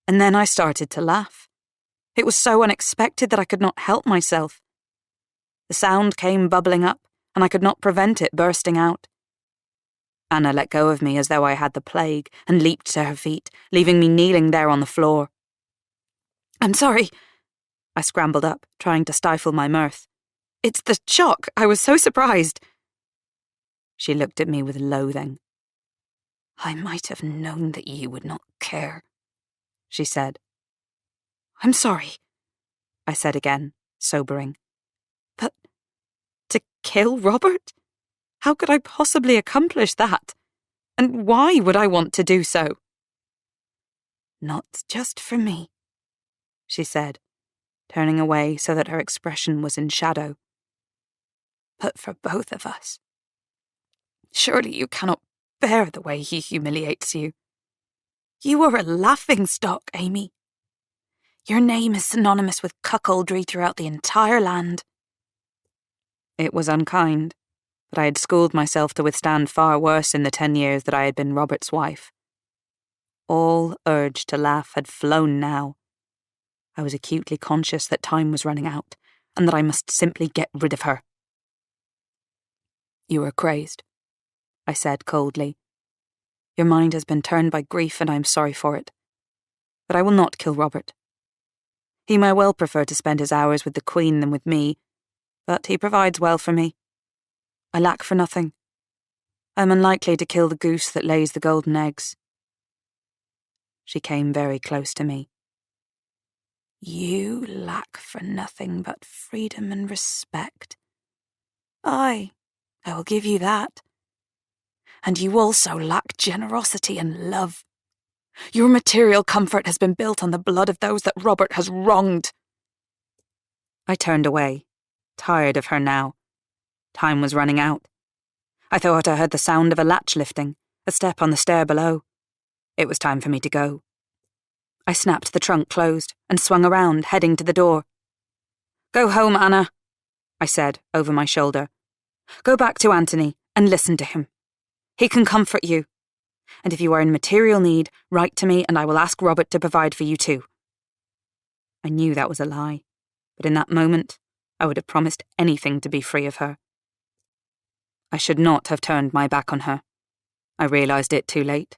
and then I started to laugh. It was so unexpected that I could not help myself. The sound came bubbling up, and I could not prevent it bursting out. Anna let go of me as though I had the plague and leaped to her feet, leaving me kneeling there on the floor. I'm sorry. I scrambled up, trying to stifle my mirth. It's the shock. I was so surprised. She looked at me with loathing. I might have known that you would not care, she said. I'm sorry, I said again, sobering. But to kill Robert? How could I possibly accomplish that? And why would I want to do so? Not just for me, she said, turning away so that her expression was in shadow. But for both of us. Surely you cannot bear the way he humiliates you. You are a laughingstock, Amy. Your name is synonymous with cuckoldry throughout the entire land. It was unkind, but I had schooled myself to withstand far worse in the 10 years that I had been Robert's wife. All urge to laugh had flown now. I was acutely conscious that time was running out, and that I must simply get rid of her. You are crazed, I said coldly. Your mind has been turned by grief, and I am sorry for it. But I will not kill Robert. He may well prefer to spend his hours with the Queen than with me, but he provides well for me. I lack for nothing. I am unlikely to kill the goose that lays the golden eggs. She came very close to me. You lack for nothing but freedom and respect. I will give you that. And you also lack generosity and love. Your material comfort has been built on the blood of those that Robert has wronged. I turned away, tired of her now. Time was running out. I thought I heard the sound of a latch lifting, a step on the stair below. It was time for me to go. I snapped the trunk closed and swung around, heading to the door. Go home, Anna, I said over my shoulder. Go back to Anthony and listen to him. He can comfort you. And if you are in material need, write to me and I will ask Robert to provide for you too. I knew that was a lie, but in that moment, I would have promised anything to be free of her. I should not have turned my back on her. I realised it too late.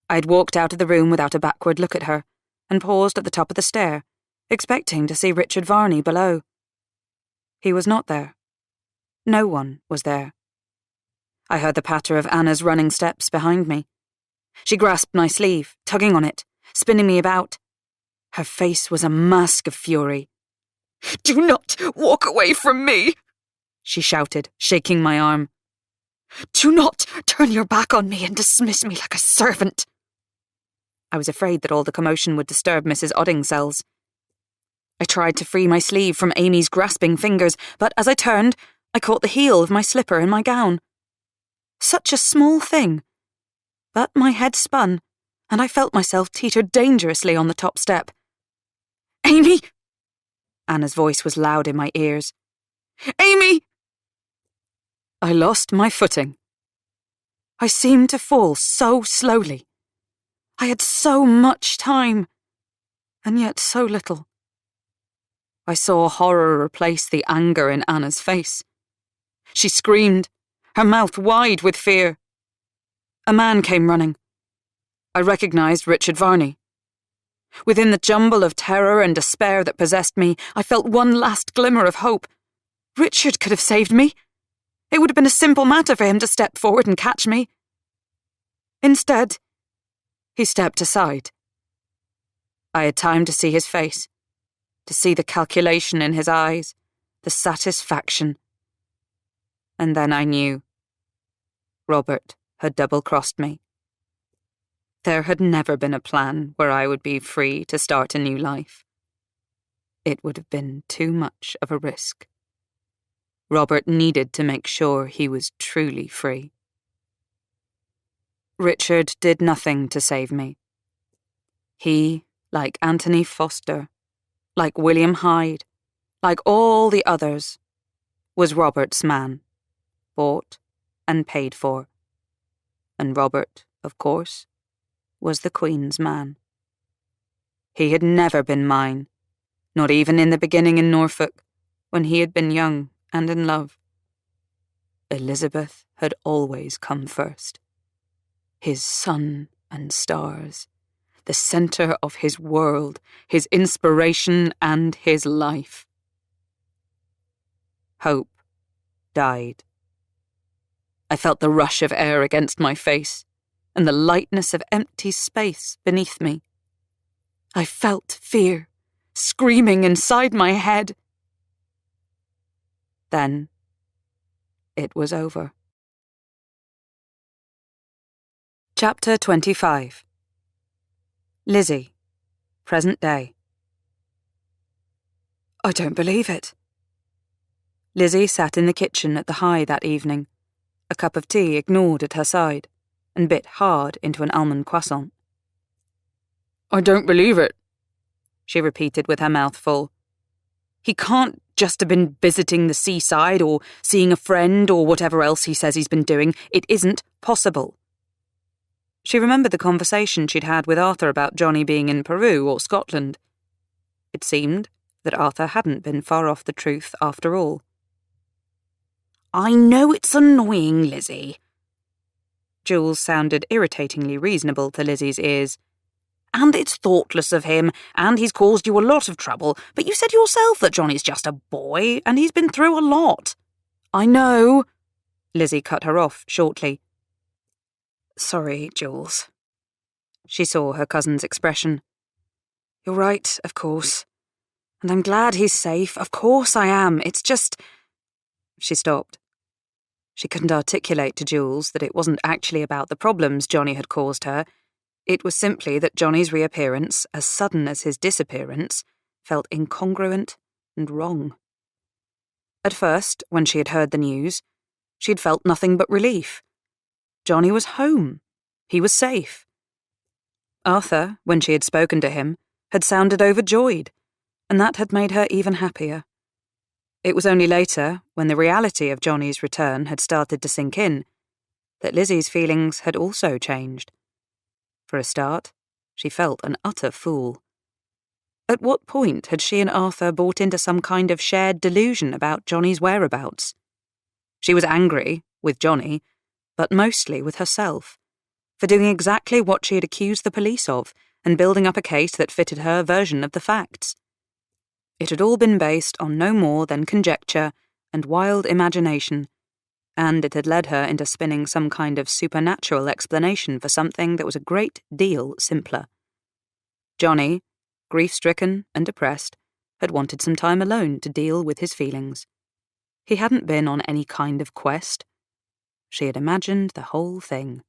I had walked out of the room without a backward look at her, and paused at the top of the stair, expecting to see Richard Varney below. He was not there. No one was there. I heard the patter of Anna's running steps behind me. She grasped my sleeve, tugging on it, spinning me about. Her face was a mask of fury. "Do not walk away from me," she shouted, shaking my arm. "Do not turn your back on me and dismiss me like a servant." I was afraid that all the commotion would disturb Mrs. Oddingsells. I tried to free my sleeve from Amy's grasping fingers, but as I turned, I caught the heel of my slipper in my gown. Such a small thing. But my head spun, and I felt myself teeter dangerously on the top step. "Amy!" Anna's voice was loud in my ears. "Amy!" I lost my footing. I seemed to fall so slowly. I had so much time, and yet so little. I saw horror replace the anger in Anna's face. She screamed, her mouth wide with fear. A man came running. I recognised Richard Varney. Within the jumble of terror and despair that possessed me, I felt one last glimmer of hope. Richard could have saved me. It would have been a simple matter for him to step forward and catch me. Instead, he stepped aside. I had time to see his face, to see the calculation in his eyes, the satisfaction. And then I knew. Robert had double-crossed me. There had never been a plan where I would be free to start a new life. It would have been too much of a risk. Robert needed to make sure he was truly free. Richard did nothing to save me. He, like Anthony Foster, like William Hyde, like all the others, was Robert's man, bought and paid for. And Robert, of course, was the Queen's man. He had never been mine, not even in the beginning in Norfolk, when he had been young and in love. Elizabeth had always come first. His sun and stars, the centre of his world, his inspiration and his life. Hope died. I felt the rush of air against my face and the lightness of empty space beneath me. I felt fear screaming inside my head. Then it was over. Chapter 25. Lizzie, present day. I don't believe it. Lizzie sat in the kitchen at the High that evening, a cup of tea ignored at her side, and bit hard into an almond croissant. I don't believe it, she repeated with her mouth full. He can't just have been visiting the seaside or seeing a friend or whatever else he says he's been doing. It isn't possible. She remembered the conversation she'd had with Arthur about Johnny being in Peru or Scotland. It seemed that Arthur hadn't been far off the truth after all. I know it's annoying, Lizzie. Jules sounded irritatingly reasonable to Lizzie's ears. And it's thoughtless of him, and he's caused you a lot of trouble, but you said yourself that Johnny's just a boy, and he's been through a lot. I know. Lizzie cut her off shortly. Sorry, Jules. She saw her cousin's expression. You're right, of course. And I'm glad he's safe. Of course I am. It's just... She stopped. She couldn't articulate to Jules that it wasn't actually about the problems Johnny had caused her. It was simply that Johnny's reappearance, as sudden as his disappearance, felt incongruent and wrong. At first, when she had heard the news, she had felt nothing but relief. Johnny was home. He was safe. Arthur, when she had spoken to him, had sounded overjoyed, and that had made her even happier. It was only later, when the reality of Johnny's return had started to sink in, that Lizzie's feelings had also changed. For a start, she felt an utter fool. At what point had she and Arthur bought into some kind of shared delusion about Johnny's whereabouts? She was angry with Johnny, but mostly with herself, for doing exactly what she had accused the police of and building up a case that fitted her version of the facts. It had all been based on no more than conjecture and wild imagination, and it had led her into spinning some kind of supernatural explanation for something that was a great deal simpler. Johnny, grief-stricken and depressed, had wanted some time alone to deal with his feelings. He hadn't been on any kind of quest. She had imagined the whole thing.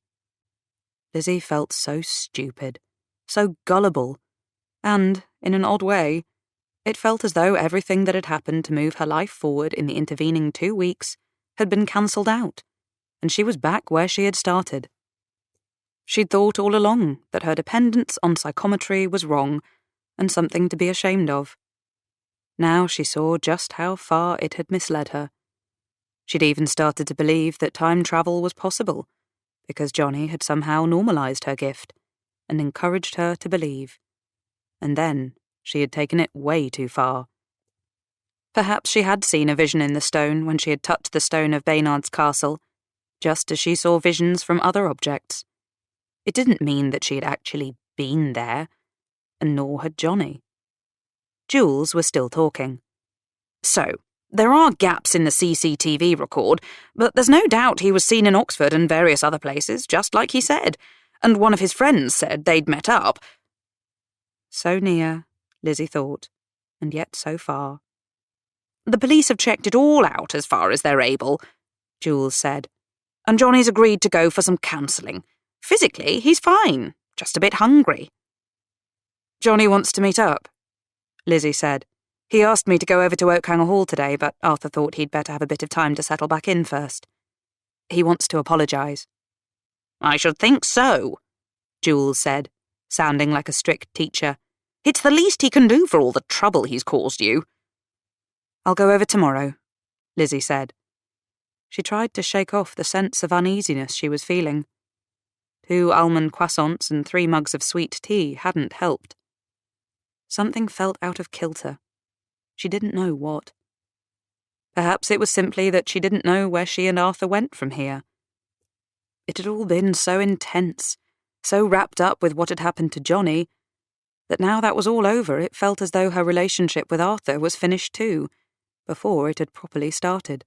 Lizzie felt so stupid, so gullible, and, in an odd way, it felt as though everything that had happened to move her life forward in the intervening 2 weeks had been cancelled out, and she was back where she had started. She'd thought all along that her dependence on psychometry was wrong and something to be ashamed of. Now she saw just how far it had misled her. She'd even started to believe that time travel was possible, because Johnny had somehow normalised her gift and encouraged her to believe. And then she had taken it way too far. Perhaps she had seen a vision in the stone when she had touched the stone of Baynard's castle, just as she saw visions from other objects. It didn't mean that she had actually been there, and nor had Johnny. Jules was still talking. So, there are gaps in the CCTV record, but there's no doubt he was seen in Oxford and various other places, just like he said, and one of his friends said they'd met up. So near, Lizzie thought, and yet so far. The police have checked it all out as far as they're able, Jules said, and Johnny's agreed to go for some counselling. Physically, he's fine, just a bit hungry. Johnny wants to meet up, Lizzie said. He asked me to go over to Oakhanger Hall today, but Arthur thought he'd better have a bit of time to settle back in first. He wants to apologise. I should think so, Jules said, sounding like a strict teacher. It's the least he can do for all the trouble he's caused you. I'll go over tomorrow, Lizzie said. She tried to shake off the sense of uneasiness she was feeling. 2 almond croissants and 3 mugs of sweet tea hadn't helped. Something felt out of kilter. She didn't know what. Perhaps it was simply that she didn't know where she and Arthur went from here. It had all been so intense, so wrapped up with what had happened to Johnny, that now that was all over, it felt as though her relationship with Arthur was finished too, before it had properly started.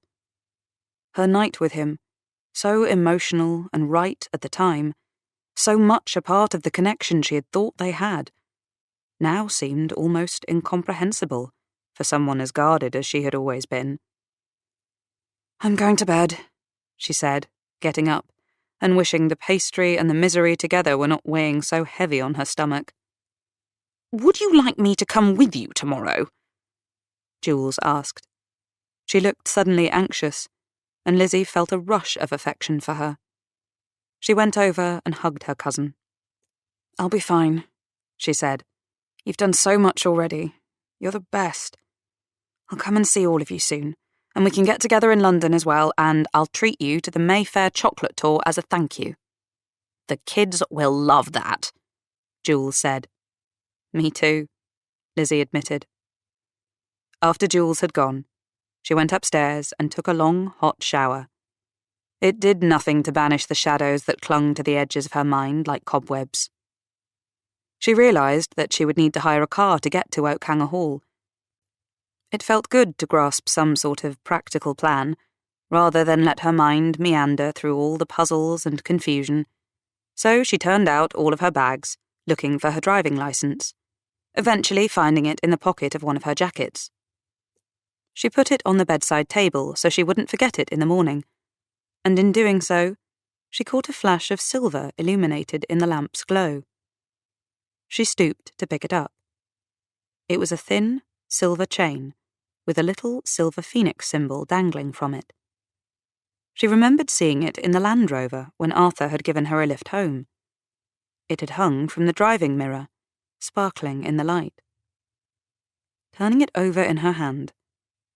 Her night with him, so emotional and right at the time, so much a part of the connection she had thought they had, now seemed almost incomprehensible for someone as guarded as she had always been. I'm going to bed, she said, getting up, and wishing the pastry and the misery together were not weighing so heavy on her stomach. Would you like me to come with you tomorrow? Jules asked. She looked suddenly anxious, and Lizzie felt a rush of affection for her. She went over and hugged her cousin. I'll be fine, she said. You've done so much already. You're the best. I'll come and see all of you soon, and we can get together in London as well, and I'll treat you to the Mayfair chocolate tour as a thank you. The kids will love that, Jules said. Me too, Lizzie admitted. After Jules had gone, she went upstairs and took a long, hot shower. It did nothing to banish the shadows that clung to the edges of her mind like cobwebs. She realised that she would need to hire a car to get to Oakhanger Hall. It felt good to grasp some sort of practical plan, rather than let her mind meander through all the puzzles and confusion. So she turned out all of her bags, looking for her driving licence, eventually finding it in the pocket of one of her jackets. She put it on the bedside table so she wouldn't forget it in the morning, and in doing so, she caught a flash of silver illuminated in the lamp's glow. She stooped to pick it up. It was a thin, silver chain, with a little silver phoenix symbol dangling from it. She remembered seeing it in the Land Rover when Arthur had given her a lift home. It had hung from the driving mirror, sparkling in the light. Turning it over in her hand,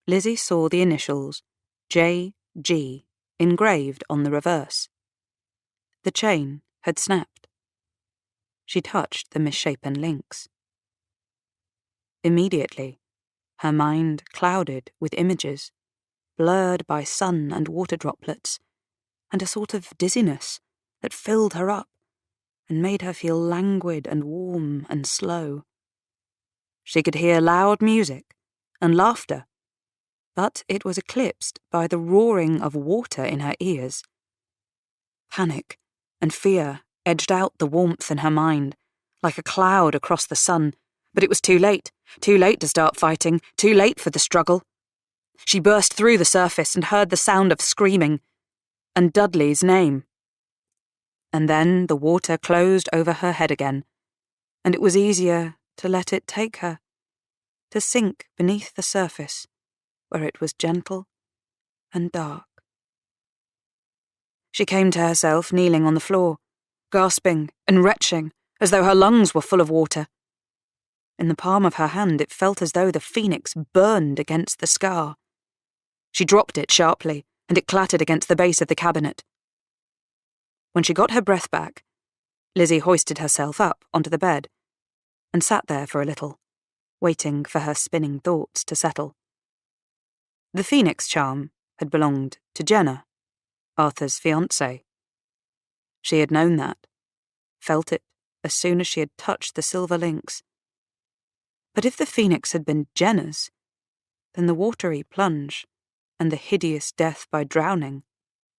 Lizzie saw the initials J.G. engraved on the reverse. The chain had snapped. She touched the misshapen links. Immediately, her mind clouded with images, blurred by sun and water droplets, and a sort of dizziness that filled her up and made her feel languid and warm and slow. She could hear loud music and laughter, but it was eclipsed by the roaring of water in her ears. Panic and fear edged out the warmth in her mind, like a cloud across the sun, but it was too late to start fighting, too late for the struggle. She burst through the surface and heard the sound of screaming, and Dudley's name. And then the water closed over her head again, and it was easier to let it take her, to sink beneath the surface, where it was gentle and dark. She came to herself kneeling on the floor, gasping and retching, as though her lungs were full of water. In the palm of her hand it felt as though the phoenix burned against the scar. She dropped it sharply, and it clattered against the base of the cabinet. When she got her breath back, Lizzie hoisted herself up onto the bed and sat there for a little, waiting for her spinning thoughts to settle. The phoenix charm had belonged to Jenna, Arthur's fiancée. She had known that, felt it as soon as she had touched the silver links. But if the phoenix had been Jenna's, then the watery plunge and the hideous death by drowning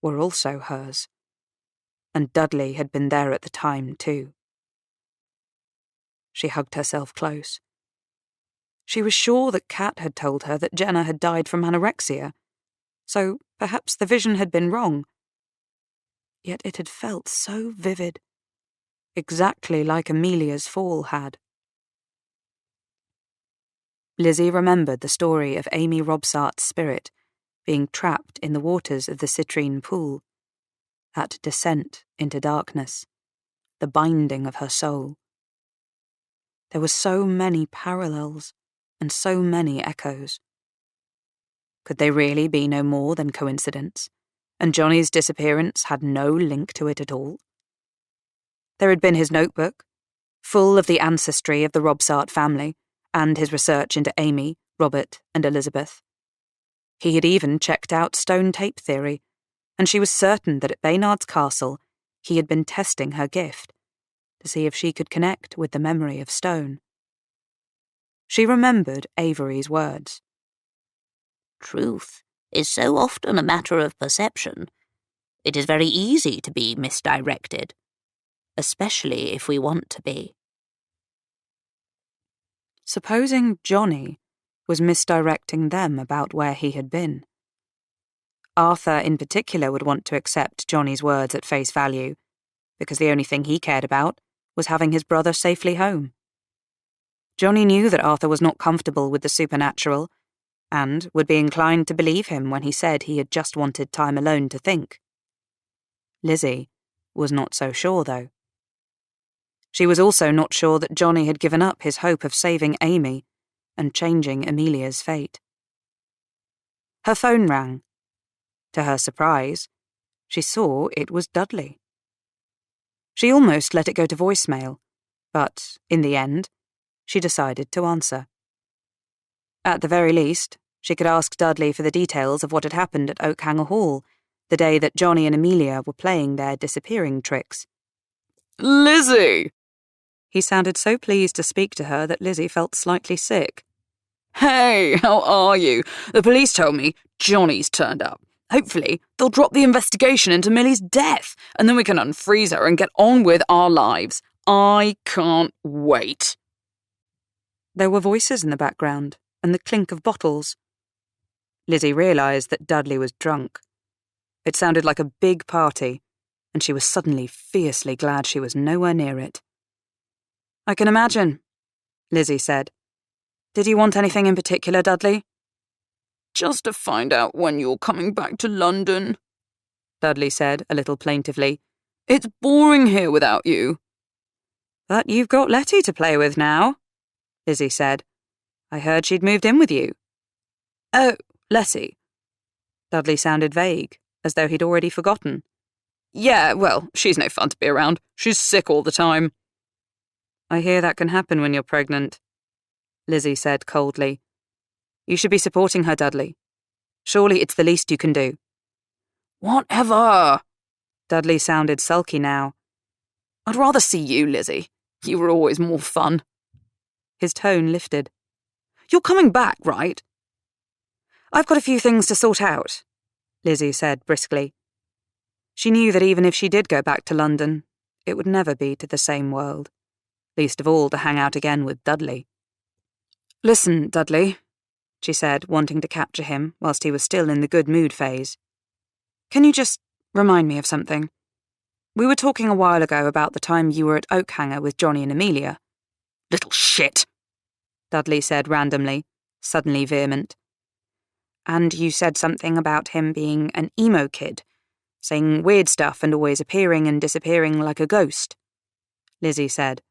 were also hers. And Dudley had been there at the time, too. She hugged herself close. She was sure that Kat had told her that Jenna had died from anorexia, so perhaps the vision had been wrong. Yet it had felt so vivid, exactly like Amelia's fall had. Lizzie remembered the story of Amy Robsart's spirit being trapped in the waters of the citrine pool, that descent into darkness, the binding of her soul. There were so many parallels and so many echoes. Could they really be no more than coincidence, and Johnny's disappearance had no link to it at all? There had been his notebook, full of the ancestry of the Robsart family, and his research into Amy, Robert, and Elizabeth. He had even checked out stone tape theory, and she was certain that at Baynard's castle he had been testing her gift, to see if she could connect with the memory of stone. She remembered Avery's words. Truth is so often a matter of perception. It is very easy to be misdirected, especially if we want to be. Supposing Johnny was misdirecting them about where he had been. Arthur in particular would want to accept Johnny's words at face value, because the only thing he cared about was having his brother safely home. Johnny knew that Arthur was not comfortable with the supernatural, and would be inclined to believe him when he said he had just wanted time alone to think. Lizzie was not so sure, though. She was also not sure that Johnny had given up his hope of saving Amy and changing Amelia's fate. Her phone rang. To her surprise, she saw it was Dudley. She almost let it go to voicemail, but, in the end, she decided to answer. At the very least, she could ask Dudley for the details of what had happened at Oakhanger Hall, the day that Johnny and Amelia were playing their disappearing tricks. Lizzie! He sounded so pleased to speak to her that Lizzie felt slightly sick. Hey, how are you? The police told me Johnny's turned up. Hopefully, they'll drop the investigation into Millie's death, and then we can unfreeze her and get on with our lives. I can't wait. There were voices in the background, and the clink of bottles. Lizzie realised that Dudley was drunk. It sounded like a big party, and she was suddenly fiercely glad she was nowhere near it. I can imagine, Lizzie said. Did you want anything in particular, Dudley? Just to find out when you're coming back to London, Dudley said a little plaintively. It's boring here without you. But you've got Letty to play with now, Lizzie said. I heard she'd moved in with you. Oh, Letty. Dudley sounded vague, as though he'd already forgotten. Yeah, well, she's no fun to be around. She's sick all the time. I hear that can happen when you're pregnant, Lizzie said coldly. You should be supporting her, Dudley. Surely it's the least you can do. Whatever. Dudley sounded sulky now. I'd rather see you, Lizzie. You were always more fun. His tone lifted. You're coming back, right? I've got a few things to sort out, Lizzie said briskly. She knew that even if she did go back to London, it would never be to the same world, least of all to hang out again with Dudley. Listen, Dudley, she said, wanting to capture him whilst he was still in the good mood phase. Can you just remind me of something? We were talking a while ago about the time you were at Oakhanger with Johnny and Amelia. Little shit, Dudley said randomly, suddenly vehement. And you said something about him being an emo kid, saying weird stuff and always appearing and disappearing like a ghost, Lizzie said.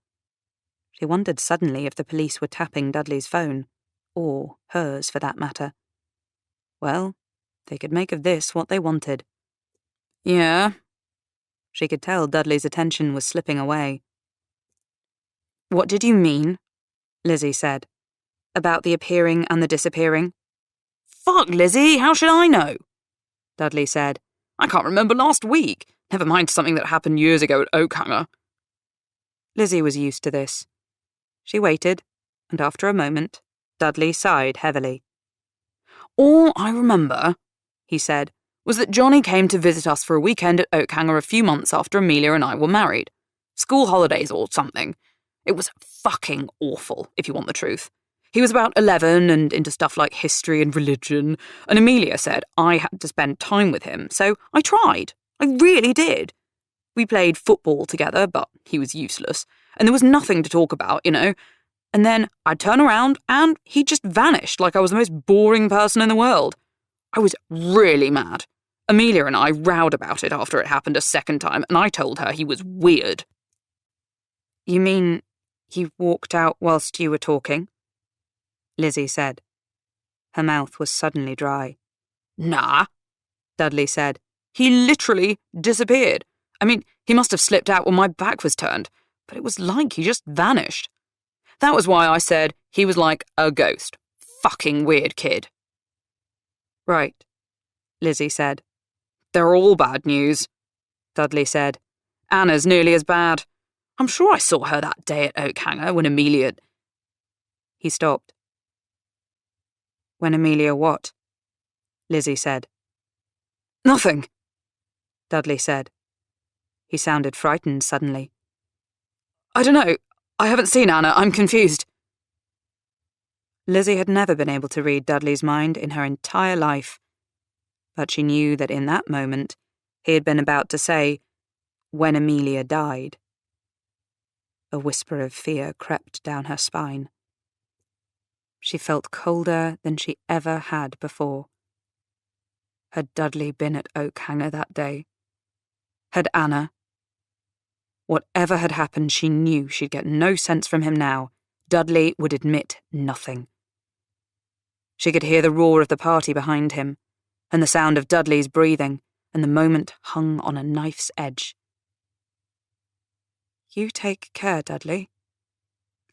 She wondered suddenly if the police were tapping Dudley's phone, or hers for that matter. Well, they could make of this what they wanted. Yeah. She could tell Dudley's attention was slipping away. What did you mean? Lizzie said. About the appearing and the disappearing? Fuck, Lizzie, how should I know? Dudley said. I can't remember last week. Never mind something that happened years ago at Oakhanger. Lizzie was used to this. She waited, and after a moment, Dudley sighed heavily. All I remember, he said, was that Johnny came to visit us for a weekend at Oakhanger a few months after Amelia and I were married. School holidays or something. It was fucking awful, if you want the truth. He was about 11 and into stuff like history and religion, and Amelia said I had to spend time with him, so I tried. I really did. We played football together, but he was useless, and there was nothing to talk about, you know. And then I'd turn around, and he just vanished like I was the most boring person in the world. I was really mad. Amelia and I rowed about it after it happened a second time, and I told her he was weird. You mean he walked out whilst you were talking? Lizzie said. Her mouth was suddenly dry. Nah, Dudley said. He literally disappeared. I mean, he must have slipped out when my back was turned, but it was like he just vanished. That was why I said he was like a ghost. Fucking weird kid. Right, Lizzie said. They're all bad news, Dudley said. Anna's nearly as bad. I'm sure I saw her that day at Oakhanger when Amelia... He stopped. When Amelia what? Lizzie said. Nothing, Dudley said. He sounded frightened suddenly. I don't know. I haven't seen Anna. I'm confused. Lizzie had never been able to read Dudley's mind in her entire life, but she knew that in that moment he had been about to say, when Amelia died. A whisper of fear crept down her spine. She felt colder than she ever had before. Had Dudley been at Oakhanger that day? Had Anna? Whatever had happened, she knew she'd get no sense from him now. Dudley would admit nothing. She could hear the roar of the party behind him, and the sound of Dudley's breathing, and the moment hung on a knife's edge. You take care, Dudley,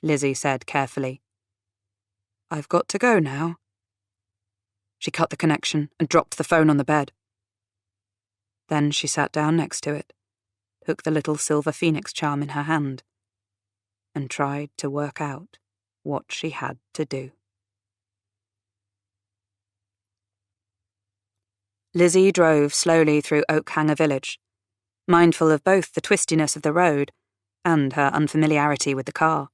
Lizzie said carefully. I've got to go now. She cut the connection and dropped the phone on the bed. Then she sat down next to it, took the little silver phoenix charm in her hand, and tried to work out what she had to do. Lizzie drove slowly through Oakhanger village, mindful of both the twistiness of the road and her unfamiliarity with the car.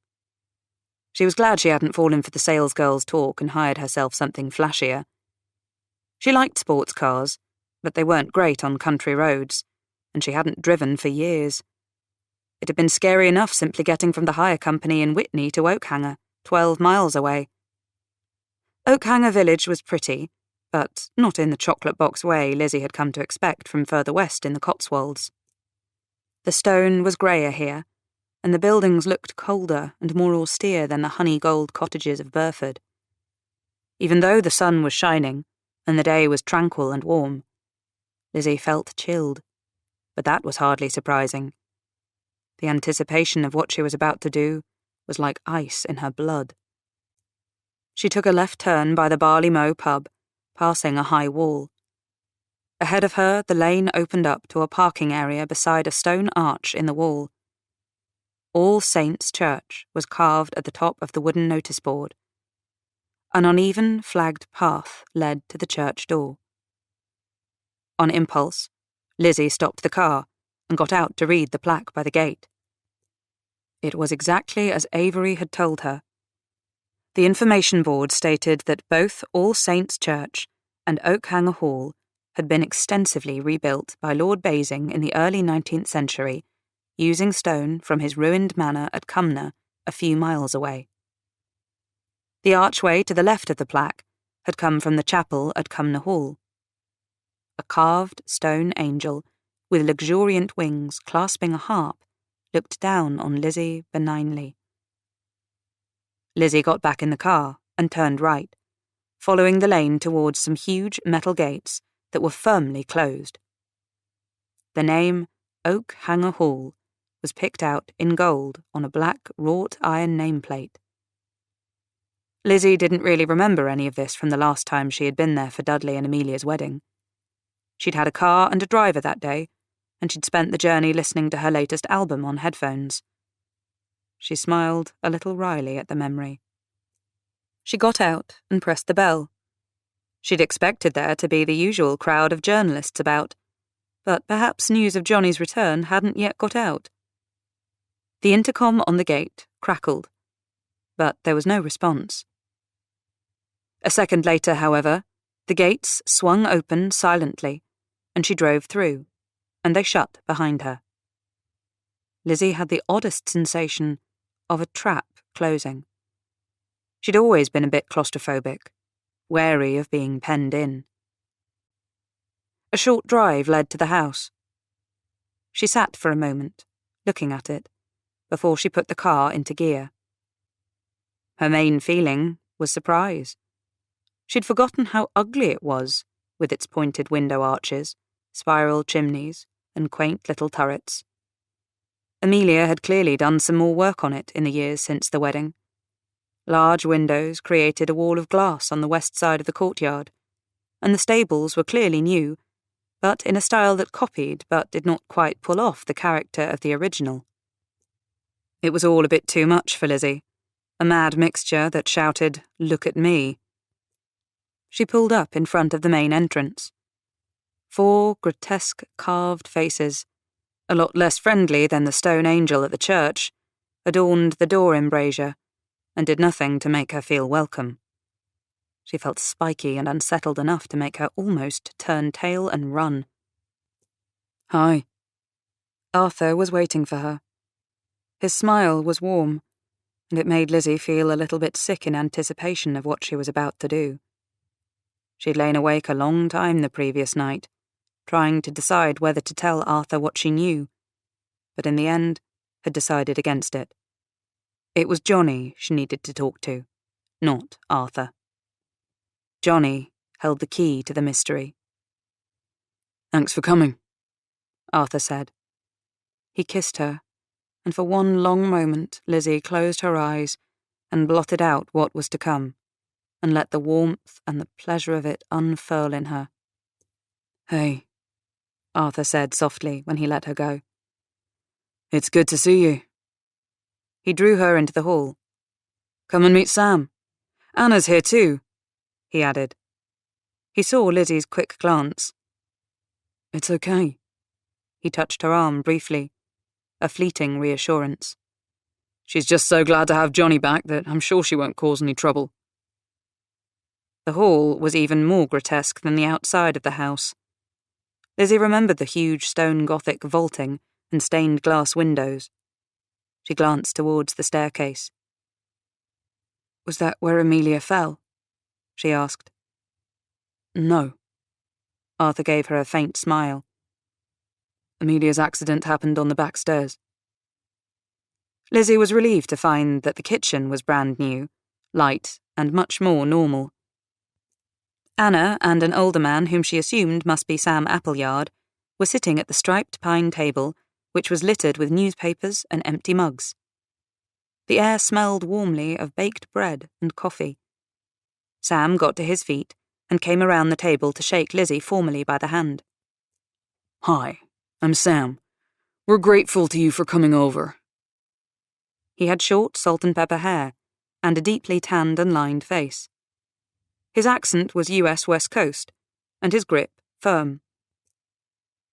She was glad she hadn't fallen for the salesgirl's talk and hired herself something flashier. She liked sports cars, but they weren't great on country roads, and she hadn't driven for years. It had been scary enough simply getting from the hire company in Whitney to Oakhanger, 12 miles away. Oakhanger village was pretty, but not in the chocolate box way Lizzie had come to expect from further west in the Cotswolds. The stone was greyer here, and the buildings looked colder and more austere than the honey-gold cottages of Burford. Even though the sun was shining, and the day was tranquil and warm, Lizzie felt chilled. but that was hardly surprising. The anticipation of what she was about to do was like ice in her blood. She took a left turn by the Barley Mow pub, passing a high wall. Ahead of her, the lane opened up to a parking area beside a stone arch in the wall. All Saints' Church was carved at the top of the wooden notice board. An uneven, flagged path led to the church door. On impulse, Lizzie stopped the car and got out to read the plaque by the gate. It was exactly as Avery had told her. The information board stated that both All Saints' Church and Oakhanger Hall had been extensively rebuilt by Lord Basing in the early 19th century, using stone from his ruined manor at Cumnor, a few miles away. The archway to the left of the plaque had come from the chapel at Cumnor Hall. A carved stone angel with luxuriant wings clasping a harp looked down on Lizzie benignly. Lizzie got back in the car and turned right, following the lane towards some huge metal gates that were firmly closed. The name Oakhanger Hall was picked out in gold on a black wrought iron nameplate. Lizzie didn't really remember any of this from the last time she had been there for Dudley and Amelia's wedding. She'd had a car and a driver that day, and she'd spent the journey listening to her latest album on headphones. She smiled a little wryly at the memory. She got out and pressed the bell. She'd expected there to be the usual crowd of journalists about, but perhaps news of Johnny's return hadn't yet got out. The intercom on the gate crackled, but there was no response. A second later, however, the gates swung open silently, and she drove through, and they shut behind her. Lizzie had the oddest sensation of a trap closing. She'd always been a bit claustrophobic, wary of being penned in. A short drive led to the house. She sat for a moment, looking at it, before she put the car into gear. Her main feeling was surprise. She'd forgotten how ugly it was, with its pointed window arches, spiral chimneys, and quaint little turrets. Amelia had clearly done some more work on it in the years since the wedding. Large windows created a wall of glass on the west side of the courtyard, and the stables were clearly new, but in a style that copied but did not quite pull off the character of the original. It was all a bit too much for Lizzie, a mad mixture that shouted, "Look at me." She pulled up in front of the main entrance. 4 grotesque carved faces, a lot less friendly than the stone angel at the church, adorned the door embrasure and did nothing to make her feel welcome. She felt spiky and unsettled enough to make her almost turn tail and run. "Hi." Arthur was waiting for her. His smile was warm, and it made Lizzie feel a little bit sick in anticipation of what she was about to do. She'd lain awake a long time the previous night, trying to decide whether to tell Arthur what she knew, but in the end had decided against it. It was Johnny she needed to talk to, not Arthur. Johnny held the key to the mystery. "Thanks for coming," Arthur said. He kissed her, and for one long moment Lizzie closed her eyes and blotted out what was to come, and let the warmth and the pleasure of it unfurl in her. "Hey," Arthur said softly when he let her go. "It's good to see you." He drew her into the hall. "Come and meet Sam. Anna's here too," he added. He saw Lizzie's quick glance. "It's okay." He touched her arm briefly, a fleeting reassurance. "She's just so glad to have Johnny back that I'm sure she won't cause any trouble." The hall was even more grotesque than the outside of the house. Lizzie remembered the huge stone Gothic vaulting and stained glass windows. She glanced towards the staircase. "Was that where Amelia fell?" she asked. "No." Arthur gave her a faint smile. "Amelia's accident happened on the back stairs." Lizzie was relieved to find that the kitchen was brand new, light, and much more normal. Anna and an older man whom she assumed must be Sam Appleyard were sitting at the striped pine table, which was littered with newspapers and empty mugs. The air smelled warmly of baked bread and coffee. Sam got to his feet and came around the table to shake Lizzie formally by the hand. Hi, I'm Sam. We're grateful to you for coming over. He had short salt and pepper hair and a deeply tanned and lined face. His accent was US West Coast, and his grip firm.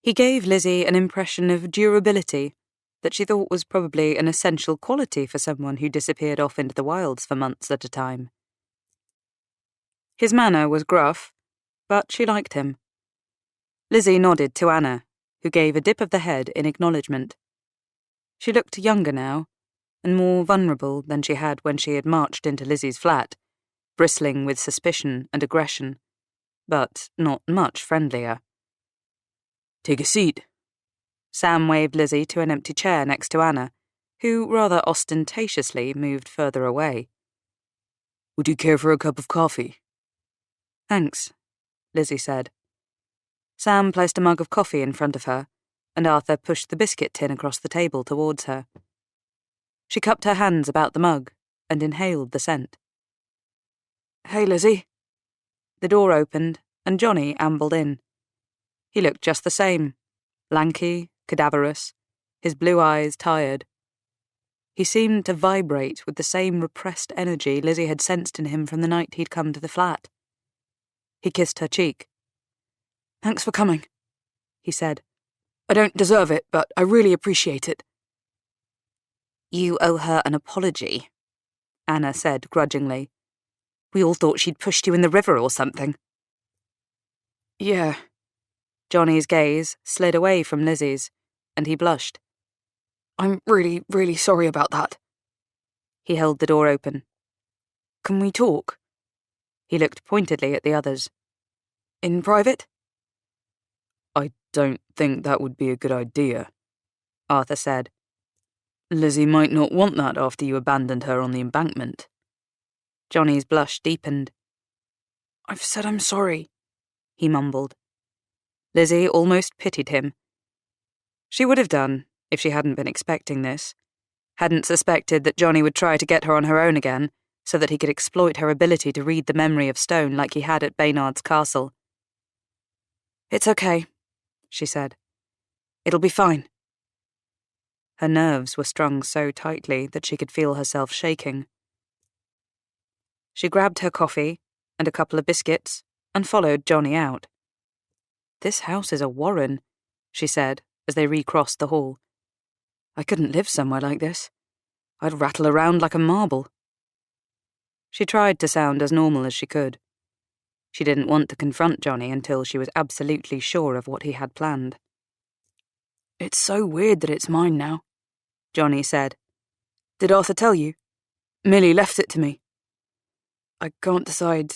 He gave Lizzie an impression of durability that she thought was probably an essential quality for someone who disappeared off into the wilds for months at a time. His manner was gruff, but she liked him. Lizzie nodded to Anna, who gave a dip of the head in acknowledgement. She looked younger now, and more vulnerable than she had when she had marched into Lizzie's flat, bristling with suspicion and aggression, but not much friendlier. Take a seat. Sam waved Lizzie to an empty chair next to Anna, who rather ostentatiously moved further away. Would you care for a cup of coffee? Thanks, Lizzie said. Sam placed a mug of coffee in front of her, and Arthur pushed the biscuit tin across the table towards her. She cupped her hands about the mug and inhaled the scent. Hey, Lizzie. The door opened, and Johnny ambled in. He looked just the same, lanky, cadaverous, his blue eyes tired. He seemed to vibrate with the same repressed energy Lizzie had sensed in him from the night he'd come to the flat. He kissed her cheek. Thanks for coming, he said. I don't deserve it, but I really appreciate it. You owe her an apology, Anna said grudgingly. We all thought she'd pushed you in the river or something. Yeah. Johnny's gaze slid away from Lizzie's, and he blushed. I'm really, really sorry about that. He held the door open. Can we talk? He looked pointedly at the others. In private? I don't think that would be a good idea, Arthur said. Lizzie might not want that after you abandoned her on the embankment. Johnny's blush deepened. I've said I'm sorry, he mumbled. Lizzie almost pitied him. She would have done if she hadn't been expecting this, hadn't suspected that Johnny would try to get her on her own again so that he could exploit her ability to read the memory of stone like he had at Baynard's castle. It's okay, she said. It'll be fine. Her nerves were strung so tightly that she could feel herself shaking. She grabbed her coffee and a couple of biscuits and followed Johnny out. This house is a warren, she said as they recrossed the hall. I couldn't live somewhere like this. I'd rattle around like a marble. She tried to sound as normal as she could. She didn't want to confront Johnny until she was absolutely sure of what he had planned. It's so weird that it's mine now, Johnny said. Did Arthur tell you? Millie left it to me. I can't decide.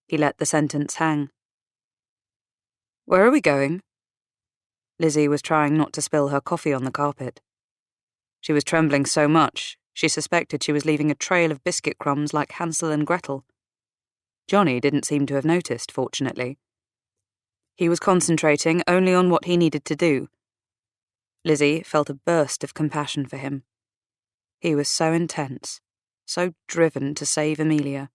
He let the sentence hang. Where are we going? Lizzie was trying not to spill her coffee on the carpet. She was trembling so much, she suspected she was leaving a trail of biscuit crumbs like Hansel and Gretel. Johnny didn't seem to have noticed, fortunately. He was concentrating only on what he needed to do. Lizzie felt a burst of compassion for him. He was so intense, so driven to save Amelia.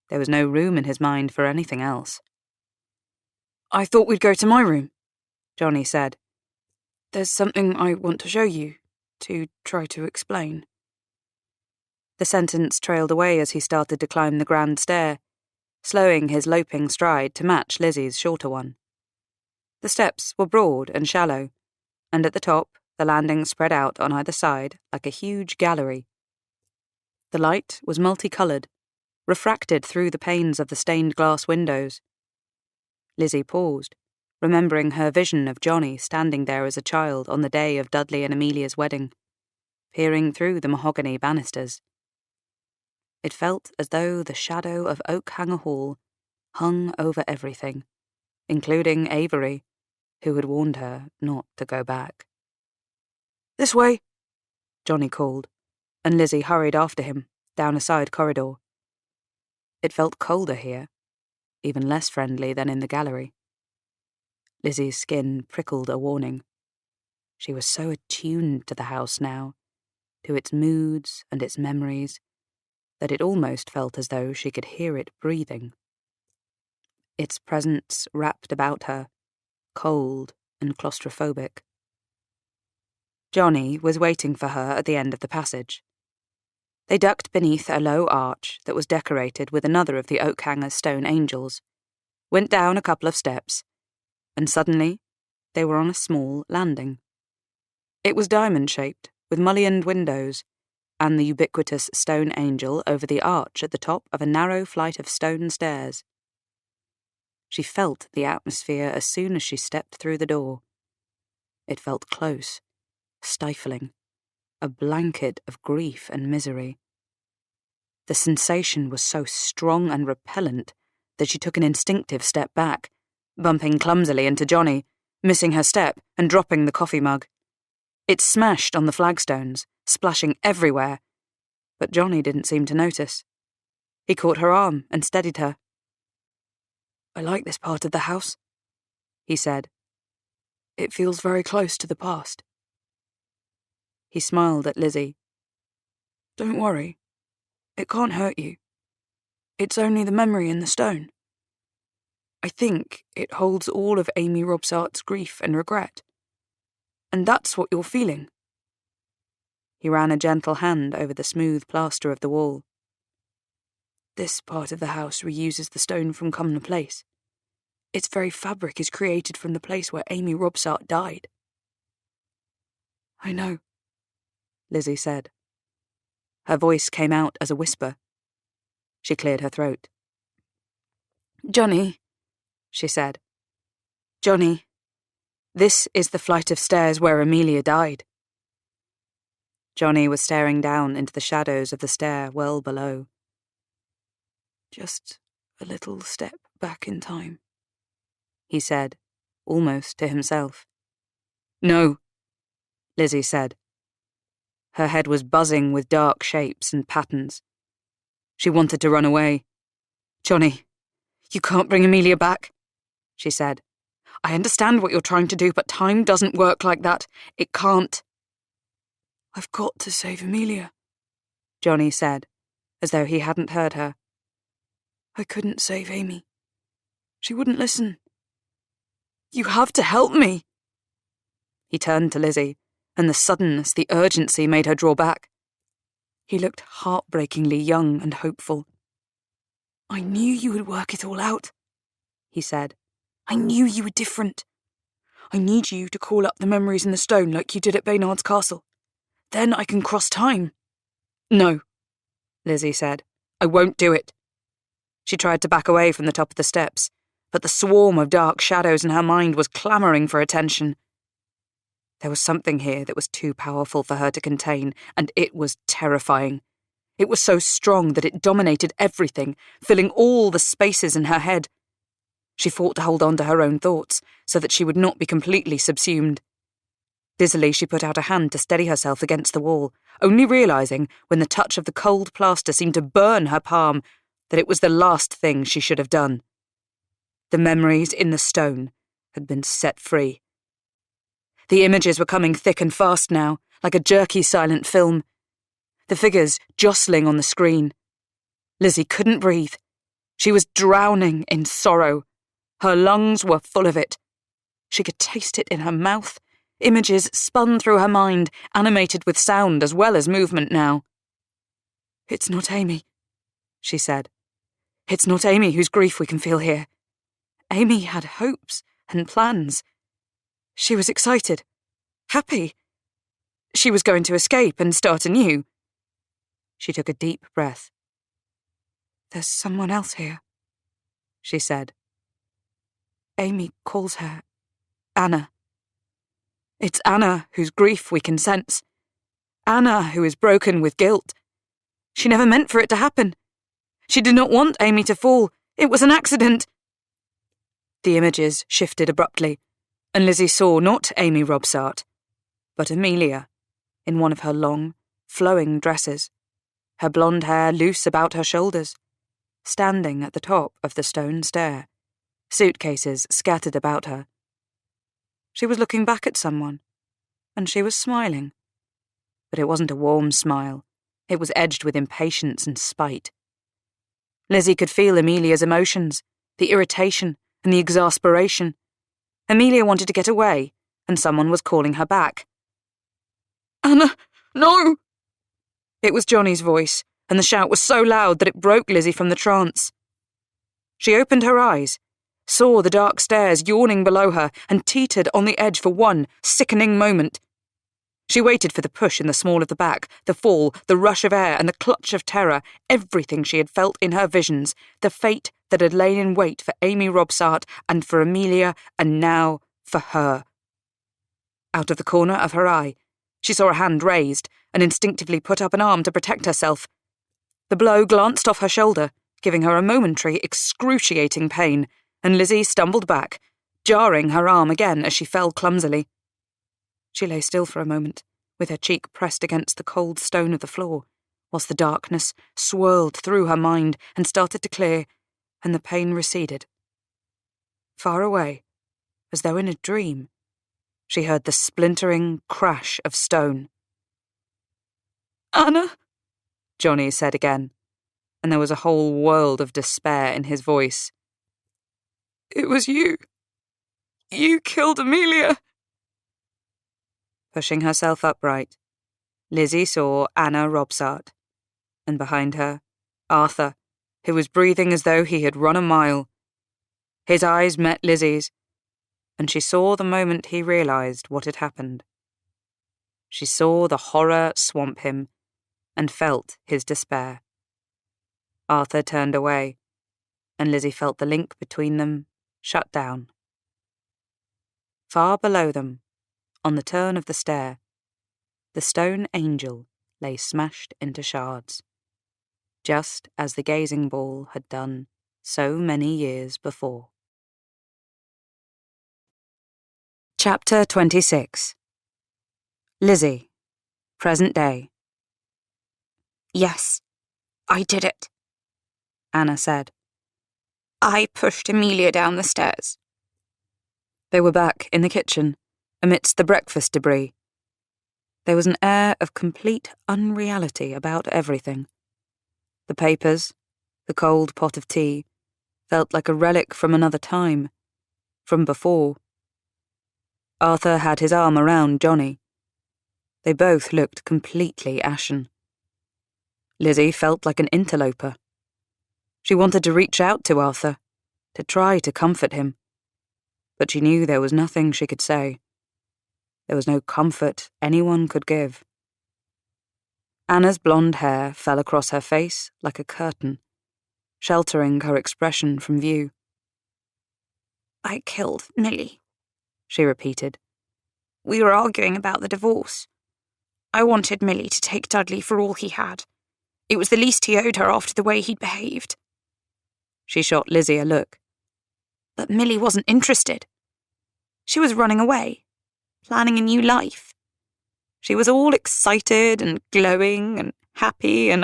There was no room in his mind for anything else. I thought we'd go to my room, Johnny said. There's something I want to show you, to try to explain. The sentence trailed away as he started to climb the grand stair, slowing his loping stride to match Lizzie's shorter one. The steps were broad and shallow, and at the top the landing spread out on either side like a huge gallery. The light was multicoloured, refracted through the panes of the stained glass windows. Lizzie paused, remembering her vision of Johnny standing there as a child on the day of Dudley and Amelia's wedding, peering through the mahogany banisters. It felt as though the shadow of Oakhanger Hall hung over everything, including Avery, who had warned her not to go back. This way, Johnny called, and Lizzie hurried after him, down a side corridor. It felt colder here, even less friendly than in the gallery. Lizzie's skin prickled a warning. She was so attuned to the house now, to its moods and its memories, that it almost felt as though she could hear it breathing. Its presence wrapped about her, cold and claustrophobic. Johnny was waiting for her at the end of the passage. They ducked beneath a low arch that was decorated with another of the Oakhanger's stone angels, went down a couple of steps, and suddenly they were on a small landing. It was diamond-shaped, with mullioned windows, and the ubiquitous stone angel over the arch at the top of a narrow flight of stone stairs. She felt the atmosphere as soon as she stepped through the door. It felt close, stifling, a blanket of grief and misery. The sensation was so strong and repellent that she took an instinctive step back, bumping clumsily into Johnny, missing her step and dropping the coffee mug. It smashed on the flagstones, splashing everywhere, but Johnny didn't seem to notice. He caught her arm and steadied her. "I like this part of the house," he said. "It feels very close to the past." He smiled at Lizzie. "Don't worry. It can't hurt you. It's only the memory in the stone. I think it holds all of Amy Robsart's grief and regret. And that's what you're feeling." He ran a gentle hand over the smooth plaster of the wall. "This part of the house reuses the stone from Cumnor Place. Its very fabric is created from the place where Amy Robsart died." "I know," Lizzie said. Her voice came out as a whisper. She cleared her throat. "Johnny," she said. "Johnny, this is the flight of stairs where Amelia died." Johnny was staring down into the shadows of the stair well below. "Just a little step back in time," he said, almost to himself. "No," Lizzie said. Her head was buzzing with dark shapes and patterns. She wanted to run away. "Johnny, you can't bring Amelia back," she said. "I understand what you're trying to do, but time doesn't work like that. It can't." "I've got to save Amelia," Johnny said, as though he hadn't heard her. "I couldn't save Amy. She wouldn't listen. You have to help me." He turned to Lizzie, and the suddenness, the urgency made her draw back. He looked heartbreakingly young and hopeful. "I knew you would work it all out," he said. "I knew you were different. I need you to call up the memories in the stone like you did at Baynard's Castle. Then I can cross time." "No," Lizzie said. "I won't do it." She tried to back away from the top of the steps, but the swarm of dark shadows in her mind was clamouring for attention. There was something here that was too powerful for her to contain, and it was terrifying. It was so strong that it dominated everything, filling all the spaces in her head. She fought to hold on to her own thoughts, so that she would not be completely subsumed. Dizzily, she put out a hand to steady herself against the wall, only realising, when the touch of the cold plaster seemed to burn her palm, that it was the last thing she should have done. The memories in the stone had been set free. The images were coming thick and fast now, like a jerky silent film. The figures jostling on the screen. Lizzie couldn't breathe. She was drowning in sorrow. Her lungs were full of it. She could taste it in her mouth. Images spun through her mind, animated with sound as well as movement now. "It's not Amy," she said. "It's not Amy whose grief we can feel here. Amy had hopes and plans. She was excited, happy. She was going to escape and start anew." She took a deep breath. "There's someone else here," she said. "Amy calls her Anna. It's Anna whose grief we can sense. Anna who is broken with guilt. She never meant for it to happen. She did not want Amy to fall. It was an accident." The images shifted abruptly, and Lizzie saw not Amy Robsart, but Amelia, in one of her long, flowing dresses, her blonde hair loose about her shoulders, standing at the top of the stone stair, suitcases scattered about her, She was looking back at someone, and she was smiling. But it wasn't a warm smile. It was edged with impatience and spite. Lizzie could feel Amelia's emotions, the irritation and the exasperation. Amelia wanted to get away, and someone was calling her back. "Anna, no!" It was Johnny's voice, and the shout was so loud that it broke Lizzie from the trance. She opened her eyes, saw the dark stairs yawning below her, and teetered on the edge for one sickening moment. She waited for the push in the small of the back, the fall, the rush of air, and the clutch of terror, everything she had felt in her visions, the fate that had lain in wait for Amy Robsart and for Amelia, and now for her. Out of the corner of her eye, she saw a hand raised and instinctively put up an arm to protect herself. The blow glanced off her shoulder, giving her a momentary, excruciating pain, and Lizzie stumbled back, jarring her arm again as she fell clumsily. She lay still for a moment, with her cheek pressed against the cold stone of the floor, whilst the darkness swirled through her mind and started to clear, and the pain receded. Far away, as though in a dream, she heard the splintering crash of stone. "Anna," Johnny said again, and there was a whole world of despair in his voice. "It was you. You killed Amelia." Pushing herself upright, Lizzie saw Anna Robsart, and behind her, Arthur, who was breathing as though he had run a mile. His eyes met Lizzie's, and she saw the moment he realised what had happened. She saw the horror swamp him, and felt his despair. Arthur turned away, and Lizzie felt the link between them shut down. Far below them, on the turn of the stair, the stone angel lay smashed into shards, just as the gazing ball had done so many years before. Chapter 26. Lizzie, present day. "Yes, I did it," Anna said. "I pushed Amelia down the stairs." They were back in the kitchen, amidst the breakfast debris. There was an air of complete unreality about everything. The papers, the cold pot of tea, felt like a relic from another time, from before. Arthur had his arm around Johnny. They both looked completely ashen. Lizzie felt like an interloper. She wanted to reach out to Arthur, to try to comfort him, but she knew there was nothing she could say. There was no comfort anyone could give. Anna's blonde hair fell across her face like a curtain, sheltering her expression from view. "I killed Millie," she repeated. "We were arguing about the divorce. I wanted Millie to take Dudley for all he had. It was the least he owed her after the way he'd behaved." She shot Lizzie a look. But Millie wasn't interested. She was running away, planning a new life. She was all excited and glowing and happy, and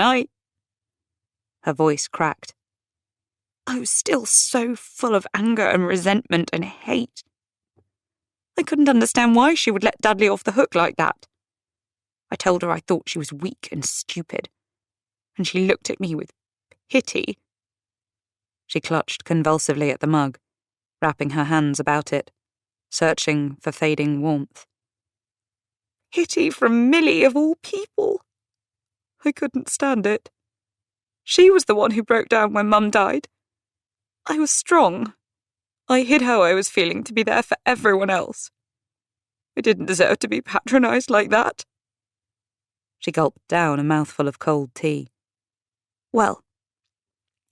Her voice cracked. I was still so full of anger and resentment and hate. I couldn't understand why she would let Dudley off the hook like that. I told her I thought she was weak and stupid, and she looked at me with pity. She clutched convulsively at the mug, wrapping her hands about it, searching for fading warmth. Pity from Millie, of all people. I couldn't stand it. She was the one who broke down when Mum died. I was strong. I hid how I was feeling to be there for everyone else. I didn't deserve to be patronised like that. She gulped down a mouthful of cold tea. Well,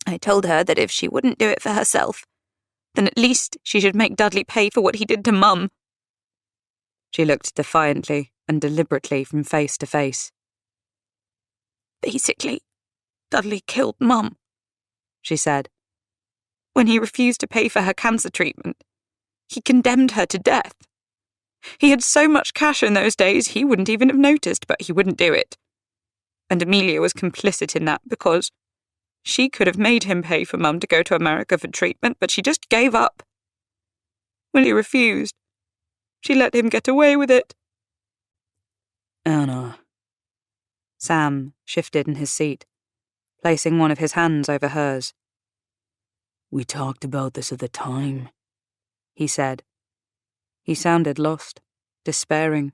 I told her that if she wouldn't do it for herself, then at least she should make Dudley pay for what he did to Mum. She looked defiantly and deliberately from face to face. Basically, Dudley killed Mum, she said. When he refused to pay for her cancer treatment, he condemned her to death. He had so much cash in those days he wouldn't even have noticed, but he wouldn't do it. And Amelia was complicit in that because she could have made him pay for Mum to go to America for treatment, but she just gave up. When he refused, She let him get away with it. Anna. Sam shifted in his seat, placing one of his hands over hers. We talked about this at the time, he said. He sounded lost, despairing.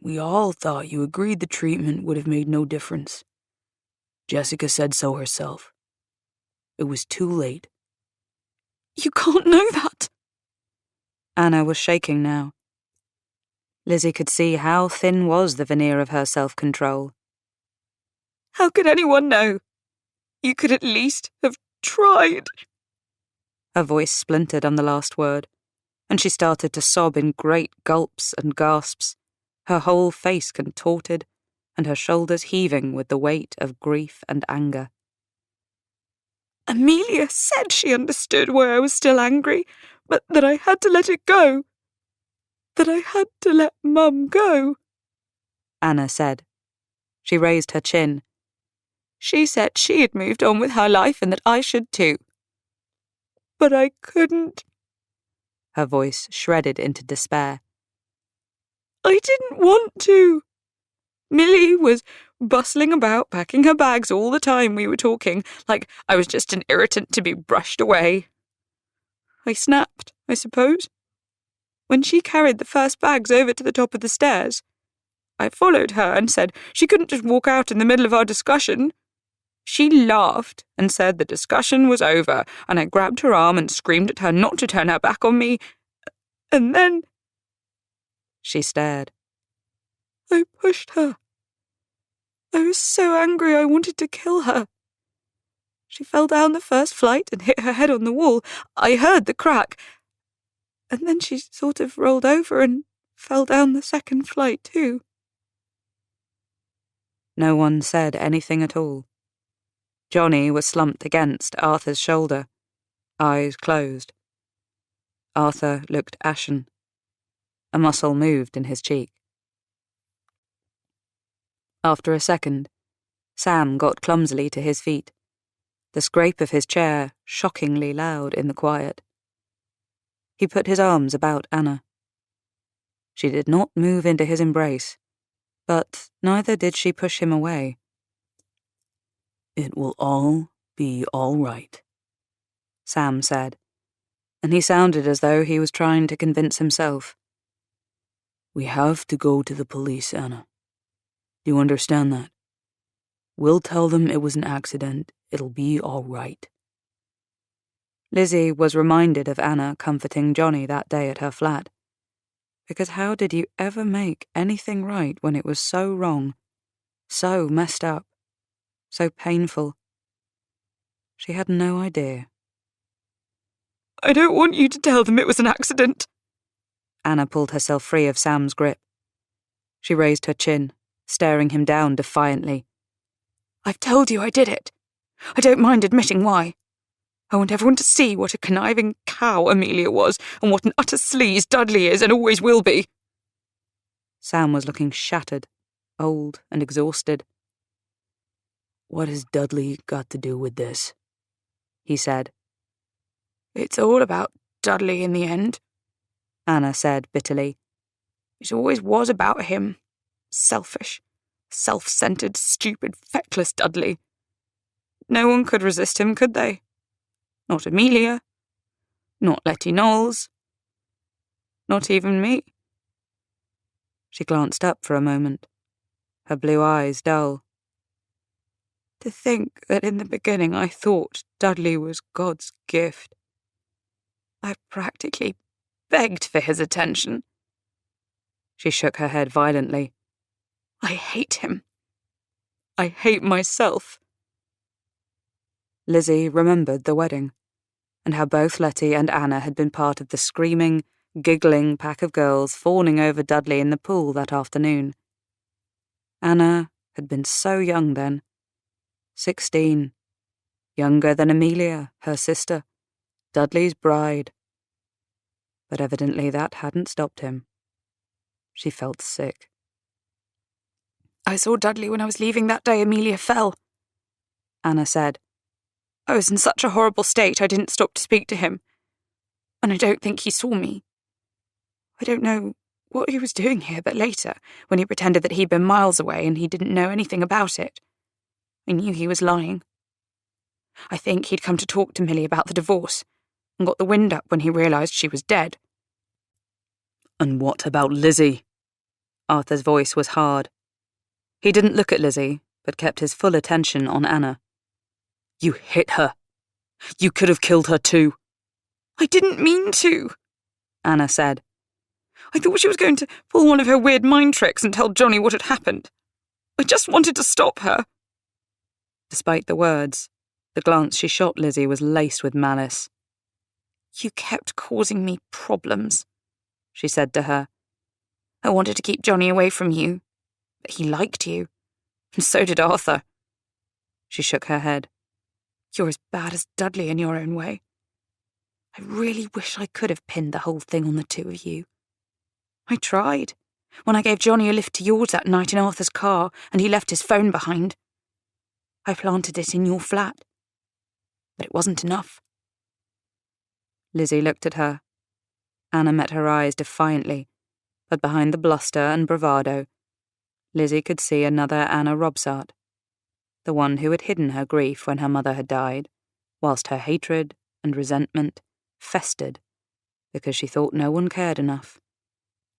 We all thought you agreed the treatment would have made no difference. Jessica said so herself. It was too late. You can't know that. Anna was shaking now. Lizzie could see how thin was the veneer of her self-control. How could anyone know? You could at least have tried. Her voice splintered on the last word, and she started to sob in great gulps and gasps, her whole face contorted and her shoulders heaving with the weight of grief and anger. Amelia said she understood why I was still angry, but that I had to let it go. That I had to let Mum go. Anna said. She raised her chin. She said she had moved on with her life and that I should too. But I couldn't. Her voice shredded into despair. I didn't want to. Millie was bustling about, packing her bags all the time we were talking, like I was just an irritant to be brushed away. I snapped, I suppose. When she carried the first bags over to the top of the stairs, I followed her and said she couldn't just walk out in the middle of our discussion. She laughed and said the discussion was over, and I grabbed her arm and screamed at her not to turn her back on me. And then... She stared. I pushed her. I was so angry I wanted to kill her. She fell down the first flight and hit her head on the wall. I heard the crack. And then she sort of rolled over and fell down the second flight too. No one said anything at all. Johnny was slumped against Arthur's shoulder, eyes closed. Arthur looked ashen. A muscle moved in his cheek. After a second, Sam got clumsily to his feet, the scrape of his chair shockingly loud in the quiet. He put his arms about Anna. She did not move into his embrace, but neither did she push him away. It will all be all right, Sam said, and he sounded as though he was trying to convince himself. We have to go to the police, Anna. Do you understand that? We'll tell them it was an accident. It'll be all right. Lizzie was reminded of Anna comforting Johnny that day at her flat. Because how did you ever make anything right when it was so wrong, so messed up, so painful? She had no idea. I don't want you to tell them it was an accident. Anna pulled herself free of Sam's grip. She raised her chin, staring him down defiantly. I've told you I did it. I don't mind admitting why. I want everyone to see what a conniving cow Amelia was and what an utter sleaze Dudley is and always will be. Sam was looking shattered, old and exhausted. What has Dudley got to do with this? He said. It's all about Dudley in the end, Anna said bitterly. It always was about him. Selfish, self-centered, stupid, feckless Dudley. No one could resist him, could they? Not Amelia. Not Letty Knowles. Not even me. She glanced up for a moment, her blue eyes dull. To think that in the beginning I thought Dudley was God's gift. I practically begged for his attention. She shook her head violently. I hate him. I hate myself. Lizzie remembered the wedding, and how both Letty and Anna had been part of the screaming, giggling pack of girls fawning over Dudley in the pool that afternoon. Anna had been so young then, 16, younger than Amelia, her sister, Dudley's bride. But evidently that hadn't stopped him. She felt sick. I saw Dudley when I was leaving that day Amelia fell, Anna said. I was in such a horrible state I didn't stop to speak to him. and I don't think he saw me. I don't know what he was doing here, but later, when he pretended that he'd been miles away and he didn't know anything about it, I knew he was lying. I think he'd come to talk to Millie about the divorce and got the wind up when he realised she was dead. And what about Lizzie? Arthur's voice was hard. He didn't look at Lizzie, but kept his full attention on Anna. You hit her. You could have killed her too. I didn't mean to, Anna said. I thought she was going to pull one of her weird mind tricks and tell Johnny what had happened. I just wanted to stop her. Despite the words, the glance she shot Lizzie was laced with malice. You kept causing me problems, she said to her. I wanted to keep Johnny away from you, but he liked you, and so did Arthur. She shook her head. You're as bad as Dudley in your own way. I really wish I could have pinned the whole thing on the two of you. I tried, when I gave Johnny a lift to yours that night in Arthur's car and he left his phone behind. I planted it in your flat, but it wasn't enough. Lizzie looked at her. Anna met her eyes defiantly, but behind the bluster and bravado, Lizzie could see another Anna Robsart, the one who had hidden her grief when her mother had died, whilst her hatred and resentment festered because she thought no one cared enough.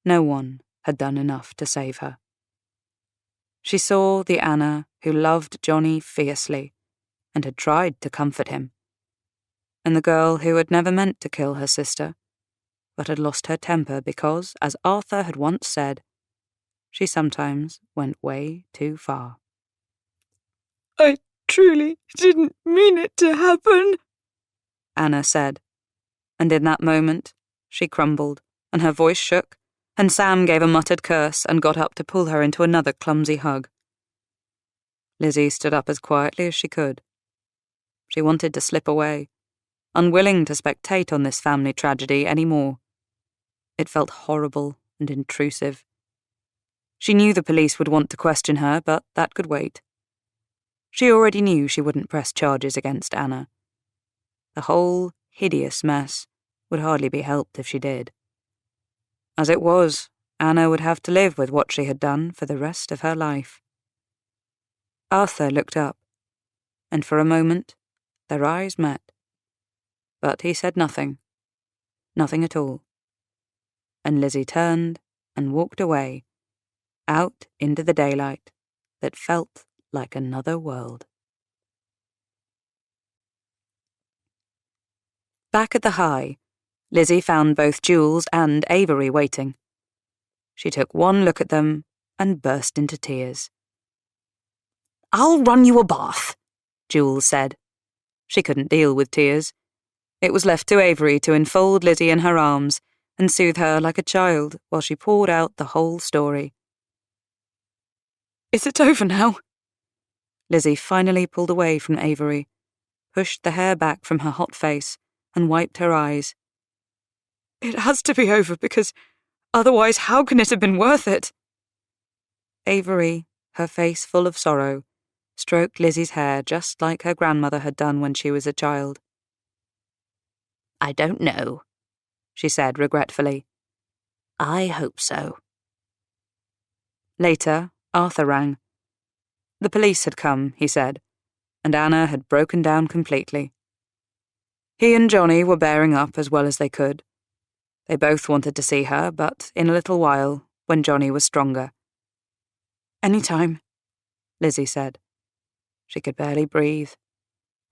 No one had done enough to save her. She saw the Anna who loved Johnny fiercely and had tried to comfort him, and the girl who had never meant to kill her sister, but had lost her temper because, as Arthur had once said, she sometimes went way too far. I truly didn't mean it to happen, Anna said, and in that moment she crumbled, and her voice shook, and Sam gave a muttered curse and got up to pull her into another clumsy hug. Lizzie stood up as quietly as she could. She wanted to slip away, unwilling to spectate on this family tragedy any more. It felt horrible and intrusive. She knew the police would want to question her, but that could wait. She already knew she wouldn't press charges against Anna. The whole hideous mess would hardly be helped if she did. As it was, Anna would have to live with what she had done for the rest of her life. Arthur looked up, and for a moment their eyes met. But he said nothing. Nothing at all. And Lizzie turned and walked away, out into the daylight that felt like another world. Back at the High, Lizzie found both Jules and Avery waiting. She took one look at them and burst into tears. I'll run you a bath, Jules said. She couldn't deal with tears. It was left to Avery to enfold Lizzie in her arms and soothe her like a child while she poured out the whole story. Is it over now? Lizzie finally pulled away from Avery, pushed the hair back from her hot face, and wiped her eyes. It has to be over, because otherwise how can it have been worth it? Avery, her face full of sorrow, stroked Lizzie's hair just like her grandmother had done when she was a child. I don't know, she said regretfully. I hope so. Later, Arthur rang. The police had come, he said, and Anna had broken down completely. He and Johnny were bearing up as well as they could. They both wanted to see her, but in a little while, when Johnny was stronger. Anytime, Lizzie said. She could barely breathe.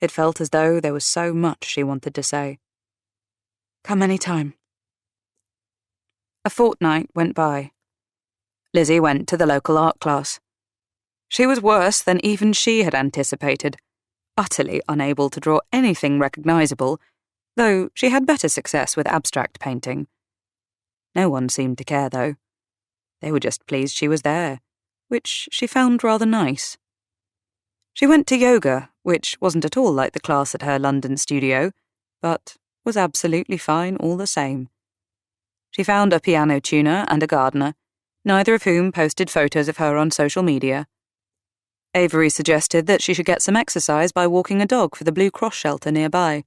It felt as though there was so much she wanted to say. Come anytime. A fortnight went by. Lizzie went to the local art class. She was worse than even she had anticipated, utterly unable to draw anything recognisable, though she had better success with abstract painting. No one seemed to care, though. They were just pleased she was there, which she found rather nice. She went to yoga, which wasn't at all like the class at her London studio, but was absolutely fine all the same. She found a piano tuner and a gardener, neither of whom posted photos of her on social media. Avery suggested that she should get some exercise by walking a dog for the Blue Cross shelter nearby.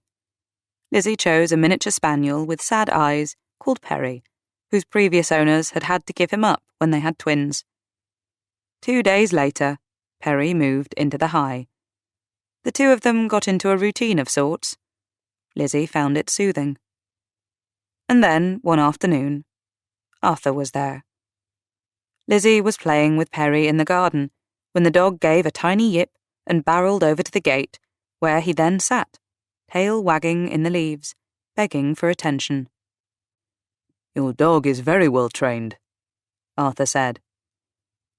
Lizzie chose a miniature spaniel with sad eyes called Perry, whose previous owners had had to give him up when they had twins. 2 days later, Perry moved into the High. The two of them got into a routine of sorts. Lizzie found it soothing. And then, one afternoon, Arthur was there. Lizzie was playing with Perry in the garden when the dog gave a tiny yip and barreled over to the gate, where he then sat, tail wagging in the leaves, begging for attention. "Your dog is very well trained," Arthur said.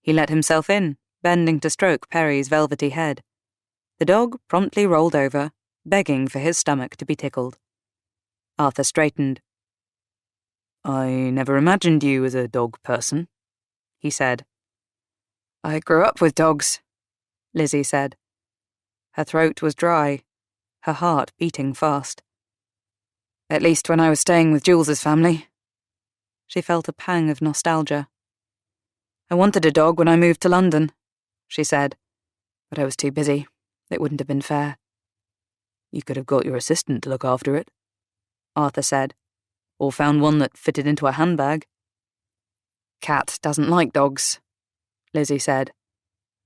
He let himself in, bending to stroke Perry's velvety head. The dog promptly rolled over, begging for his stomach to be tickled. Arthur straightened. "I never imagined you as a dog person," he said. "I grew up with dogs," Lizzie said. Her throat was dry, her heart beating fast. "At least when I was staying with Jules's family." She felt a pang of nostalgia. "I wanted a dog when I moved to London," she said, "but I was too busy. It wouldn't have been fair." "You could have got your assistant to look after it," Arthur said, "or found one that fitted into a handbag." "Kat doesn't like dogs," Lizzie said.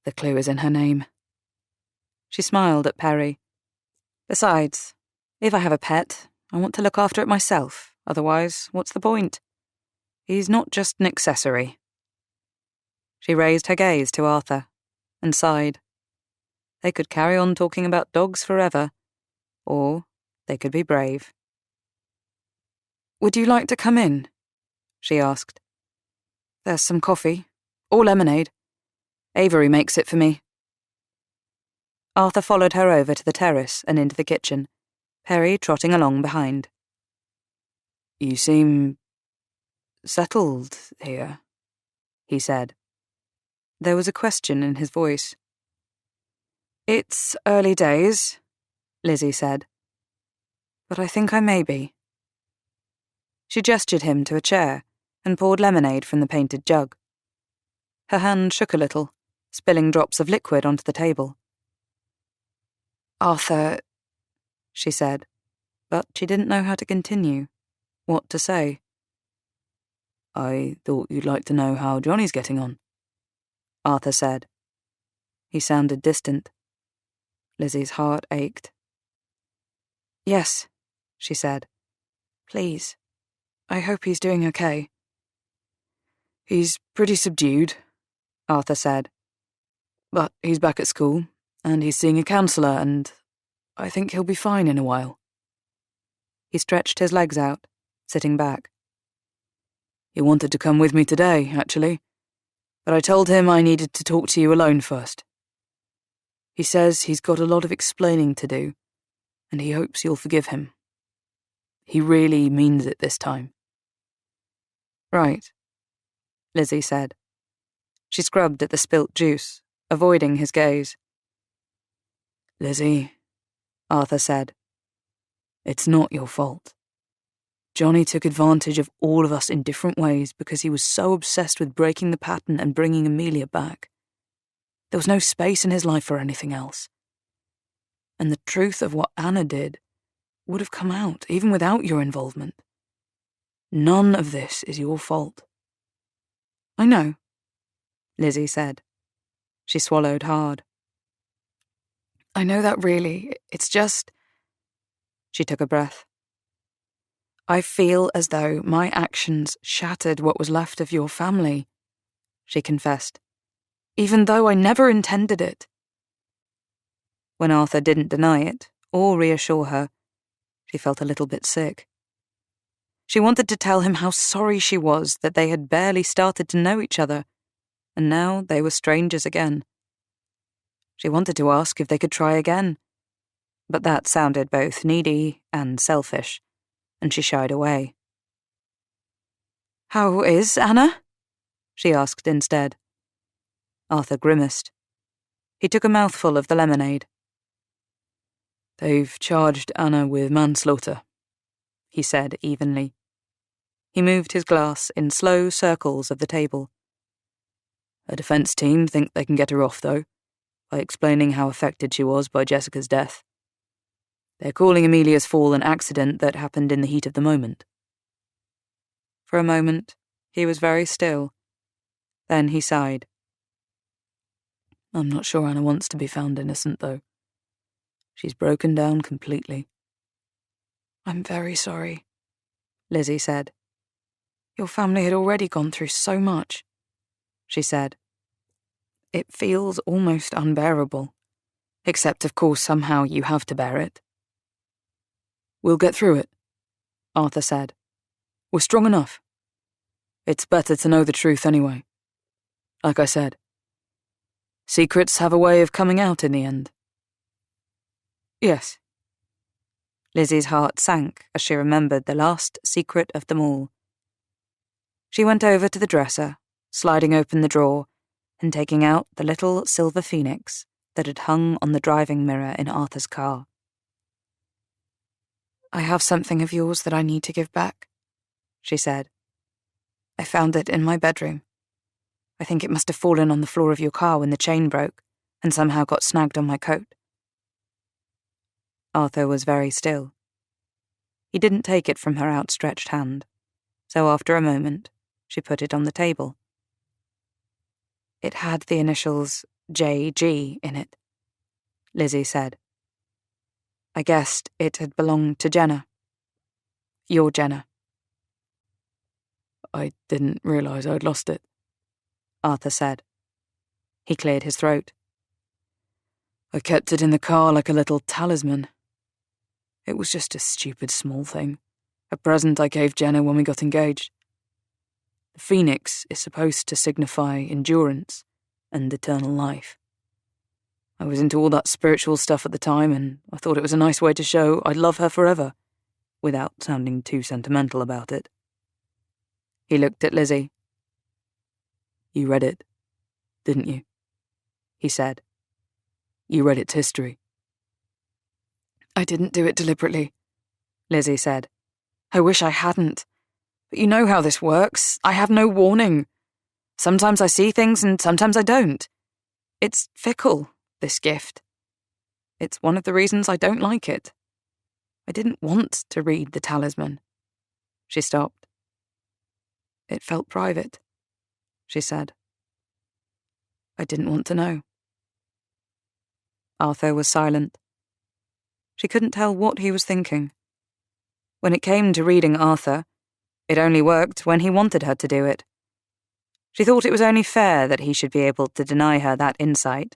"The clue is in her name." She smiled at Perry. "Besides, if I have a pet, I want to look after it myself. Otherwise, what's the point? He's not just an accessory." She raised her gaze to Arthur and sighed. They could carry on talking about dogs forever, or they could be brave. "Would you like to come in?" she asked. "There's some coffee, or lemonade. Avery makes it for me." Arthur followed her over to the terrace and into the kitchen, Perry trotting along behind. "You seem settled here," he said. There was a question in his voice. "It's early days," Lizzie said, "but I think I may be." She gestured him to a chair and poured lemonade from the painted jug. Her hand shook a little, spilling drops of liquid onto the table. "Arthur," she said, but she didn't know how to continue, what to say. "I thought you'd like to know how Johnny's getting on," Arthur said. He sounded distant. Lizzie's heart ached. "Yes," she said. "Please. I hope he's doing okay." "He's pretty subdued," Arthur said. "But he's back at school, and he's seeing a counsellor, and I think he'll be fine in a while." He stretched his legs out, sitting back. "He wanted to come with me today, actually, but I told him I needed to talk to you alone first. He says he's got a lot of explaining to do, and he hopes you'll forgive him. He really means it this time." "Right," Lizzie said. She scrubbed at the spilt juice, avoiding his gaze. "Lizzie," Arthur said, "it's not your fault. Johnny took advantage of all of us in different ways because he was so obsessed with breaking the pattern and bringing Amelia back. There was no space in his life for anything else. And the truth of what Anna did would have come out even without your involvement. None of this is your fault." "I know," Lizzie said. She swallowed hard. "I know that really. It's just..." She took a breath. "I feel as though my actions shattered what was left of your family," she confessed, "even though I never intended it." When Arthur didn't deny it or reassure her, she felt a little bit sick. She wanted to tell him how sorry she was that they had barely started to know each other, and now they were strangers again. She wanted to ask if they could try again, but that sounded both needy and selfish, and she shied away. "How is Anna?" she asked instead. Arthur grimaced. He took a mouthful of the lemonade. "They've charged Anna with manslaughter," he said evenly. He moved his glass in slow circles of the table. "A defense team think they can get her off, though, by explaining how affected she was by Jessica's death. They're calling Amelia's fall an accident that happened in the heat of the moment. For a moment, he was very still. Then he sighed. I'm not sure Anna wants to be found innocent, though. She's broken down completely. I'm very sorry, Lizzie said. Your family had already gone through so much, she said. It feels almost unbearable. Except, of course, somehow you have to bear it. We'll get through it, Arthur said. We're strong enough. It's better to know the truth anyway. Like I said, secrets have a way of coming out in the end. Yes. Lizzie's heart sank as she remembered the last secret of them all. She went over to the dresser, sliding open the drawer, and taking out the little silver phoenix that had hung on the driving mirror in Arthur's car. I have something of yours that I need to give back, she said. I found it in my bedroom. I think it must have fallen on the floor of your car when the chain broke and somehow got snagged on my coat. Arthur was very still. He didn't take it from her outstretched hand, so after a moment, she put it on the table. It had the initials J.G. in it, Lizzie said. I guessed it had belonged to Jenna. Your Jenna. I didn't realize I'd lost it, Arthur said. He cleared his throat. I kept it in the car like a little talisman. It was just a stupid small thing, a present I gave Jenna when we got engaged. The phoenix is supposed to signify endurance and eternal life. I was into all that spiritual stuff at the time, and I thought it was a nice way to show I'd love her forever, without sounding too sentimental about it. He looked at Lizzie. You read it, didn't you? He said. You read its history. I didn't do it deliberately, Lizzie said. I wish I hadn't. But you know how this works. I have no warning. Sometimes I see things and sometimes I don't. It's fickle, this gift. It's one of the reasons I don't like it. I didn't want to read the talisman. She stopped. It felt private, she said. I didn't want to know. Arthur was silent. She couldn't tell what he was thinking. When it came to reading Arthur, it only worked when he wanted her to do it. She thought it was only fair that he should be able to deny her that insight,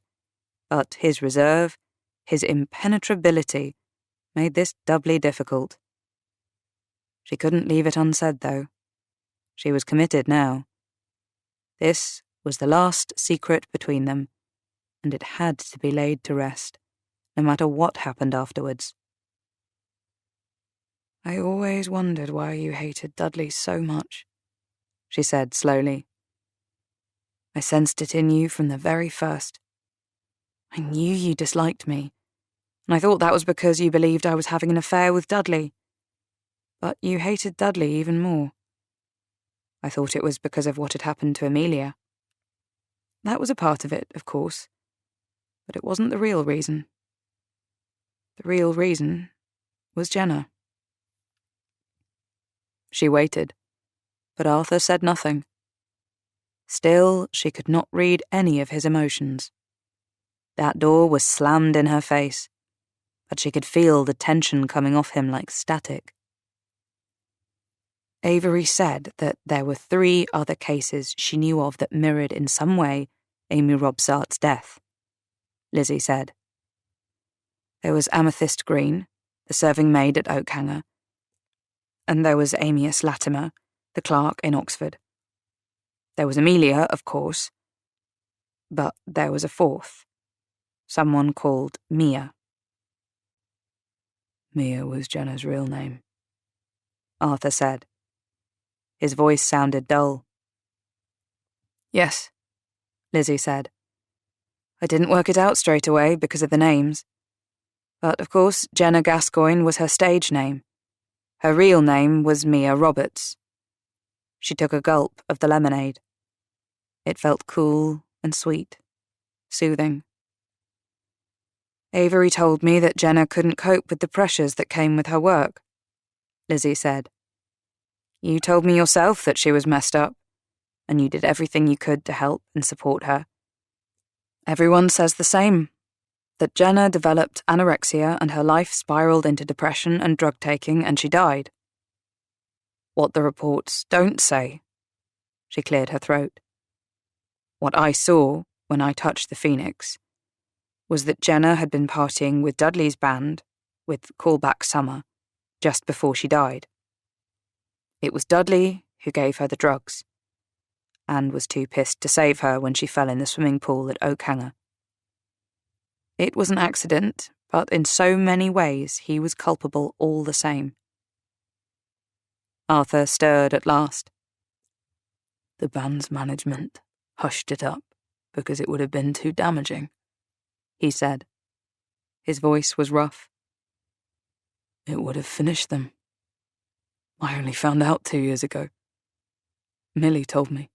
but his reserve, his impenetrability, made this doubly difficult. She couldn't leave it unsaid, though. She was committed now. This was the last secret between them, and it had to be laid to rest, no matter what happened afterwards. I always wondered why you hated Dudley so much, she said slowly. I sensed it in you from the very first. I knew you disliked me, and I thought that was because you believed I was having an affair with Dudley. But you hated Dudley even more. I thought it was because of what had happened to Amelia. That was a part of it, of course, but it wasn't the real reason. The real reason was Jenna. She waited, but Arthur said nothing. Still, she could not read any of his emotions. That door was slammed in her face, but she could feel the tension coming off him like static. Avery said that there were 3 other cases she knew of that mirrored in some way Amy Robsart's death, Lizzie said. There was Amethyst Green, the serving maid at Oakhanger, and there was Amias Latimer, the clerk in Oxford. There was Amelia, of course, but there was a 4th, someone called Mia. Mia was Jenna's real name, Arthur said. His voice sounded dull. Yes, Lizzie said. I didn't work it out straight away because of the names. But, of course, Jenna Gascoigne was her stage name. Her real name was Mia Roberts. She took a gulp of the lemonade. It felt cool and sweet, soothing. Avery told me that Jenna couldn't cope with the pressures that came with her work, Lizzie said. You told me yourself that she was messed up, and you did everything you could to help and support her. Everyone says the same, that Jenna developed anorexia and her life spiraled into depression and drug-taking and she died. What the reports don't say, she cleared her throat. What I saw when I touched the Phoenix was that Jenna had been partying with Dudley's band, with Callback Summer, just before she died. It was Dudley who gave her the drugs, and was too pissed to save her when she fell in the swimming pool at Oakhanger. It was an accident, but in so many ways he was culpable all the same. Arthur stirred at last. The band's management hushed it up because it would have been too damaging, he said. His voice was rough. It would have finished them. I only found out 2 years ago. Millie told me.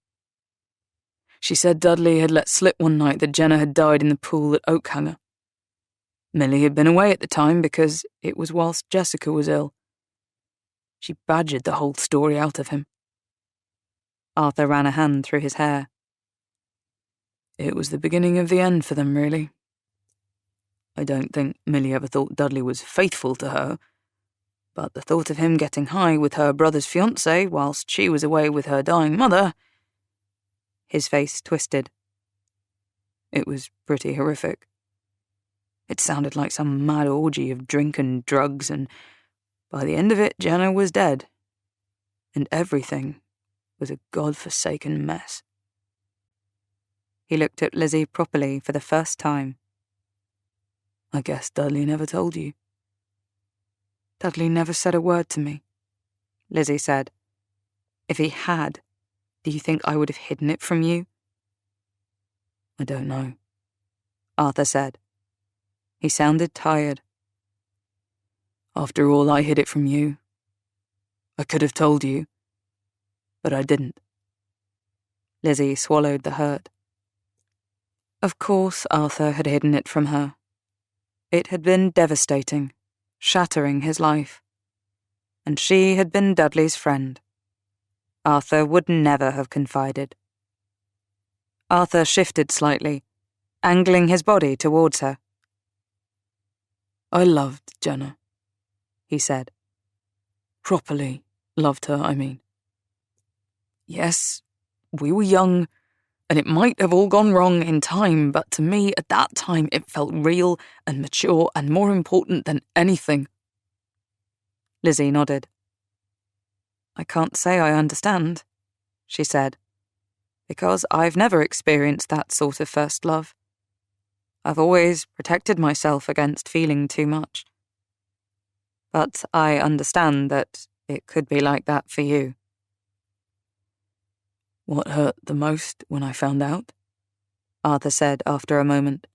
She said Dudley had let slip one night that Jenna had died in the pool at Oakhanger. Millie had been away at the time because it was whilst Jessica was ill. She badgered the whole story out of him. Arthur ran a hand through his hair. It was the beginning of the end for them, really. I don't think Millie ever thought Dudley was faithful to her, but the thought of him getting high with her brother's fiancée whilst she was away with her dying mother... His face twisted. It was pretty horrific. It sounded like some mad orgy of drink and drugs, and by the end of it, Jenna was dead. And everything was a god-forsaken mess. He looked at Lizzie properly for the first time. I guess Dudley never told you. Dudley never said a word to me, Lizzie said. If he had, do you think I would have hidden it from you? I don't know, Arthur said. He sounded tired. After all, I hid it from you. I could have told you, but I didn't. Lizzie swallowed the hurt. Of course Arthur had hidden it from her. It had been devastating, shattering his life. And she had been Dudley's friend. Arthur would never have confided. Arthur shifted slightly, angling his body towards her. I loved Jenna, he said. Properly loved her, I mean. Yes, we were young, and it might have all gone wrong in time, but to me, at that time, it felt real and mature and more important than anything. Lizzie nodded. I can't say I understand, she said, because I've never experienced that sort of first love. I've always protected myself against feeling too much. But I understand that it could be like that for you. What hurt the most when I found out, Arthur said after a moment,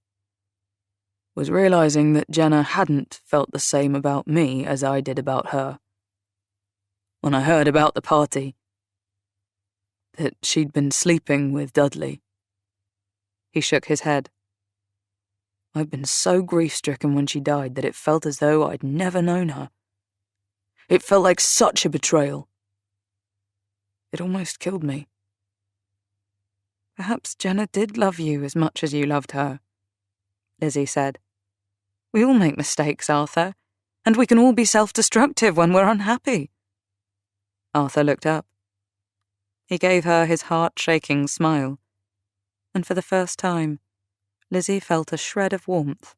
was realizing that Jenna hadn't felt the same about me as I did about her. When I heard about the party, that she'd been sleeping with Dudley. He shook his head. I'd been so grief-stricken when she died that it felt as though I'd never known her. It felt like such a betrayal. It almost killed me. Perhaps Jenna did love you as much as you loved her, Lizzie said. We all make mistakes, Arthur, and we can all be self-destructive when we're unhappy. Arthur looked up. He gave her his heart-shaking smile, and for the first time, Lizzie felt a shred of warmth.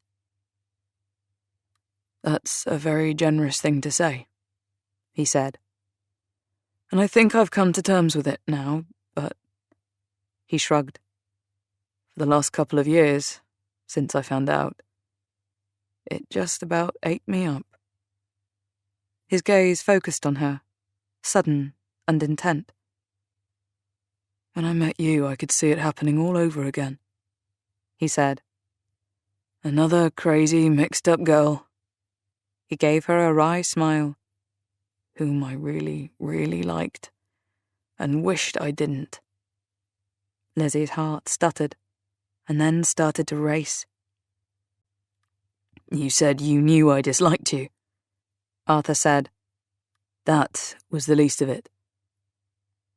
That's a very generous thing to say, he said. And I think I've come to terms with it now, but... He shrugged. For the last couple of years, since I found out, it just about ate me up. His gaze focused on her, sudden and intent. When I met you, I could see it happening all over again, he said. Another crazy, mixed-up girl. He gave her a wry smile, whom I really, really liked, and wished I didn't. Lizzie's heart stuttered, and then started to race. You said you knew I disliked you, Arthur said. That was the least of it.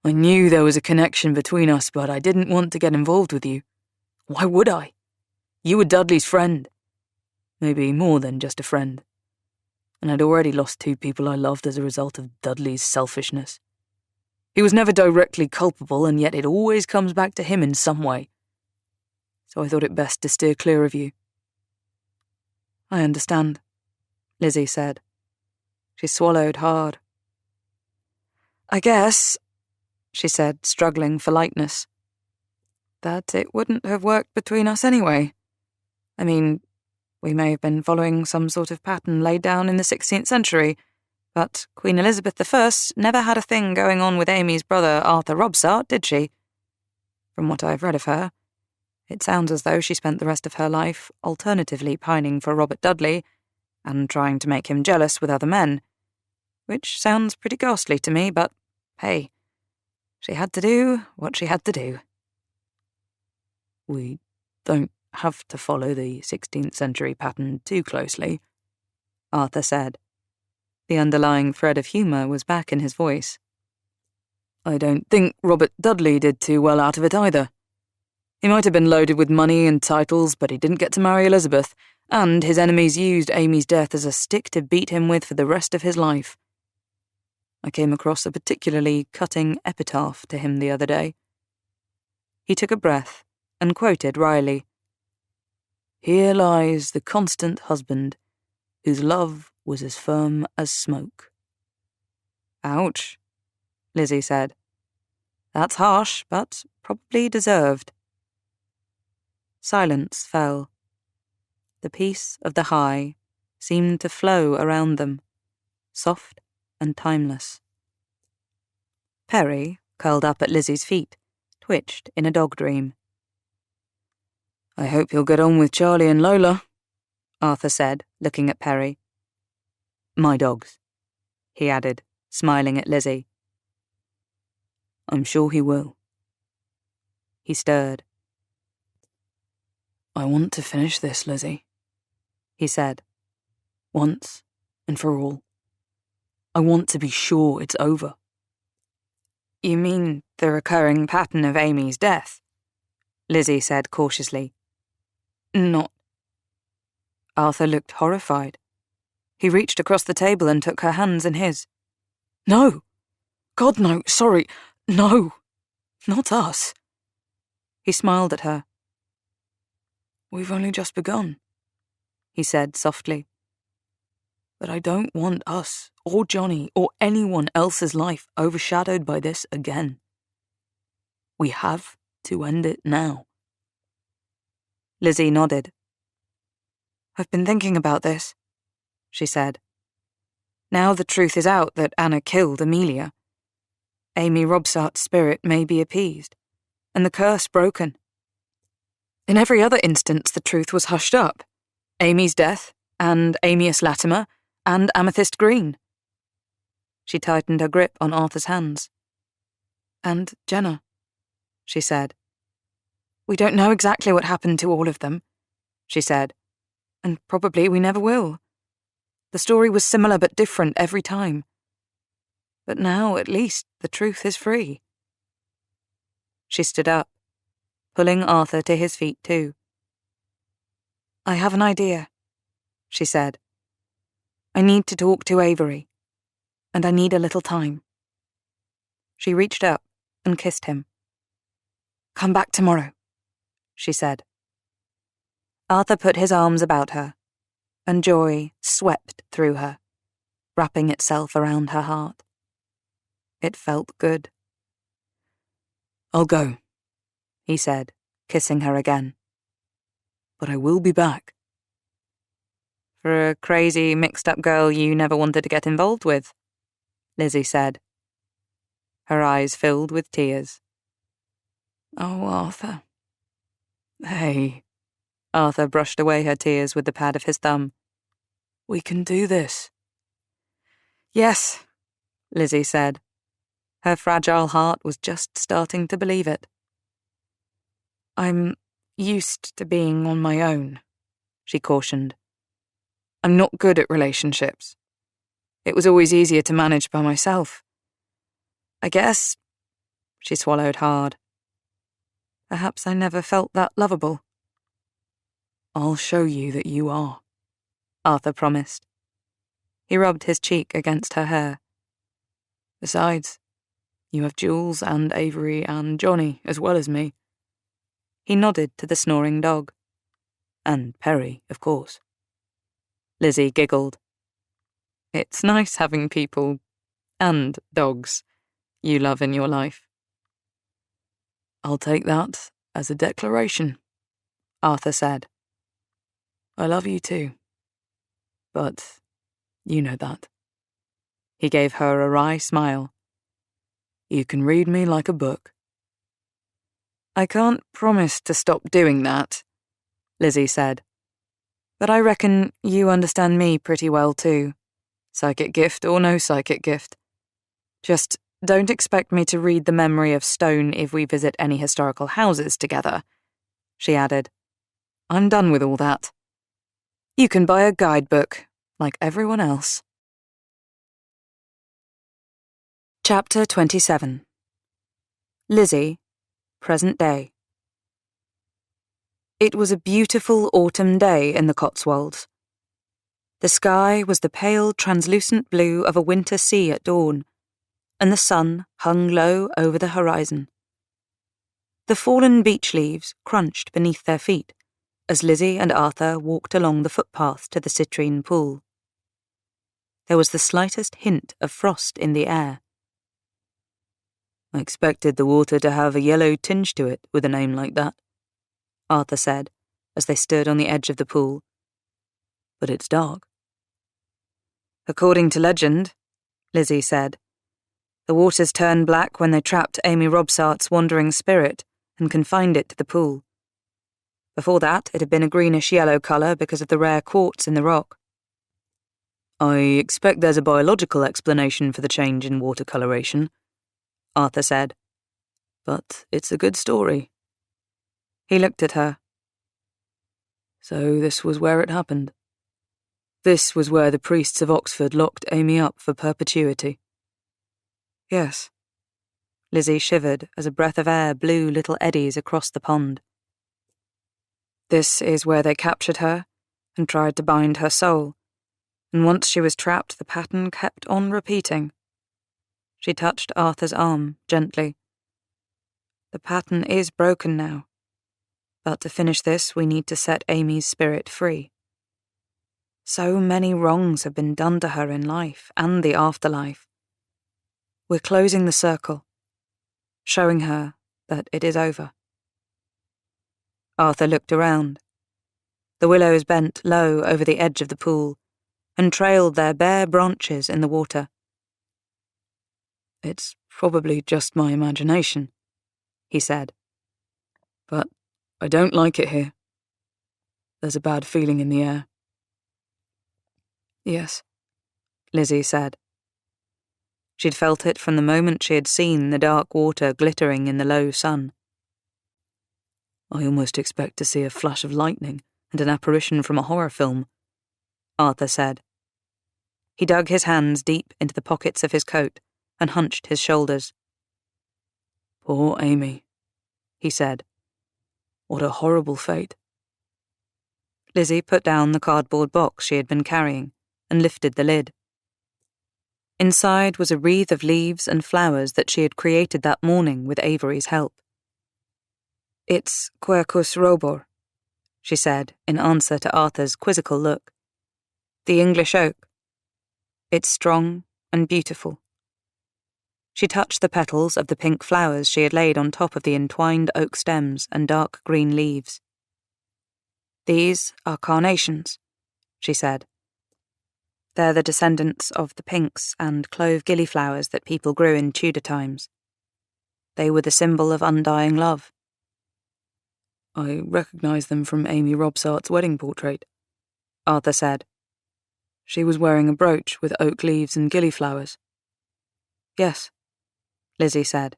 I knew there was a connection between us, but I didn't want to get involved with you. Why would I? You were Dudley's friend. Maybe more than just a friend. And I'd already lost 2 people I loved as a result of Dudley's selfishness. He was never directly culpable, and yet it always comes back to him in some way. So I thought it best to steer clear of you. I understand, Lizzie said. She swallowed hard. I guess, she said, struggling for lightness, that it wouldn't have worked between us anyway. I mean, we may have been following some sort of pattern laid down in the 16th century, but Queen Elizabeth I never had a thing going on with Amy's brother Arthur Robsart, did she? From what I've read of her, it sounds as though she spent the rest of her life alternatively pining for Robert Dudley and trying to make him jealous with other men, which sounds pretty ghastly to me, but hey, she had to do what she had to do. We don't have to follow the 16th century pattern too closely, Arthur said. The underlying thread of humour was back in his voice. I don't think Robert Dudley did too well out of it either. He might have been loaded with money and titles, but he didn't get to marry Elizabeth, and his enemies used Amy's death as a stick to beat him with for the rest of his life. I came across a particularly cutting epitaph to him the other day. He took a breath and quoted wryly, "Here lies the constant husband, whose love was as firm as smoke." Ouch, Lizzie said. That's harsh, but probably deserved. Silence fell. The peace of the high seemed to flow around them, soft and timeless. Perry, curled up at Lizzie's feet, twitched in a dog dream. I hope you'll get on with Charlie and Lola, Arthur said, looking at Perry. My dogs, he added, smiling at Lizzie. I'm sure he will. He stirred. I want to finish this, Lizzie, he said. Once and for all. I want to be sure it's over. You mean the recurring pattern of Amy's death? Lizzie said cautiously. Not. Arthur looked horrified. He reached across the table and took her hands in his. No! God, no, sorry. No! Not us. He smiled at her. We've only just begun, he said softly. But I don't want us, or Johnny, or anyone else's life overshadowed by this again. We have to end it now. Lizzie nodded. I've been thinking about this, she said. Now the truth is out that Anna killed Amelia. Amy Robsart's spirit may be appeased, and the curse broken. In every other instance, the truth was hushed up. Amy's death, and Amias Latimer, and Amethyst Green. She tightened her grip on Arthur's hands. And Jenna, she said. We don't know exactly what happened to all of them, she said, and probably we never will. The story was similar but different every time. But now, at least, the truth is free. She stood up, pulling Arthur to his feet too. I have an idea, she said. I need to talk to Avery, and I need a little time. She reached up and kissed him. Come back tomorrow, she said. Arthur put his arms about her, and joy swept through her, wrapping itself around her heart. It felt good. I'll go, he said, kissing her again. But I will be back. For a crazy, mixed-up girl you never wanted to get involved with, Lizzie said. Her eyes filled with tears. Oh, Arthur. Hey. Arthur brushed away her tears with the pad of his thumb. We can do this. Yes, Lizzie said. Her fragile heart was just starting to believe it. I'm used to being on my own, she cautioned. I'm not good at relationships. It was always easier to manage by myself. I guess," she swallowed hard, "perhaps I never felt that lovable." "I'll show you that you are," Arthur promised. He rubbed his cheek against her hair. "Besides, you have Jules and Avery and Johnny as well as me." He nodded to the snoring dog. "And Perry, of course." Lizzie giggled. "It's nice having people, and dogs, you love in your life." "I'll take that as a declaration," Arthur said. "I love you too. But you know that." He gave her a wry smile. "You can read me like a book." "I can't promise to stop doing that," Lizzie said. "But I reckon you understand me pretty well too, psychic gift or no psychic gift. Just don't expect me to read the memory of stone if we visit any historical houses together," she added. "I'm done with all that. You can buy a guidebook, like everyone else." Chapter 27. Lizzie, present day. It was a beautiful autumn day in the Cotswolds. The sky was the pale, translucent blue of a winter sea at dawn, and the sun hung low over the horizon. The fallen beech leaves crunched beneath their feet as Lizzie and Arthur walked along the footpath to the citrine pool. There was the slightest hint of frost in the air. "I expected the water to have a yellow tinge to it with a name like that," Arthur said as they stood on the edge of the pool. "But it's dark." "According to legend," Lizzie said, "the waters turned black when they trapped Amy Robsart's wandering spirit and confined it to the pool. Before that, it had been a greenish-yellow colour because of the rare quartz in the rock." "I expect there's a biological explanation for the change in water coloration," Arthur said. "But it's a good story." He looked at her. "So this was where it happened. This was where the priests of Oxford locked Amy up for perpetuity." "Yes." Lizzie shivered as a breath of air blew little eddies across the pond. "This is where they captured her and tried to bind her soul, and once she was trapped, the pattern kept on repeating." She touched Arthur's arm gently. "The pattern is broken now, but to finish this we need to set Amy's spirit free. So many wrongs have been done to her in life and the afterlife. We're closing the circle, showing her that it is over." Arthur looked around. The willows bent low over the edge of the pool and trailed their bare branches in the water. "It's probably just my imagination," he said. "But I don't like it here. There's a bad feeling in the air." "Yes," Lizzie said. She'd felt it from the moment she had seen the dark water glittering in the low sun. "I almost expect to see a flash of lightning and an apparition from a horror film," Arthur said. He dug his hands deep into the pockets of his coat and hunched his shoulders. "Poor Amy," he said. "What a horrible fate." Lizzie put down the cardboard box she had been carrying and lifted the lid. Inside was a wreath of leaves and flowers that she had created that morning with Avery's help. "It's Quercus robur," she said in answer to Arthur's quizzical look. "The English oak. It's strong and beautiful." She touched the petals of the pink flowers she had laid on top of the entwined oak stems and dark green leaves. "These are carnations," she said. "They're the descendants of the pinks and clove gillyflowers that people grew in Tudor times. They were the symbol of undying love." "I recognise them from Amy Robsart's wedding portrait," Arthur said. "She was wearing a brooch with oak leaves and gillyflowers." "Yes," Lizzie said.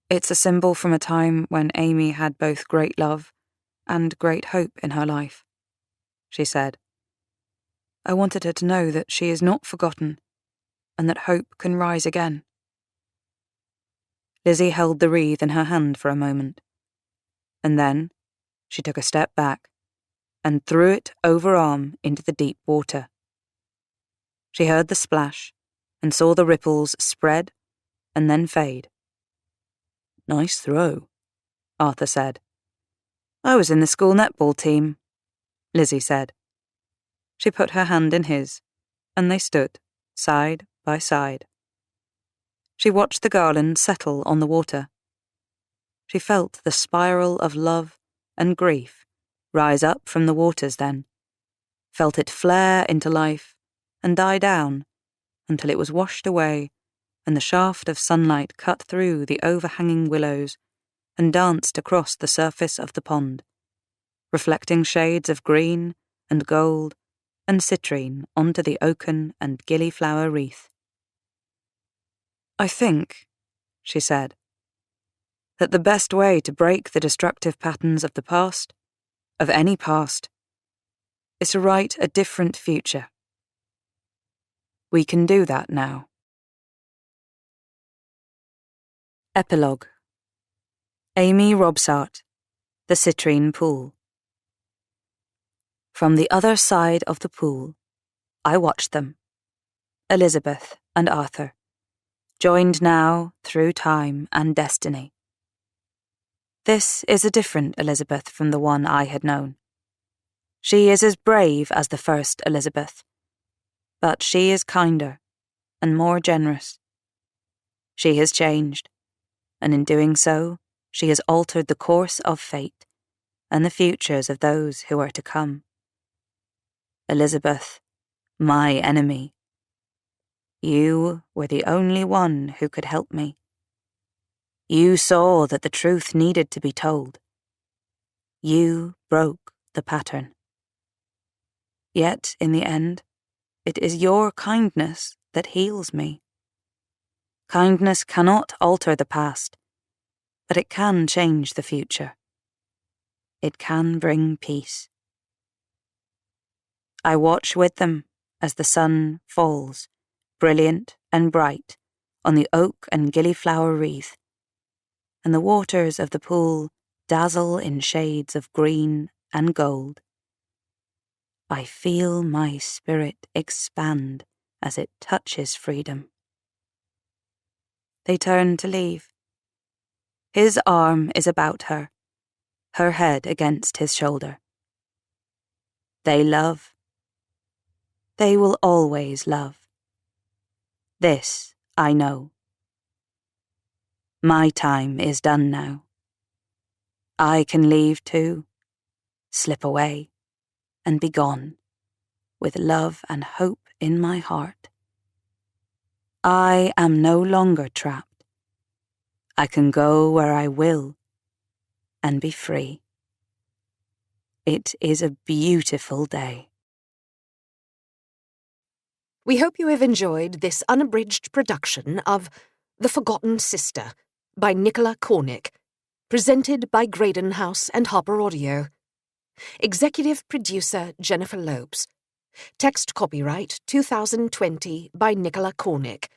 "It's a symbol from a time when Amy had both great love and great hope in her life," she said. I wanted her to know that she is not forgotten and that hope can rise again. Lizzie held the wreath in her hand for a moment, and then she took a step back and threw it overarm into the deep water. She heard the splash and saw the ripples spread and then fade. "Nice throw," Arthur said. "I was in the school netball team," Lizzie said. She put her hand in his, and they stood side by side. She watched the garland settle on the water. She felt the spiral of love and grief rise up from the waters then, felt it flare into life and die down until it was washed away and the shaft of sunlight cut through the overhanging willows and danced across the surface of the pond, reflecting shades of green and gold and citrine onto the oaken and gillyflower wreath. "I think," she said, "that the best way to break the destructive patterns of the past, of any past, is to write a different future. We can do that now." Epilogue. Amy Robsart, The Citrine Pool. From the other side of the pool, I watched them, Elizabeth and Arthur, joined now through time and destiny. This is a different Elizabeth from the one I had known. She is as brave as the first Elizabeth, but she is kinder and more generous. She has changed, and in doing so, she has altered the course of fate and the futures of those who are to come. Elizabeth, my enemy, you were the only one who could help me. You saw that the truth needed to be told. You broke the pattern. Yet, in the end, it is your kindness that heals me. Kindness cannot alter the past, but it can change the future. It can bring peace. I watch with them as the sun falls, brilliant and bright, on the oak and gillyflower wreath, and the waters of the pool dazzle in shades of green and gold. I feel my spirit expand as it touches freedom. They turn to leave. His arm is about her head against his shoulder. They love. They will always love. This I know. My time is done now. I can leave too, slip away, and be gone, with love and hope in my heart. I am no longer trapped. I can go where I will and be free. It is a beautiful day. We hope you have enjoyed this unabridged production of The Forgotten Sister by Nicola Cornick, presented by Graydon House and Harper Audio. Executive Producer Jennifer Lopes. Text copyright 2020 by Nicola Cornick.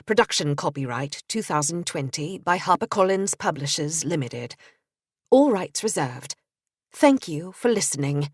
Production copyright 2020 by HarperCollins Publishers Limited. All rights reserved. Thank you for listening.